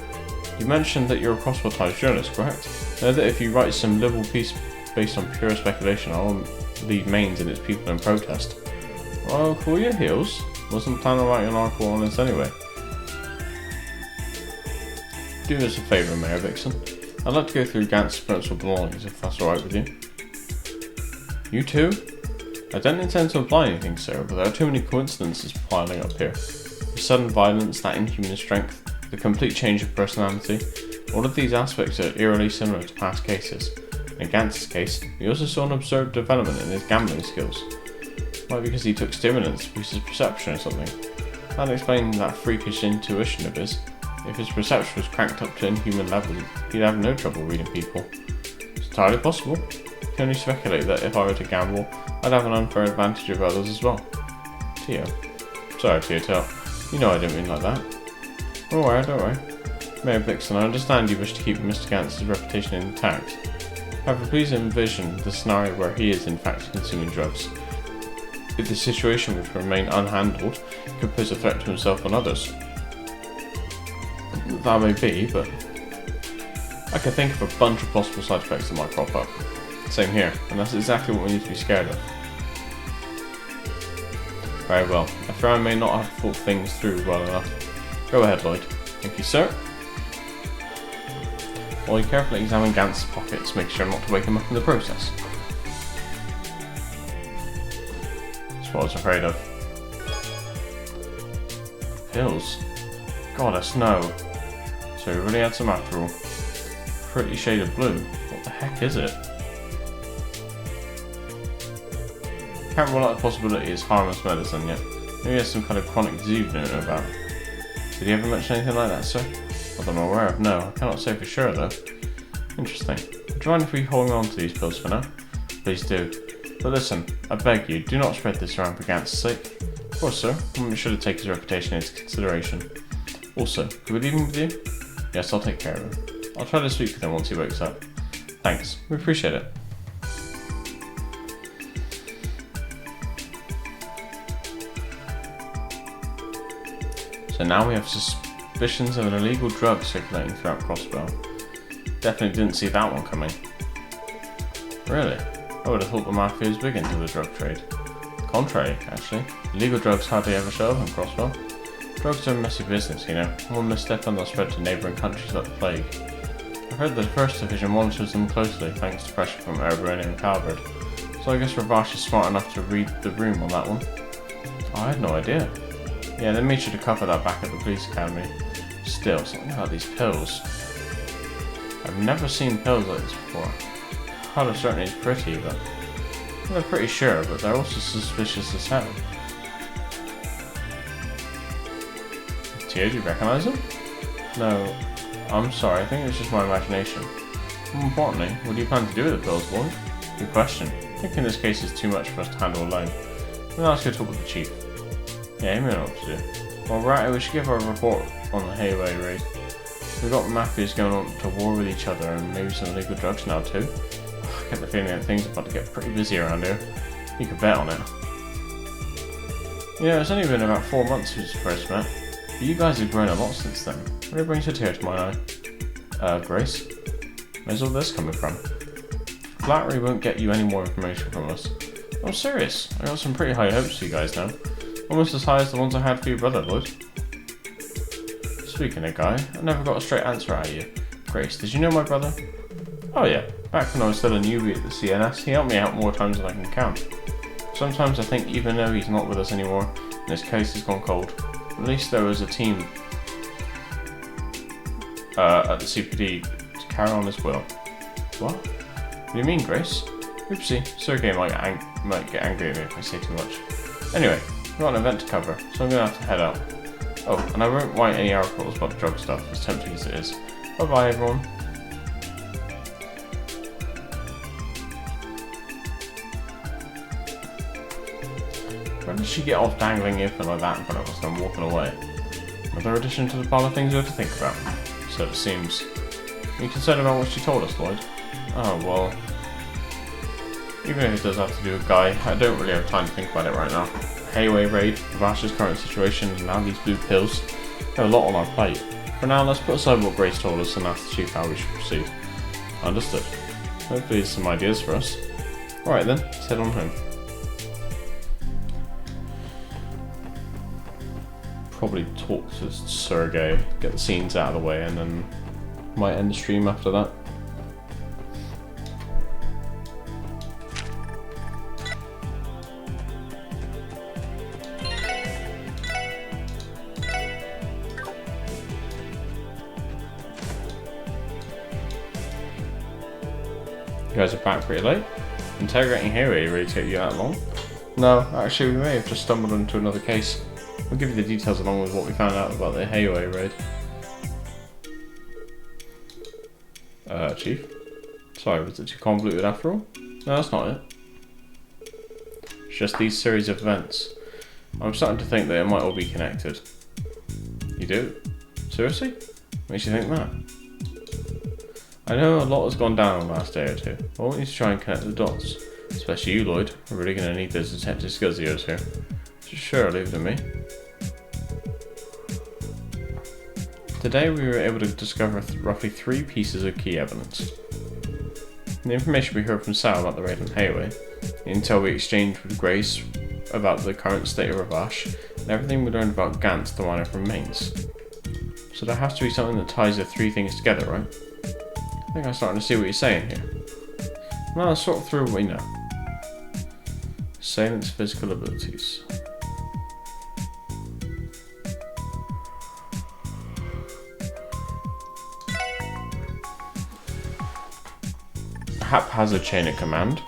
You mentioned that you're a Crossbow Times journalist, correct? Know that if you write some liberal piece based on pure speculation, I'll leave Mainz and its people in protest. Well, cool your heels. Wasn't planning on writing an article on this anyway. Do us a favour, Mayor Vixen. I'd like to go through Gantz's principal belongings if that's alright with you. You too? I don't intend to imply anything, sir, but there are too many coincidences piling up here. The sudden violence, that inhuman strength, the complete change of personality, all of these aspects are eerily similar to past cases. In Gantz's case, we also saw an observed development in his gambling skills. Might be because he took stimulants to boost his perception or something. That explains that freakish intuition of his. If his perception was cranked up to inhuman levels, he'd have no trouble reading people. It's entirely possible. I can only speculate that if I were to gamble, I'd have an unfair advantage over others as well. Tio. Sorry, Tio. You know I didn't mean like that. Don't worry. Mayor Vixen, I understand you wish to keep Mr. Gantz's reputation intact. However, please envision the scenario where he is in fact consuming drugs. If the situation were to remain unhandled, it could pose a threat to himself and others. That may be, but I can think of a bunch of possible side effects that might crop up. Same here, and that's exactly what we need to be scared of. Very well, I fear I may not have thought things through well enough. Go ahead, Lloyd. Thank you, sir. While you carefully examine Gantz's pockets, make sure not to wake him up in the process. That's what I was afraid of. Pills? Goddess, no. So we really had some after all. Pretty shade of blue. What the heck is it? Can't rule out the possibility it's harmless medicine yet. Maybe he has some kind of chronic disease we don't know about. Did he ever mention anything like that, sir? Not that I'm aware of, no. I cannot say for sure though. Interesting. Would you mind if we hold on to these pills for now? Please do. But listen, I beg you, do not spread this around for Gantz's sake. Of course, sir. We'll be sure to take his reputation into consideration. Also, could we leave him with you? Yes, I'll take care of him. I'll try to speak with him once he wakes up. Thanks, we appreciate it. So now we have suspicions of an illegal drug circulating throughout Crossbow. Definitely didn't see that one coming. Really? I would have thought the Mafia was big into the drug trade. Contrary, actually. Illegal drugs hardly ever show up in Crossbow. Drugs are a messy business, you know. One misstep and they'll spread to neighbouring countries like the plague. I've heard that the First Division monitors them closely thanks to pressure from Erebronia and Calvard. So I guess Ravash is smart enough to read the room on that one. Oh, I had no idea. Yeah, they made sure to cover that back at the police academy. Still, something about these pills. I've never seen pills like this before. Colour certainly is pretty, but they're pretty sure, but they're also suspicious as hell. Tia, do you recognise them? No, I'm sorry, I think it's just my imagination. More importantly, what do you plan to do with the pills, Lloyd? Good question. I think in this case it's too much for us to handle alone. We'll ask you to talk with the chief. Yeah, he may know what to do. Well, right, we should give our report on the Hayway raid. We've got mafias going on to war with each other and maybe some illegal drugs now too. I get the feeling that things are about to get pretty busy around here. You could bet on it. You know, it's only been about 4 months since we first met, but you guys have grown a lot since then. What brings a tear to my eye? Grace? Where's all this coming from? Flattery won't get you any more information from us. I'm serious, I got some pretty high hopes for you guys now. Almost as high as the ones I had for your brother, Lloyd. Speaking of Guy, I never got a straight answer out of you. Grace, did you know my brother? Oh yeah, back when I was still a newbie at the CNS, he helped me out more times than I can count. Sometimes I think even though he's not with us anymore, and his case has gone cold, at least there was a team at the CPD to carry on his will. What? What do you mean, Grace? Oopsie, Sergey might get angry at me if I say too much. Anyway, I've got an event to cover, so I'm gonna have to head out. Oh, and I won't write any articles about the drug stuff, as tempting as it is. Bye bye everyone. Where did she get off dangling infant like that in front of us and walking away? Another addition to the pile of things we have to think about. So it seems. Are you concerned about what she told us, Lloyd? Oh, well. Even if it does have to do with Guy, I don't really have time to think about it right now. Hayway raid, Vash's current situation, and now these blue pills. We have a lot on our plate. For now, let's put aside what Grace told us and ask the Chief how we should proceed. Understood. Hopefully there's some ideas for us. Alright then, let's head on home. Probably talk to Sergey, get the scenes out of the way, and then might end the stream after that. You guys are back pretty late. Interrogating Hayway really take you that long? No, actually we may have just stumbled into another case. We'll give you the details along with what we found out about the Hayway raid. Chief? Sorry, was it too convoluted after all? No, that's not it. It's just these series of events. I'm starting to think that it might all be connected. You do? Seriously? Makes you think that? I know a lot has gone down in the last day or two. I want you to try and connect the dots. Especially you, Lloyd. We're really going to need those detective skills of yours here. So sure, leave it to me. Today we were able to discover roughly 3 pieces of key evidence. The information we heard from Sal about the raid on Hayway, the intel we exchanged with Grace about the current state of Ravash, and everything we learned about Gantz, the miner from Mainz. So there has to be something that ties the 3 things together, right? I think I'm starting to see what you're saying here. Now let's sort through what we know. Assailant's physical abilities. Haphazard chain of command.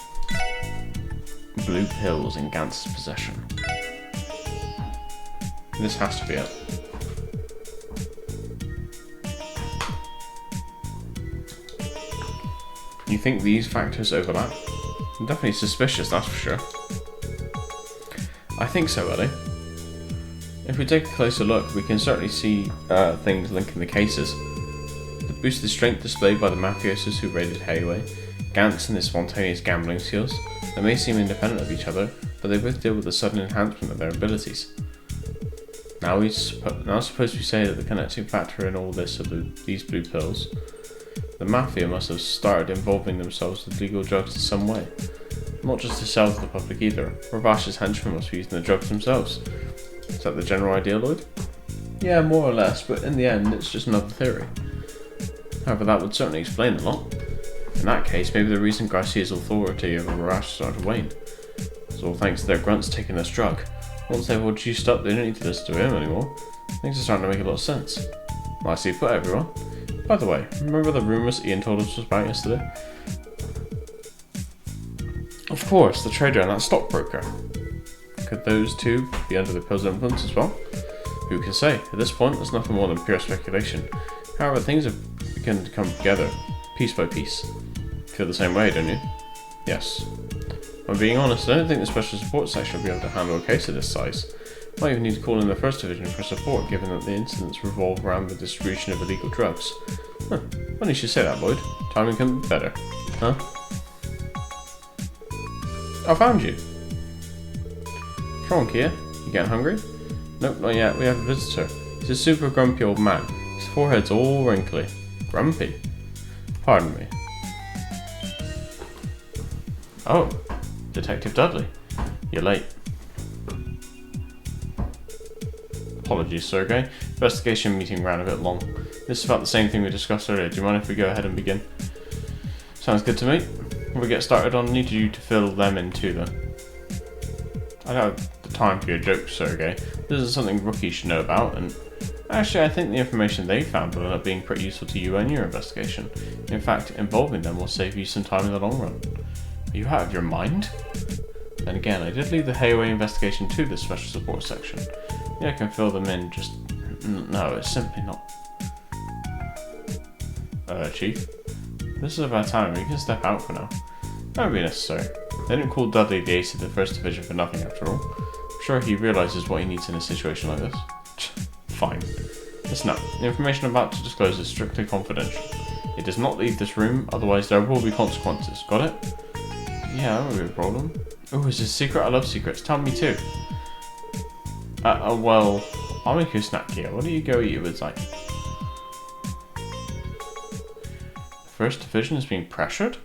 Blue pills in Gantz's possession. This has to be it. You think these factors overlap? I'm definitely suspicious, that's for sure. I think so, Ellie. If we take a closer look, we can certainly see things linking the cases. The boosted strength displayed by the mafiosos who raided Hayway, Gantz and his spontaneous gambling skills, they may seem independent of each other, but they both deal with the sudden enhancement of their abilities. Now suppose we say that the connecting factor in all this are these blue pills. The Mafia must have started involving themselves with legal drugs in some way. Not just to sell to the public either. Ravash's henchmen must be using the drugs themselves. Is that the general idea, Lloyd? Yeah, more or less, but in the end it's just another theory. However, that would certainly explain a lot. In that case, maybe the reason Garcia's authority over Ravash started to wane. It's all thanks to their grunts taking this drug. Once they've all juiced up, they don't need to listen to him anymore. Things are starting to make a lot of sense. Nicely put, everyone. By the way, remember the rumours Ian told us about yesterday? Of course, the trader and that stockbroker. Could those two be under the pill's influence as well? Who can say? At this point, it's nothing more than pure speculation. However, things have begun to come together, piece by piece. Feel the same way, don't you? Yes. If I'm being honest, I don't think the special support section will be able to handle a case of this size. Might even need to call in the 1st Division for support, given that the incidents revolve around the distribution of illegal drugs. Huh. Funny you should say that, Lloyd. Timing couldn't be better. Huh? I found you. Come on, Kia. You getting hungry? Nope, not yet. We have a visitor. He's a super grumpy old man. His forehead's all wrinkly. Grumpy? Pardon me. Oh, Detective Dudley. You're late. Apologies, Sergey. Investigation meeting ran a bit long. This is about the same thing we discussed earlier. Do you mind if we go ahead and begin? Sounds good to me. When we get started, I'll need you to fill them in too, then. I don't have the time for your jokes, Sergey. This is something rookies should know about, and actually I think the information they found will end up being pretty useful to you and your investigation. In fact, involving them will save you some time in the long run. Are you out of your mind? Then again, I did leave the Hayway investigation to the special support section. Yeah, I can fill them in, just... No, it's simply not. Chief? This is about time. You can step out for now. That would be necessary. They didn't call Dudley the ace of the 1st Division for nothing, after all. I'm sure he realises what he needs in a situation like this. Fine. Listen up. The information I'm about to disclose is strictly confidential. It does not leave this room, otherwise there will be consequences. Got it? Yeah, that would be a problem. Oh, is this a secret? I love secrets. Tell me too. Well, I'll make you a snack here. What do you go eat with, like? The 1st Division is being pressured?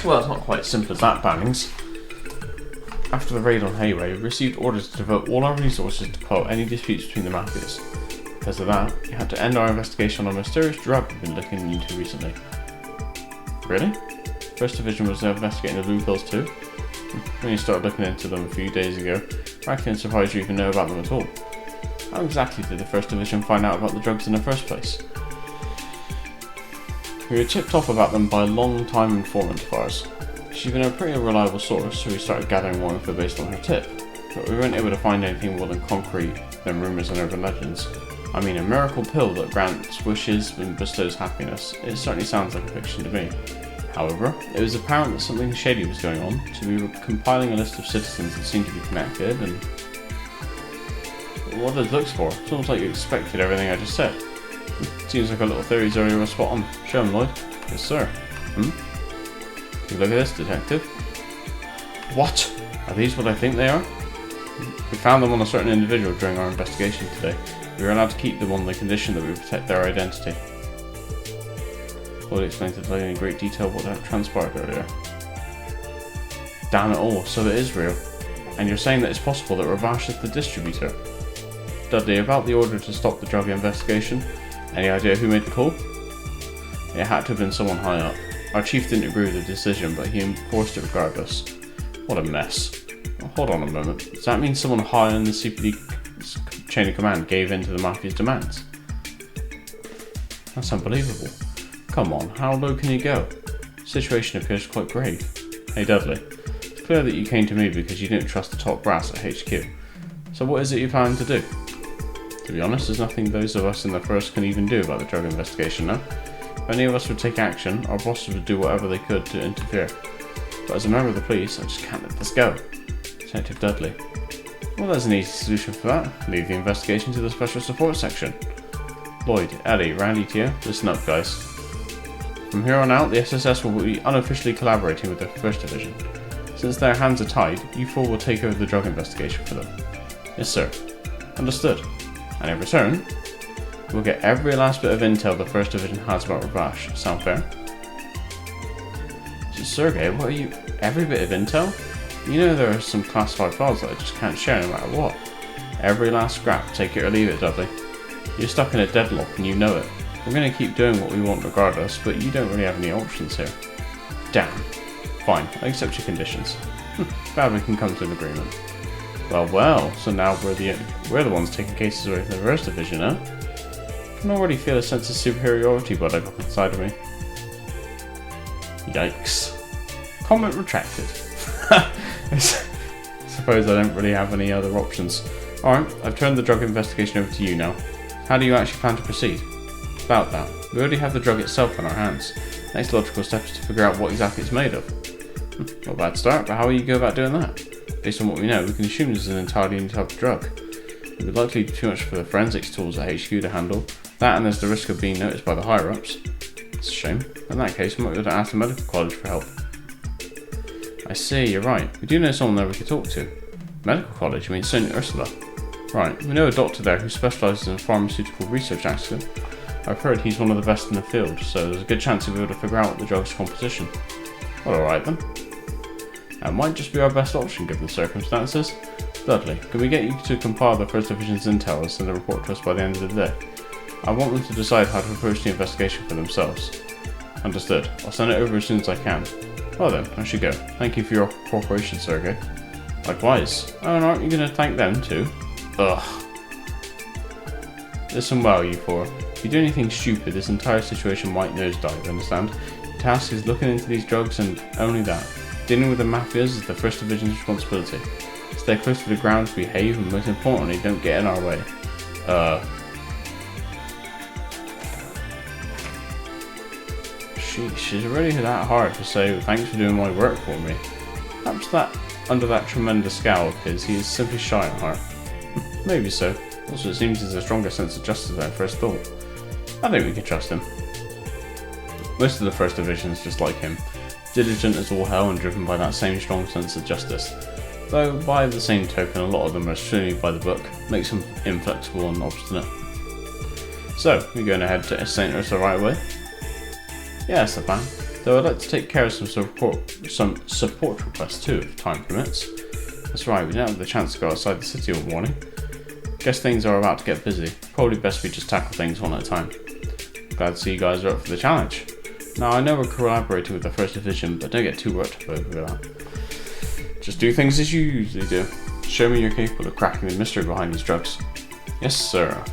Well, it's not quite as simple as that, Bannings. After the raid on Hayway, we received orders to devote all our resources to quell any disputes between the mafias. Because of that, we had to end our investigation on a mysterious drug we've been looking into recently. Really? 1st Division was investigating the blue pills too? When you started looking into them a few days ago, I can't surprise you even know about them at all. How exactly did the 1st Division find out about the drugs in the first place? We were tipped off about them by a long-time informant of ours. She's been a pretty reliable source, so we started gathering more info based on her tip. But we weren't able to find anything more than concrete than rumours and urban legends. I mean, a miracle pill that grants wishes and bestows happiness. It certainly sounds like a fiction to me. However, it was apparent that something shady was going on, so we were compiling a list of citizens that seemed to be connected, and... What are those looks for? It's almost like you expected everything I just said. Seems like a little theory's already was spot on. Show him, Lloyd. Yes, sir. Can you look at this, detective? What? Are these what I think they are? We found them on a certain individual during our investigation today. We were allowed to keep them on the condition that we protect their identity. Lloyd explained to Dudley in great detail what had transpired earlier. Damn it all, so it is real. And you're saying that it's possible that Ravash is the distributor? Dudley, about the order to stop the drug investigation, any idea who made the call? It had to have been someone high up. Our chief didn't agree with the decision, but he enforced it regardless. What a mess. Oh, hold on a moment. Does that mean someone high in the CPD chain of command gave in to the Mafia's demands? That's unbelievable. Come on, how low can you go? The situation appears quite grave. Hey Dudley, it's clear that you came to me because you didn't trust the top brass at HQ. So what is it you plan to do? To be honest, there's nothing those of us in the 1st can even do about the drug investigation now. If any of us would take action, our bosses would do whatever they could to interfere. But as a member of the police, I just can't let this go. Detective Dudley. Well, there's an easy solution for that. Leave the investigation to the special support section. Lloyd, Ellie, Randy, Tio, listen up guys. From here on out, the SSS will be unofficially collaborating with the 1st Division. Since their hands are tied, you four will take over the drug investigation for them. Yes sir. Understood. And in return, we'll get every last bit of intel the 1st Division has about Ravash. Sound fair? Sergey, what are you... Every bit of intel? You know there are some classified files that I just can't share no matter what. Every last scrap, take it or leave it, Dudley. You're stuck in a deadlock and you know it. We're going to keep doing what we want regardless, but you don't really have any options here. Damn. Fine, I accept your conditions. Glad we can come to an agreement. Well, so now we're the ones taking cases away from the 1st Division, huh? I can already feel a sense of superiority building up inside of me. Yikes. Comment retracted. I suppose I don't really have any other options. Alright, I've turned the drug investigation over to you now. How do you actually plan to proceed? About that, we already have the drug itself in our hands. Next logical step is to figure out what exactly it's made of. Not a bad start, but how will you go about doing that? Based on what we know, we can assume this is an entirely new type of drug. It would likely be too much for the forensics tools at HQ to handle. That and there's the risk of being noticed by the higher-ups. It's a shame. In that case, we might be able to ask the medical college for help. I see, you're right. We do know someone there we could talk to. Medical college, you mean St. Ursula? Right, we know a doctor there who specialises in pharmaceutical research, actually. I've heard he's one of the best in the field, so there's a good chance he'll be able to figure out the drug's composition. Well, alright then. That might just be our best option given the circumstances. Dudley, can we get you to compile the First Division's intel and send a report to us by the end of the day? I want them to decide how to approach the investigation for themselves. Understood. I'll send it over as soon as I can. Well then, I should go. Thank you for your cooperation, Sergei. Likewise. Oh, and aren't you going to thank them too? Ugh. Listen well, you four. If you do anything stupid, this entire situation might nosedive, understand? The task is looking into these drugs and only that. Dealing with the mafias is the First Division's responsibility. Stay close to the ground, behave, and most importantly, don't get in our way. She's already that hard to say thanks for doing my work for me. Perhaps that, under that tremendous scowl of his, he is simply shy at heart. Maybe so. Also, it seems he has a stronger sense of justice than I first thought. I think we can trust him. Most of the First Division is just like him. Diligent as all hell and driven by that same strong sense of justice. Though, by the same token, a lot of them are extremely by the book, makes them inflexible and obstinate. So, we're going to head to St. Ursula right away? Yeah, that's the plan. Though I'd like to take care of some support requests too, if time permits. That's right, we don't have the chance to go outside the city all morning. Guess things are about to get busy. Probably best we just tackle things one at a time. Glad to see you guys are up for the challenge. Now, I know we're collaborating with the First Division, but don't get too worked up over that. Just do things as you usually do. Show me you're capable of cracking the mystery behind these drugs. Yes, sir.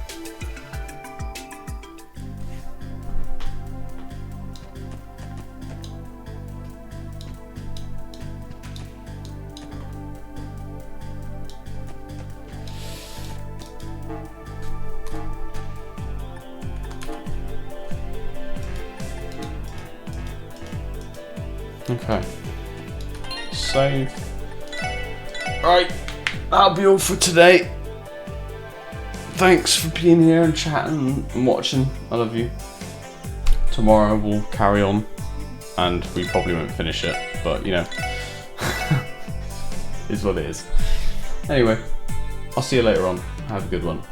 Okay. Save. Right, that'll be all for today. Thanks for being here and chatting and watching. I love you. Tomorrow we'll carry on, and we probably won't finish it, but you know, is what it is. Anyway, I'll see you later on. Have a good one.